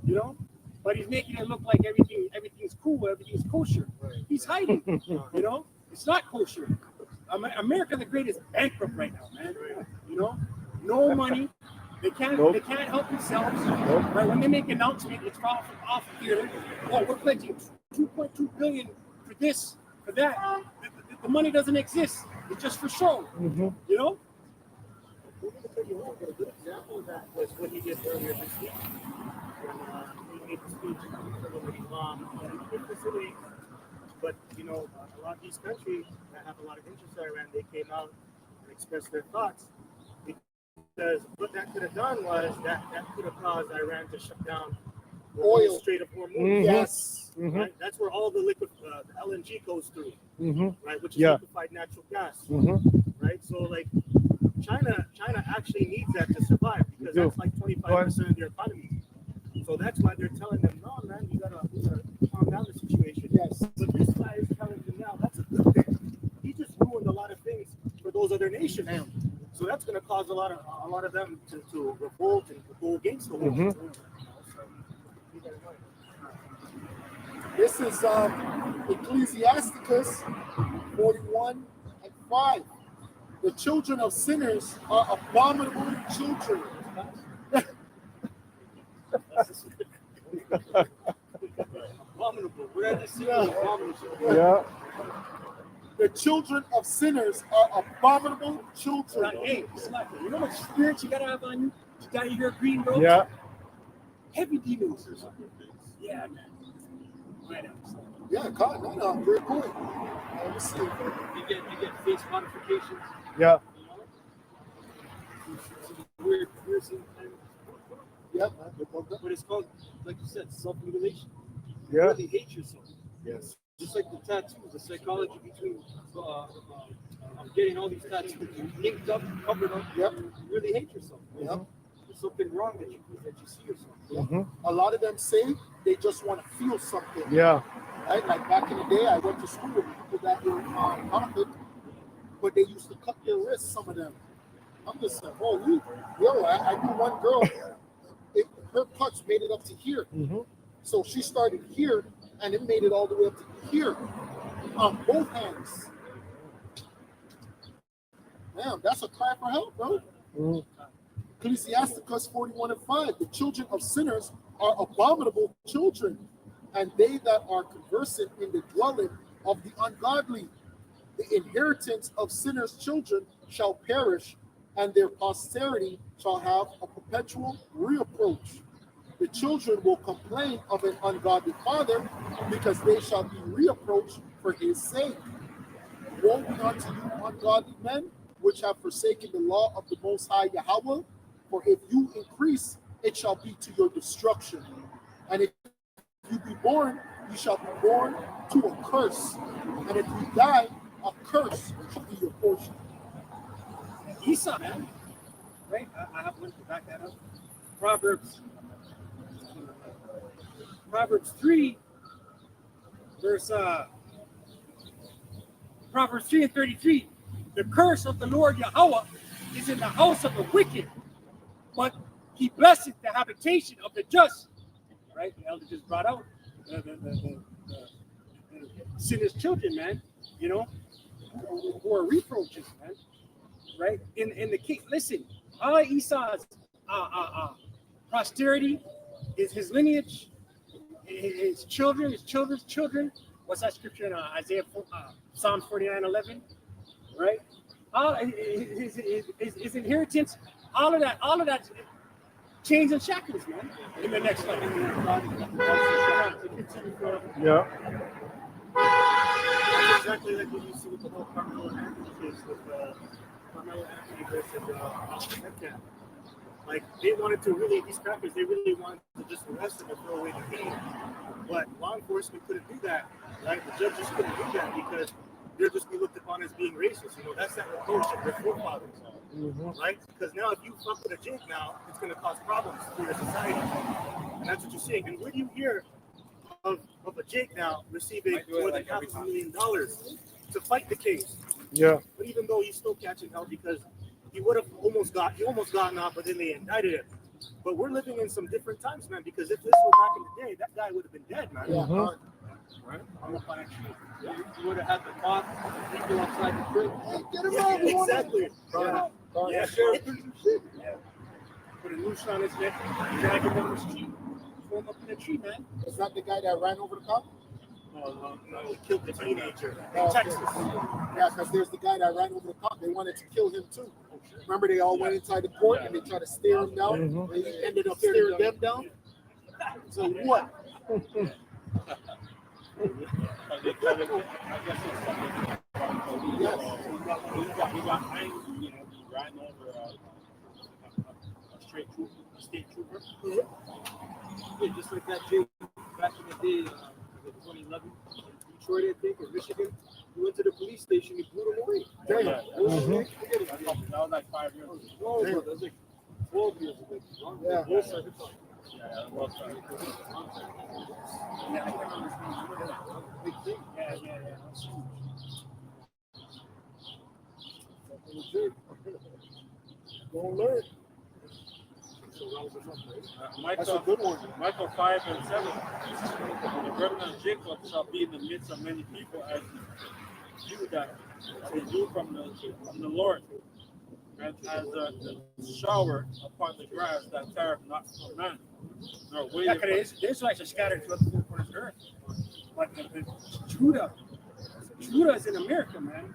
You know, but he's making it look like everything's cool, everything's kosher. He's hiding. You know, it's not kosher. America the Great is bankrupt right now, man. You know, no money. They can't help themselves. Right? When they make announcements, it's off theater. Oh, we're pledging 2.2 billion for this, for that. The money doesn't exist. It's just for show. Mhm. You know. A good example of that was what he did earlier this week. When he made the speech for the Islam facility. But you know, a lot of these countries that have a lot of interest in Iran, they came out and expressed their thoughts. Because what that could have done was that could have caused Iran to shut down the Oil. Strait of Hormuz. Mhm. Yes. Mhm. Right? That's where all the liquid, the LNG goes through, Mhm. right? Which is Yeah. liquefied natural gas, Mhm. right? So like China actually needs that to survive because They do. that's like 25% of their economy. So that's why they're telling them, no, man, you gotta calm down the situation. Yes. But this guy is telling them now that's a good thing. He just ruined a lot of things for those other nations. Damn. So that's going to cause a lot of them to revolt and go against the war. Mhm. This is Ecclesiasticus 41:5. The children of sinners are abominable children. Abominable. What did I just say? Abominable. Yeah. The children of sinners are abominable children. Like, hey, it's like, you know what spirit you gotta have on you? You gotta hear green road. Yeah. Heavy demons. Yeah, man. Right up. Yeah, God, no, very cool. Let me see. You get face modifications. Yeah. You know? Some weird piercing things. Yeah, man. But it's called, like you said, self-mutilation. You Yeah. really hate yourself. Yes. Just like the tattoos, the psychology between getting all these tattoos linked up, covered up. Yep. You really hate yourself. Yep. There's something wrong that you see yourself. Mhm. A lot of them say they just want to feel something. Yeah. Right? Like back in the day, I went to school with people that were Catholic, but they used to cut their wrists, some of them. I'm just saying, I knew one girl, her cuts made it up to here. So she started here, and it made it all the way up to here on both hands. Damn, that's a cry for help, bro. Ecclesiasticus 41:5. The children of sinners are abominable children, and they that are conversant in the dwelling of the ungodly. The inheritance of sinners' children shall perish, and their posterity shall have a perpetual reproach. The children will complain of an ungodly father, because they shall be reproached for his sake. Woe be unto you, ungodly men, which have forsaken the law of the Most High Yahweh. For if you increase, it shall be to your destruction. And if you be born, you shall be born to a curse. And if you die, a curse shall be your portion. Esau, man. Right? I have one to back that up. Proverbs 3, verse Proverbs 3:33. The curse of the Lord Yahweh is in the house of the wicked, but he blesseth the habitation of the just. Right? The elder just brought out the sinners' children, man. You know, who are reproaches, man. Right? In the king, listen, all Esau's posterity is his lineage, his children, his children's children. What's that scripture in Isaiah, Psalm 49:11? Right? All his inheritance, all of that chains and shackles, man. In the next life. Yeah. That's exactly like what you see with the whole Carmelo Anthony case with Carmelo Anthony versus Austin Metcalf. Like they wanted to really, these crackers, they really wanted to just arrest him and throw away the game. But law enforcement couldn't do that, right? The judges couldn't do that because they'll just be looked upon as being racist. You know, that's that reproach of their forefathers, right? Because now if you fuck with a Jake now, it's going to cause problems for your society. And that's what you're seeing. And where do you hear of a Jake now receiving more than $500,000 to fight the case? Yeah. But even though he's still catching hell because he would have almost gotten out, but then they indicted him. But we're living in some different times, man, because if this were back in the day, that guy would have been dead, man. Right? I'm up on that tree. You would have had the cop, people outside the crib. Get him out, exactly. Yeah, sure. Put a noose on his neck, drag him down the street, throw him up in a tree, man. Is that the guy that ran over the cop? No, he killed the teenager Oh, in Texas. Yeah, because there's the guy that ran over the cop. They wanted to kill him too. Remember, they all went inside the court and they tried to stare him down. And he ended up staring them down. So what? He got angry, you know, he ran over a state trooper. Yeah, just like that Jake back in the day, 2011, Detroit, I think, or Michigan. He went to the police station, he blew him away. Damn. That was like 5 years ago. No, bro, that's like 12 years ago. Yeah. Both sides of the Yeah, that was Big thing. Yeah. Don't learn. That's a good one. Michael 5:7. The remnant of Jacob shall be in the midst of many people as you that they do from the Lord, and as the shower upon the grass that tareth not for man. Nor Yeah, waiting because the Israelites are scattered throughout the four corners of the earth. But Judah is in America, man.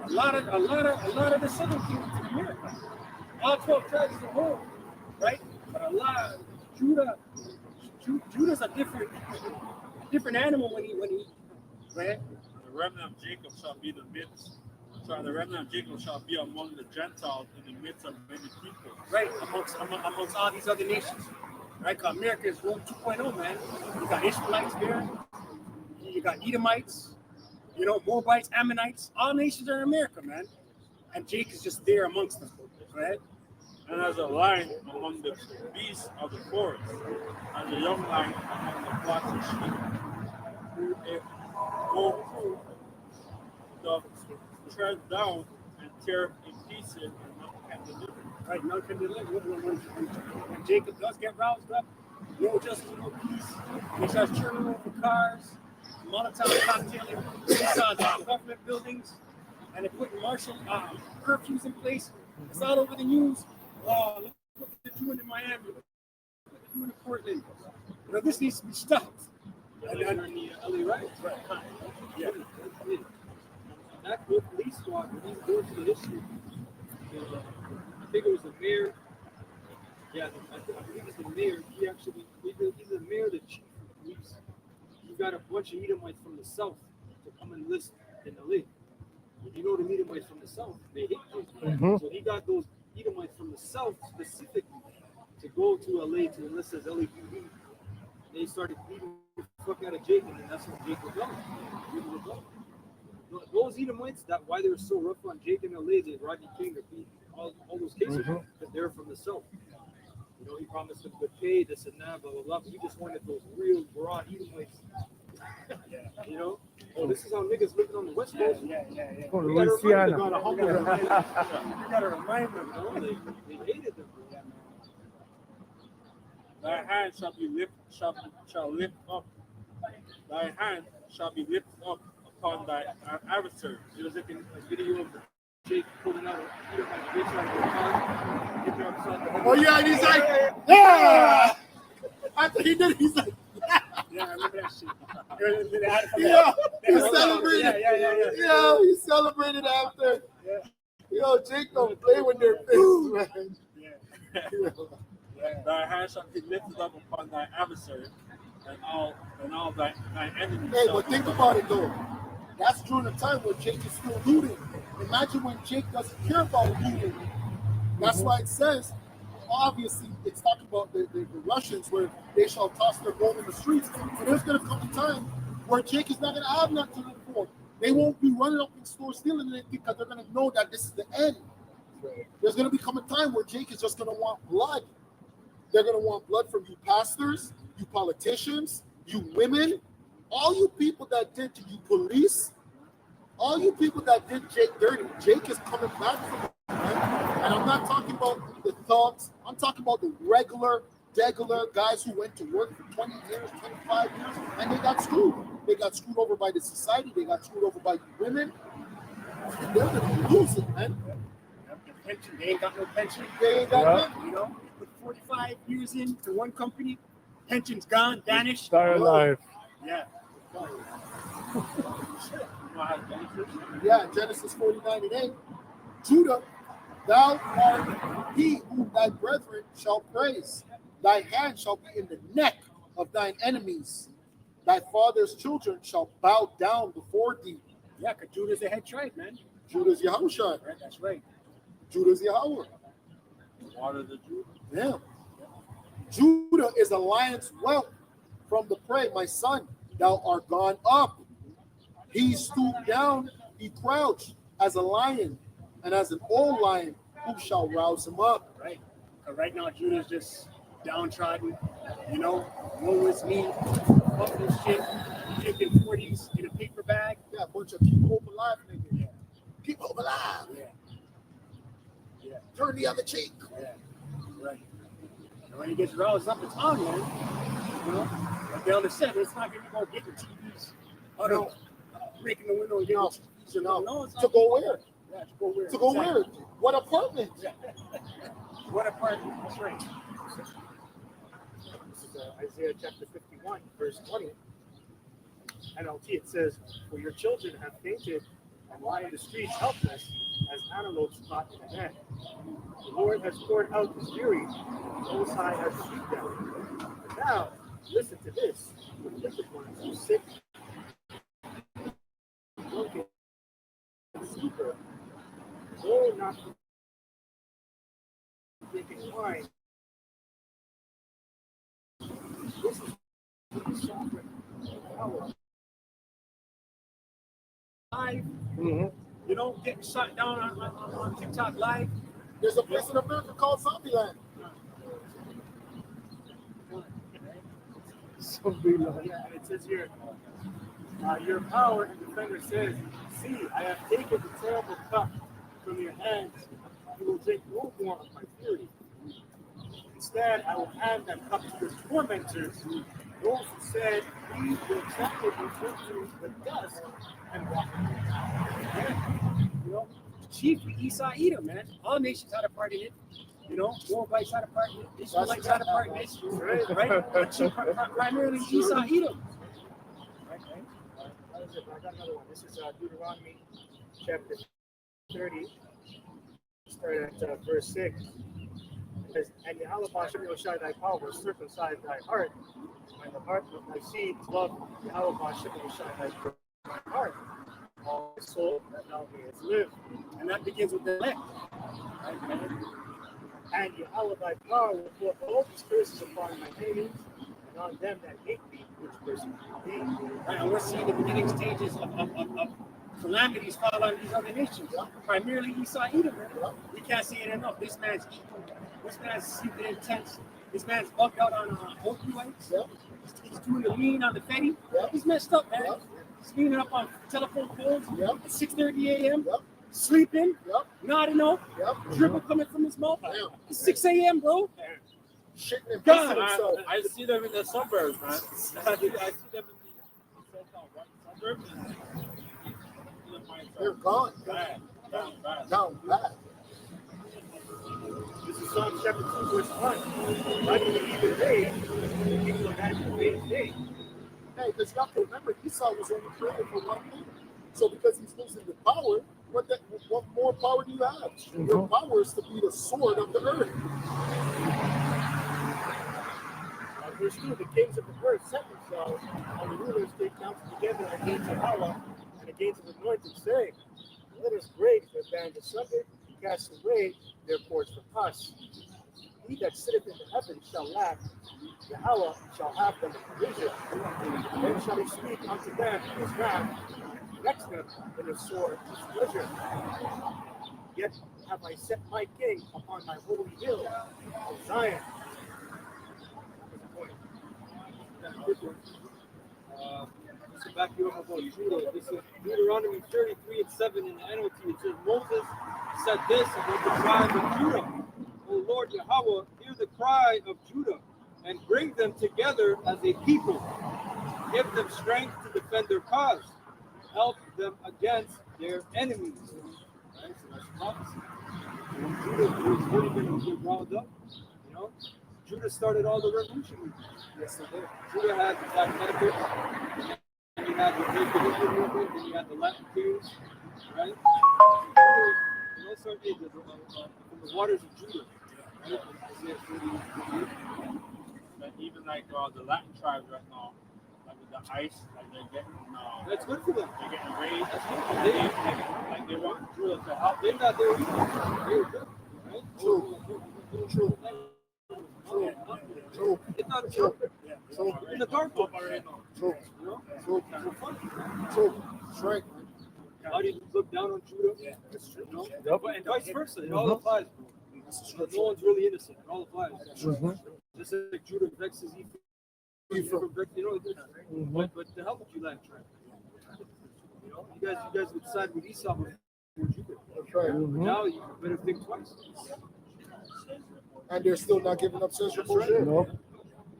A lot of the southern kingdom is in America. All 12 tribes as a whole, right? But a lot of Judah's a different animal when he right? the remnant of Jacob shall be the midst. So the remnant of Jacob shall be among the Gentiles in the midst of many people. Right, amongst all these other nations. Right? 'Cause America is Rome 2.0, man. You got Ishmaelites there, you got Edomites, you know, Moabites, Ammonites, all nations are in America, man. And Jake is just there amongst them. Right? And as a lion among the beasts of the forest, as a young lion among the flocks of sheep, who they go to the tread down and tear in pieces and not can deliver. Right, none can deliver. When Jacob does get roused up, no justice, no peace. He starts turning over cars, Molotov cocktailing inside the government buildings, and they're putting martial curfews in place. It's all over the news. Look what they're doing in Miami. Look what they're doing in Portland. You know, this needs to be stopped. And then in the LA riots, right? Yeah. That good police squad, when he's going to the history, I think it was the mayor. Yeah, I believe it's the mayor. He's the mayor, the chief of police. He got a bunch of Edomites from the south to come and enlist in LA. You know the Edomites from the south, they hate those guys. So he got those Edomites from the south specifically to go to LA to enlist as LAPD. They started beating the fuck out of Jacob, and that's when Jacob rebelled. Those Edomites, that why they were so rough on Jacob and LA, they Rodney King, they're beating all those cases because they're from the south. You know, he promised them good pay, this and that, blah blah blah. But he just wanted those real raw Edomites. You know, oh, this is how niggas living on the West Coast. Yeah. We gotta Louisiana. remind them, you know, they hated them. Thy hand shall lift up. Thy hand shall be lifted up upon thy adversary. It was like a video of Jake pulling out a bitch out of the car, hit her upside the head. Oh yeah, and he's like, yeah. After he did it, he's like, Yeah, I remember that shit. yeah. He celebrated. Yeah, he celebrated after. Yeah. Yo, Jake don't play with their fists, man. Thy hand shall be lifted up upon thy adversary, and all thy enemies. Hey, shall but think about it though. That's during the time where Jake is still looting. Imagine when Jake doesn't care about looting. That's why it says, obviously, it's talking about the Russians where they shall toss their gold in the streets. So there's going to come a time where Jake is not going to have nothing to look for. They won't be running up in stores stealing it because they're going to know that this is the end. There's going to become a time where Jake is just going to want blood. They're going to want blood from you pastors, you politicians, you women, all you people that did to you police, all you people that did Jake dirty. Jake is coming back from it, right? And I'm not talking about the thugs. I'm talking about the regular guys who went to work for 20 years, 25 years, and they got screwed. They got screwed over by the society. They got screwed over by women. And they're going to lose it, man. Pension, they ain't got no pension. They ain't got nothing. You know, put 45 years into one company, pension's gone, vanished. Start life. Yeah. Yeah, Genesis 49:8. Judah, thou art he whom thy brethren shall praise. Thy hand shall be in the neck of thine enemies. Thy father's children shall bow down before thee. Yeah, because Judah's the head tribe, man. Judah's Yahushua. Right, that's right. Judah's Yahweh. water the Jew. Yeah. Judah is a lion's whelp from the prey. My son, thou art gone up. He stooped down, he crouched as a lion, and as an old lion, who shall rouse him up? Right. Right now, Judah's just downtrodden. You know, woe is me. Fuck this shit. Taking 40s in a paper bag. Yeah, a bunch of keep hope alive, nigga. Yeah. Keep hope alive. Yeah. Yeah. Turn the other cheek. Yeah. Right. And when he gets roused up, it's on, man. You know? Like the elder said, it's not going to go getting TVs. Oh, no. Breaking the window and getting TVs. No, it's not. To go where? Yeah, to go where? To go where? What apartment? Yeah. What apartment? That's right. This is Isaiah chapter 51, verse 20. NLT, it says, "For your children have fainted and lie in the streets helpless as antelopes caught in a net. The Lord has poured out his fury, the Most High has speak down. And now, listen to this, the wicked ones who sit drunken and sleeper, though not drinking wine. This is the sovereign power. Live, you know, getting shot down on TikTok live. There's a place in America called Zombieland. Zombieland. Yeah, and it says here, Your power and defender says, "See, I have taken the terrible cup from your hands. You will drink no more of my fury. Instead, I will hand that cup to your tormentors, those who said, we will trample you into the dust and walk in the ground." You know, chiefly Esau, Edom, man. All nations had a part in it. You know, Moabites had a part in it. Israelites had a part in it. Right? But primarily Esau, Edom. I got another one. This is Deuteronomy chapter 30. Start at verse 6. It says, "And Yahweh shall thy power will circumcise thy heart, and the heart of thy seed love Yahweh shall thy heart, all thy soul that thou mayest live." And that begins with the elect. "And Yahweh thy power will put all these curses upon my enemies, and on them that hate me, which persecute thee." Right, and we're seeing the beginning stages of calamities fall on these other nations, primarily Esau, Edom. We can't see it enough. This man's eating. This man's sleeping in tents. This man's bugged out on opioids. He's doing the lean on the Fetty. He's messed up, man. He's leaning up on telephone poles at 6:30 a.m. Sleeping, nodding off, dribble coming from his mouth. It's 6 a.m., bro. Shitting and God, pissing himself. I see them in the suburbs, man. I see them in the so-called suburbs. They're gone. Bad. Down bad. This is Psalm chapter 2, verse 1. "Not in the evil day, the people of that evil day." Hey, because you have to remember, Esau was only created for one thing. So because he's losing the power, what more power do you have? Your power is to be the sword of the earth. Verse 2, "The kings of the earth set themselves, and the rulers take counsel together against Yahweh and against his anointed, saying, Let us break their band asunder and cast away their cords from us. He that sitteth in the heavens shall laugh, Yahweh shall have them in provision. Then shall he speak unto them in his wrath, vex them in his sore displeasure. Yet have I set my king upon my holy hill of Zion." Just to back you up about Judah, this is Deuteronomy 33:7 in the NLT. It says, "Moses said this about the tribe of Judah. O Lord Yahweh, hear the cry of Judah and bring them together as a people. Give them strength to defend their cause. Help them against their enemies." Right? So that's prophecy. When Judah was really going to get riled up, you know, Judah started all the revolution movements. Yes, they did. Judah had the Black Panthers, and you had the Jacob movement, and you had the Latin Kings, right? Judah, it all started from the waters of Judah, right? But even like the Latin tribes right now, like with the ice, like they're getting That's good for them. they're getting raised. That's good. Like they want Judah to help. They're not there either. They were good, right? True. It's not a joke. In the dark book. True. You know? True. For fun. True. Straight. How do you look down on Judah? Yeah, that's true. You know? And vice versa. It all applies, bro. No one's really innocent. It all applies. Just like Judah vexes Ephraim. You know, but to help with you, that tribe. You know, you guys would side with Esau before Judah. That's right. Now you better think twice. And they're still not giving up censorship. No.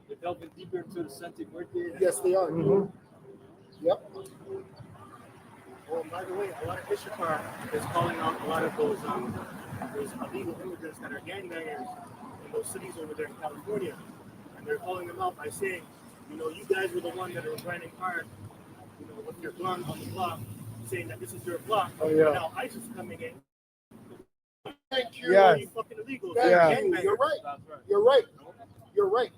They're delving deeper into the Santa Muerte. Yes, they are. Yep. Well, by the way, a lot of Issachar is calling out a lot of those illegal immigrants that are gangbangers in those cities over there in California. And they're calling them out by saying, you know, you guys were the one that are grinding hard, you know, with your gun on the block, saying that this is your block. Oh, yeah. Now ISIS is coming in. Thank you. Yes. You fucking illegals. Thank You're you. You're right. That's right. You're right. You're right.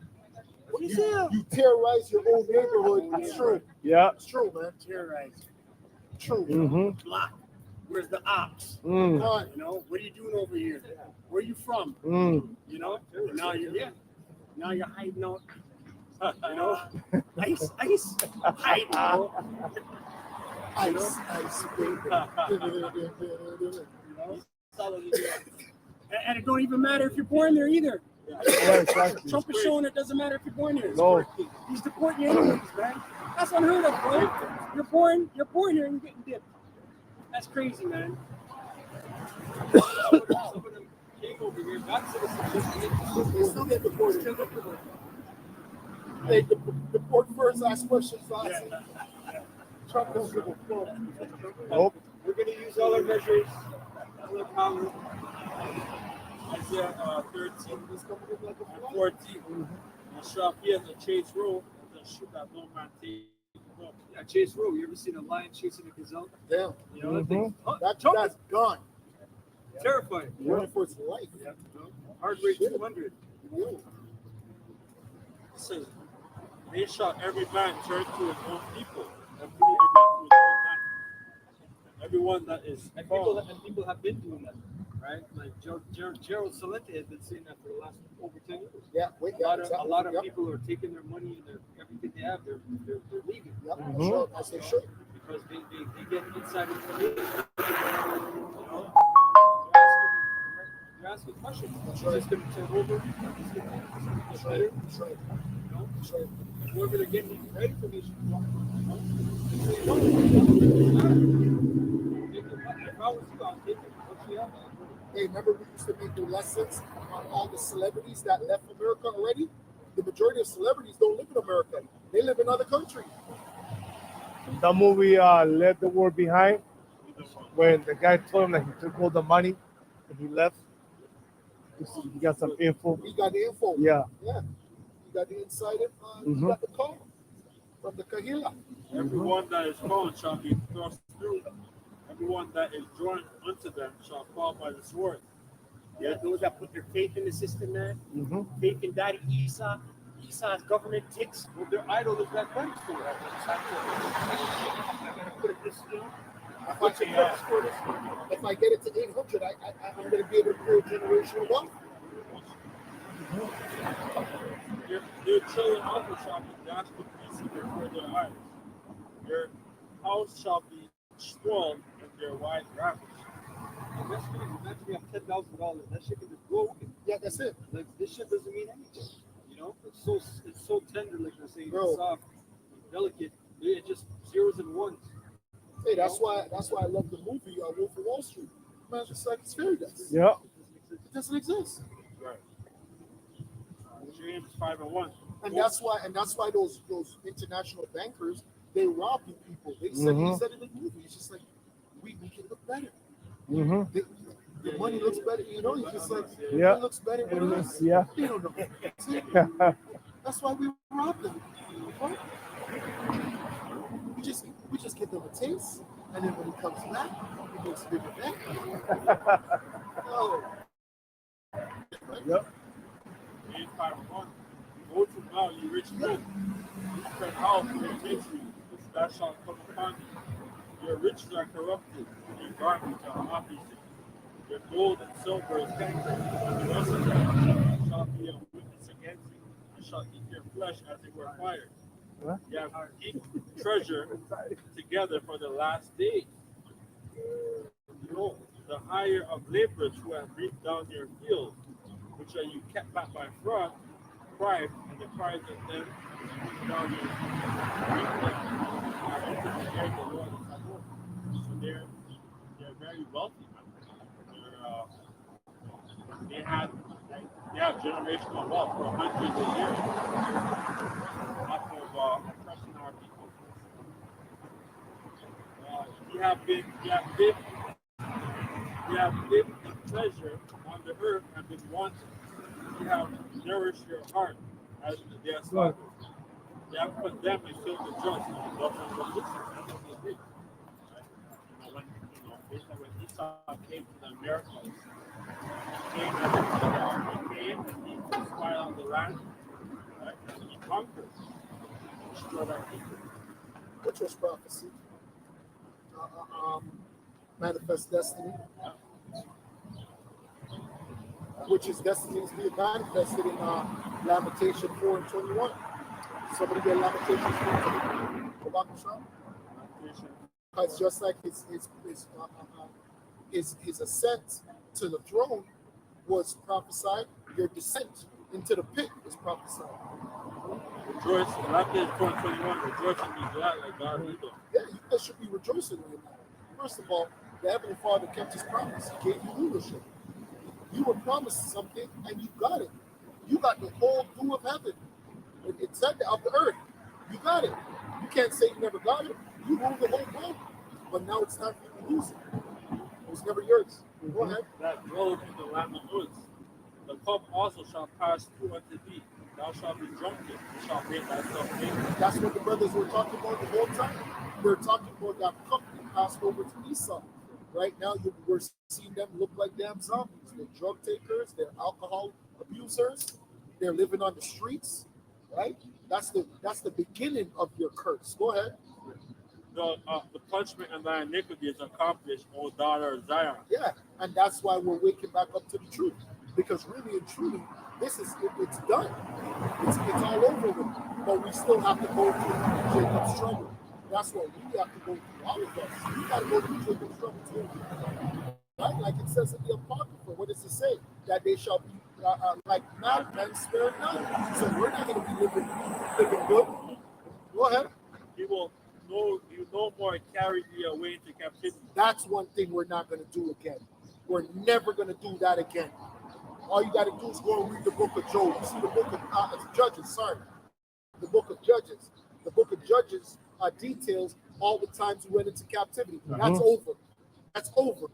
What do you say? You terrorize your own neighborhood. It's true. Yeah. It's true, man. Terrorize. True. Block. Where's the ops? Mm. God. You know, what are you doing over here? Where you from? Mm. You know, now you're hiding out. You know, ice, hiding out. Ice, baby. And it don't even matter if you're born there either. Yeah, exactly. Trump is showing it doesn't matter if you're born here. No. He's deporting you anyways, man. That's unheard of, bro. You're born here and you're getting dipped. That's crazy, man. Some of them came over here, got citizenship. They still get deported. They deport first, ask questions last. Trump don't give a fuck. Nope. We're going to use all our measures, all our power. Isaiah 13, 14. The shop here in the Chase Road, the shoot that no man take. Yeah, Chase Road. You ever seen a lion chasing a gazelle? Damn, You know, that thing's that's gone. terrifying. Running for his life. Heart rate 200. It says, they shall every man turn to his own people, and flee every man to his own land. Everyone that is And called, people have been doing that, right? Like Gerald Salente has been saying that for the last over 10 years. Yeah, wait, A lot of yep. people are taking their money and everything they have, they're leaving. Yep, sure, as they should. Because they get inside information. You know? They're asking questions. Is this going to turn over? Is this going to get better? That's right. You know? That's right. Whoever they're getting the right information from. You know? They say, no, it doesn't matter. If I was you, I'll take it. What you have, Hey, remember we used to make the lessons on all the celebrities that left America already? The majority of celebrities don't live in America. They live in other countries. The movie Left the World Behind, when the guy told him that he took all the money and he left. He got some info. We got the info. Yeah. Yeah. You got the inside info. You Mhm. got the call from the Kahila. everyone that is called shall be thrust through. Everyone that is joined unto them shall fall by the sword. Yeah, those that put their faith in the system, man. Mm-hmm. Faith in Daddy Esau's government ticks. well, their idol is that credit score. I gotta put it this, you know. What's your credit score this week? If I get it to 800, I'm going to be able to create generational wealth. Your children also shall be dashed to pieces before their eyes. Your house shall be spoiled and their wives ravished. Imagine you have $10,000. That shit can just go away. Yeah, that's it. Like this shit doesn't mean anything. You know, it's so tender, like they're saying, Bro. soft, delicate. It just zeros and ones. Hey, that's why I love the movie Wolf of Wall Street. Man, it's like it's fairy dust. Yeah. It doesn't exist. Right. James 5:1. And that's why those international bankers, they robbing people. They said he said in the movie, it's just like we make it look better. Mm-hmm. The money looks better, you know, it's just like Yeah. it looks better with us. Yeah. They don't know. That's why we rob them. Right? We just give them a taste, and then when he comes back, he makes a bigger bet. Oh. Yep. James 5:1. Go to now, you rich men. You spread out for your victory, which that shall come upon you. Your riches are corrupted, and your garments are opposite. Your gold and silver is cankered, and the rest of them shall be a witness against you, and shall eat your flesh as it were fire. What? You have heaped treasure together for the last days. Behold, the hire of laborers who have reaped down your fields, which are you kept back by fraud, pride, and the cries of them who down your are able to hear the Lord of Sabaoth. So they're very wealthy. They have generational wealth for hundreds of years. Off of oppressing our people. You have lived in pleasure on the earth and been wanted. You have nourished your heart as in the day of slaughter. You have condemned and killed the just and loved them with listen. When Esau came to the Americas, he came and he spied out the land, right? And he conquered, destroyed our people. Which was prophecy. Manifest destiny. Which is destiny is being manifested in Lamentation 4 and 21. Somebody get Lamentation 4 and 21. It's just like his ascent to the throne was prophesied. Your descent into the pit is prophesied. Rejoice, and after 2021, rejoice and be glad like God is doing. Yeah, you guys should be rejoicing right now. First of all, the Heavenly Father kept his promise. He gave you rulership. You were promised something and you got it. You got the whole dew of heaven. It said of the earth. You got it. You can't say you never got it. You ruled the whole world. But now it's time for you to lose it. It was never yours. Go ahead. That robe in the land of woods. The cup also shall pass through unto thee. Thou shalt be drunken, and shalt make thyself naked. That's what the brothers were talking about the whole time. They're talking about that cup that passed over to Esau. Right now, we're seeing them look like damn zombies. They're drug takers. They're alcohol abusers. They're living on the streets. Right? That's the beginning of your curse. Go ahead. The punishment of thy iniquity is accomplished, O daughter of Zion. Yeah, and that's why we're waking back up to the truth. Because really and truly, it's done. It's all over with. But we still have to go through Jacob's struggle. That's what we have to go through. All of us. We got to go through Jacob's struggle too. Right? Like it says in the Apocrypha. What does it say? That they shall be like madmen spare none. So we're not going to be living good. Go ahead. You no more carry thee away into captivity. That's one thing we're not going to do again. We're never going to do that again. All you got to do is go and read the book of Job. You see the book of Judges, sorry. The book of Judges. The book of Judges details all the times we went into captivity. That's over. That's over.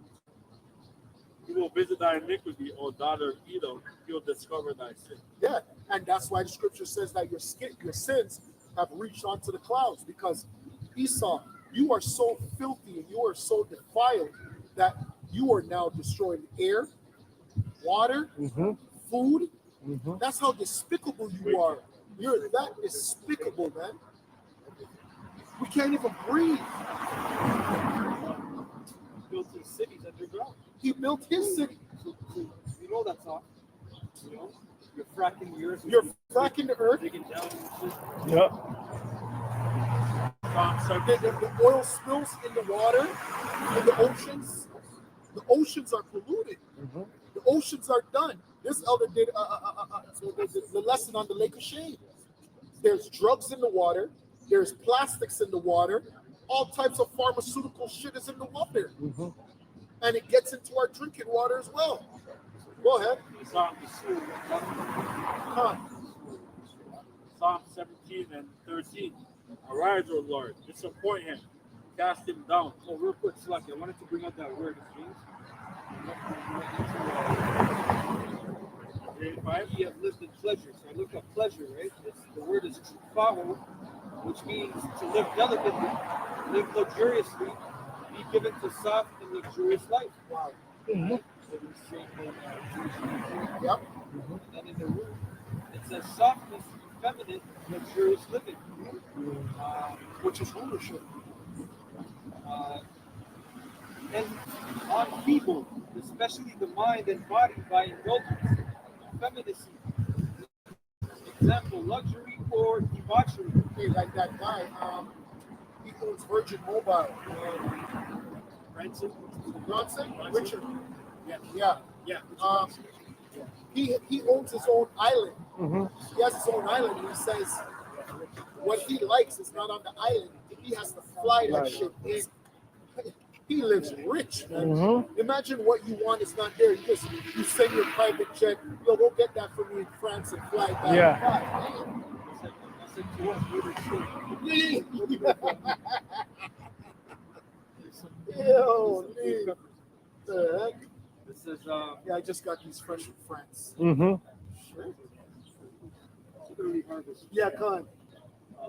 You will visit thy iniquity, O daughter of Edom. You'll discover thy sin. Yeah, and that's why the scripture says that your sins have reached onto the clouds, because Esau, you are so filthy and you are so defiled that you are now destroying air, water, food. That's how despicable you are. You're that despicable, man. We can't even breathe. He built his cities underground. He built his city. So you know that's not. You know, you're fracking the earth. You're fracking the earth. Digging down and shit. Yeah. So the oil spills in the water, in the oceans. The oceans are polluted. The oceans are done. This elder did the lesson on the Lake of Shade. There's drugs in the water. There's plastics in the water. All types of pharmaceutical shit is in the water. And it gets into our drinking water as well. Go ahead. Psalm 17 and 13. Arise, O Lord, disappoint him, cast him down. Oh, real quick, Slaki, I wanted to bring up that word, James. Ye have lived in pleasure. So I look up pleasure, right? The word is faho, which means to live delicately, live luxuriously, be given to soft and luxurious life. Wow. So we say Yep. And in the root, it says softness, feminine, luxurious living. Which is rulership. And unfeebled, especially the mind and body by indulgence, effeminacy. Example, luxury or debauchery. Hey, like that guy, he owns Virgin Mobile. Bronson? Richard. Yeah. He owns his own island. He has his own island, and he says what he likes is not on the island. He has to fly that shit in. He lives rich, man. Imagine what you want is not there. You send your private jet. Yo, go get that for me in France and fly back. Yeah. Yo, dude. The heck? This is Yeah, I just got these fresh from France. Sure. Yeah, go on.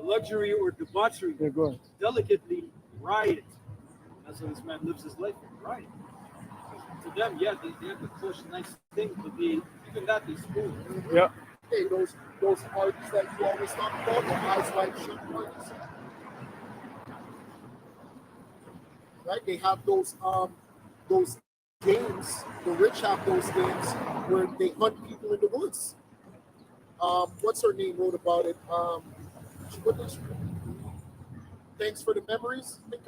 luxury or debauchery. Yeah, go on. Delicately riot. That's how this man lives his life in, riot. To them, yeah, they have to push nice things, but even that they spoon. Yeah. Hey, those parties that you always talk about, the eyes wide shut parties. Right? They have those games. The rich have those games where they hunt people in the woods. What's her name wrote about it? Thanks for the Memories. I think I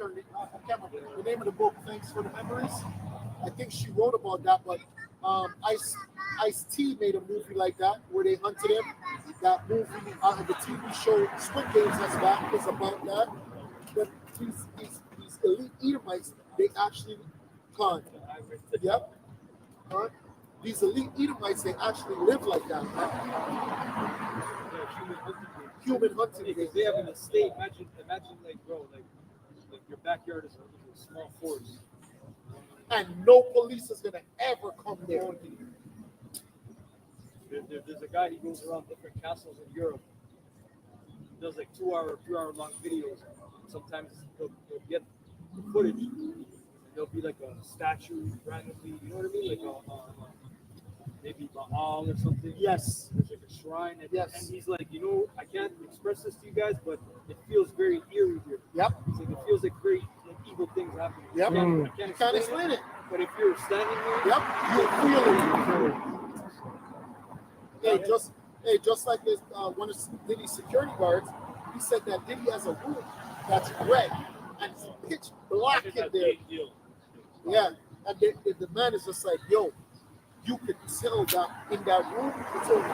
can't remember the name of the book. Thanks for the Memories. I think she wrote about that, but Ice-T made a movie like that where they hunted him. That movie, the TV show Squid Games is about that. But these elite Edomites, they actually con. Yep. These elite Edomites, they actually live like that. Human hunting. Because they have an estate. Imagine, like, bro, like your backyard is a small forest. And no police is gonna ever come there. There's a guy, he goes around different castles in Europe. He does like 2 hour long videos. Sometimes he'll get the footage. There'll be like a statue randomly, you know what I mean? Like maybe Baal or something. Yes. There's like a shrine. Yes. And he's like, I can't express this to you guys, but it feels very eerie here. Yep. It's like, it feels like very evil things happening. Yep. I can't explain it. But if you're standing there, yep, you feel it. Just like this, one of Diddy's security guards, he said that Diddy has a room that's red and it's pitch black in there. Yeah, and the man is just like, yo, you could tell that in that room, it's only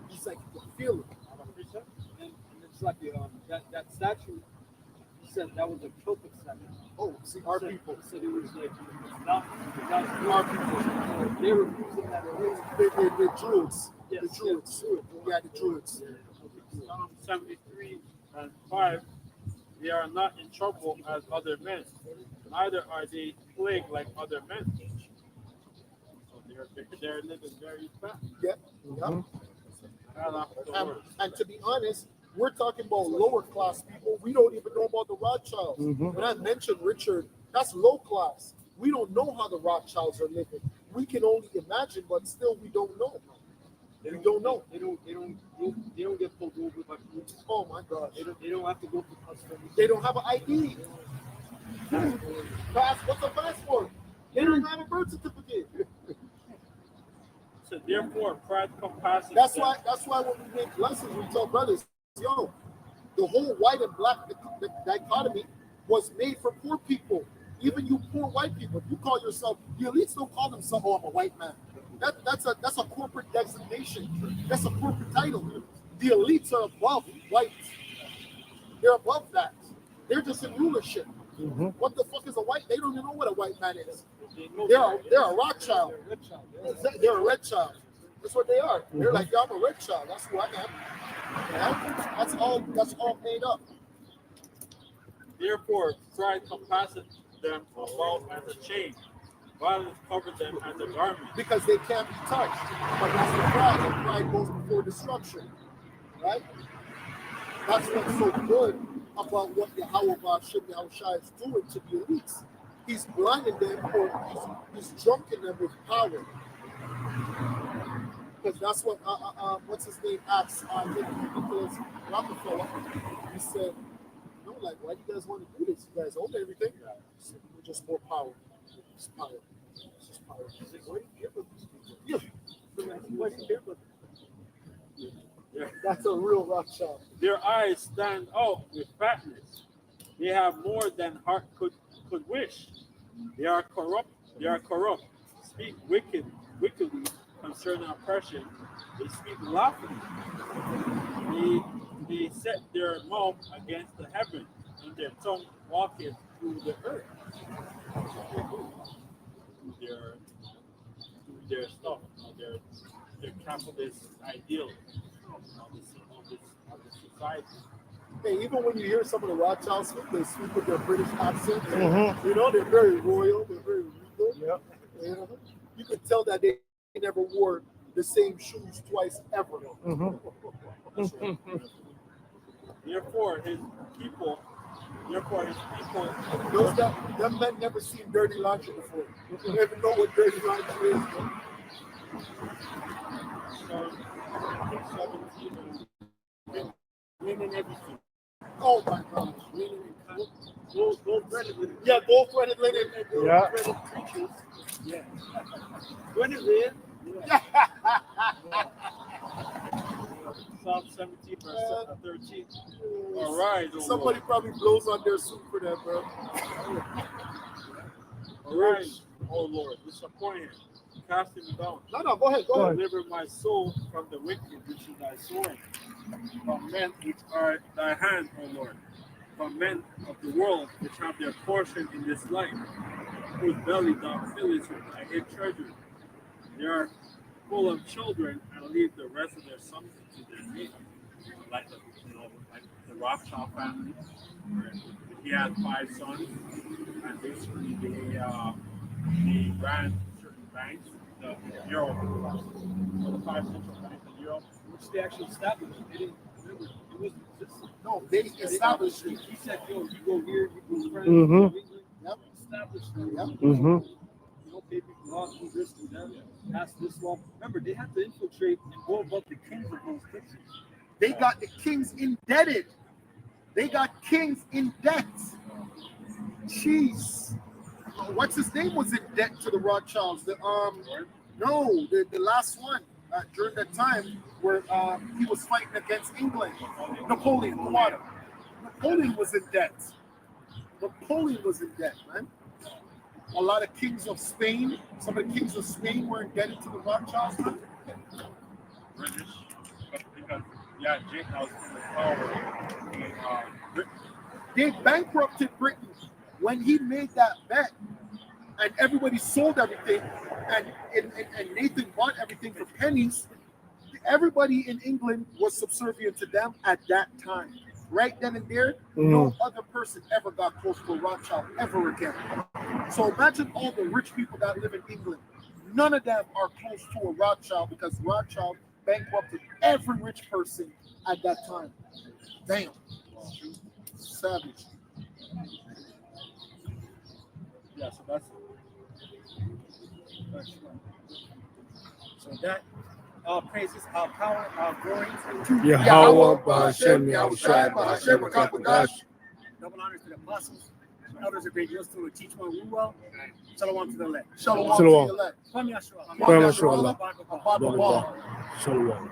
he's like, you can feel it. And it's like that statue, he said that was a Celtic statue. Oh, see, our people. Said it was like not our people. They were using that. The Druids. Yes, the Druids. Yeah, the Druids. Psalm 73 and 5. They are not in trouble as other men, neither are they plagued like other men. So they're living very fast. Yep. And to be honest, we're talking about lower class people. We don't even know about the Rothschilds. When I mentioned Richard, that's low class. We don't know how the Rothschilds are living. We can only imagine, but still we don't know. We don't know. They don't get pulled over by police. Oh my gosh. They don't have to go to customs. They don't have an ID. What's a passport? They don't have a birth certificate. So therefore, pride compasses. That's why when we make lessons, we tell brothers, yo, the whole white and black dichotomy was made for poor people. Even you poor white people, if you call yourself, the elites don't call themselves, oh, I'm a white man. That's a corporate designation. That's a corporate title. The elites are above white. They're above that. They're just in rulership. What the fuck is a white? They don't even know what a white man is. They're a Rothschild. They're a red child. That's what they are. They're like, yeah, I'm a red child. That's who I am. Yeah? That's all made up. Therefore, pride compasses them about as a chain. Violence covered them as a garment. Because they can't be touched. But that's the pride. And pride goes before destruction. Right? That's what's so good about what Yahweh Shai is doing to the elites. He's blinding them, or he's drunken them with power. Because that's what what's his name asked Nicholas Rockefeller. He said, no, like, why do you guys want to do this? You guys own everything. He said, we're just more power. It's power. It's just power. He's like, why do you care about these people? Yeah. Why do you care about them? Yeah. That's a real Rothschild. Their eyes stand out with fatness. They have more than heart could wish. They are corrupt. Speak wickedly concerning oppression. They speak laughingly. They set their mouth against the heaven, and their tongue walketh through the earth. Their stuff, their capitalist ideal of the society. Hey, even when you hear some of the Rothschilds speak, they speak with their British accent. You know, they're very royal, they're very regal. Yeah. You know, you could tell that they never wore the same shoes twice ever. Therefore, his people. Them men never seen dirty laundry before. They never know what dirty laundry is. Linen everything. Oh my gosh. Linen and Gold-threaded linen. yeah, gold-threaded linen. Yeah. Gold-threaded creatures. Yeah. Guinevere. Psalm 17, verse 13. All right. Somebody probably blows on their suit for that, bro. All right, oh Lord, disappoint him. casting me down. No, go ahead. Deliver my soul from the wicked, which is thy sword. From men which are thy hand, O Lord. From men of the world which have their portion in this life, whose belly thou fillest with thy hid treasure. They are full of children and leave the rest of their sons to their mate. Like the Rothschild family, where he had 5 sons, and basically they ran certain banks, the euro, the 5 central banks of Europe, which they actually established. They didn't remember it wasn't existing. No, they established it. He said, "Yo, you go here, you go France, Mhm. you go England." Yep. Established them. Yep. Mm-hmm. You know, pay people laws, do this, do that, pass this law. Remember, they had to infiltrate and go above the kings of those countries. They got the kings indebted. They got kings in debt. Jeez. What's his name was in debt to the Rothschilds? The last one during that time where he was fighting against England. Napoleon. Napoleon was in debt. Napoleon was in debt, man. A lot of kings of Spain. Some of the kings of Spain were indebted to the Rothschilds. British, because Jake was in the power in Britain. They bankrupted Britain when he made that bet, and everybody sold everything, and Nathan bought everything for pennies. Everybody in England was subservient to them at that time. Right then and there, no other person ever got close to a Rothschild ever again. So imagine all the rich people that live in England. None of them are close to a Rothschild because Rothschild bankrupted every rich person at that time. Damn. Savage. Yeah, so that's So that all praises, our power, our glory. Yahweh, Ba'ashem, Yahushua, Ba'ashem, Rakapadash. Double honors to the apostles. Elders of great wisdom will teach one rule well. Shalom to the elect. Shalom. Shalom. To the elect. Kwame Yashua. Kwame Yashua. Abba, Abba. Shalom.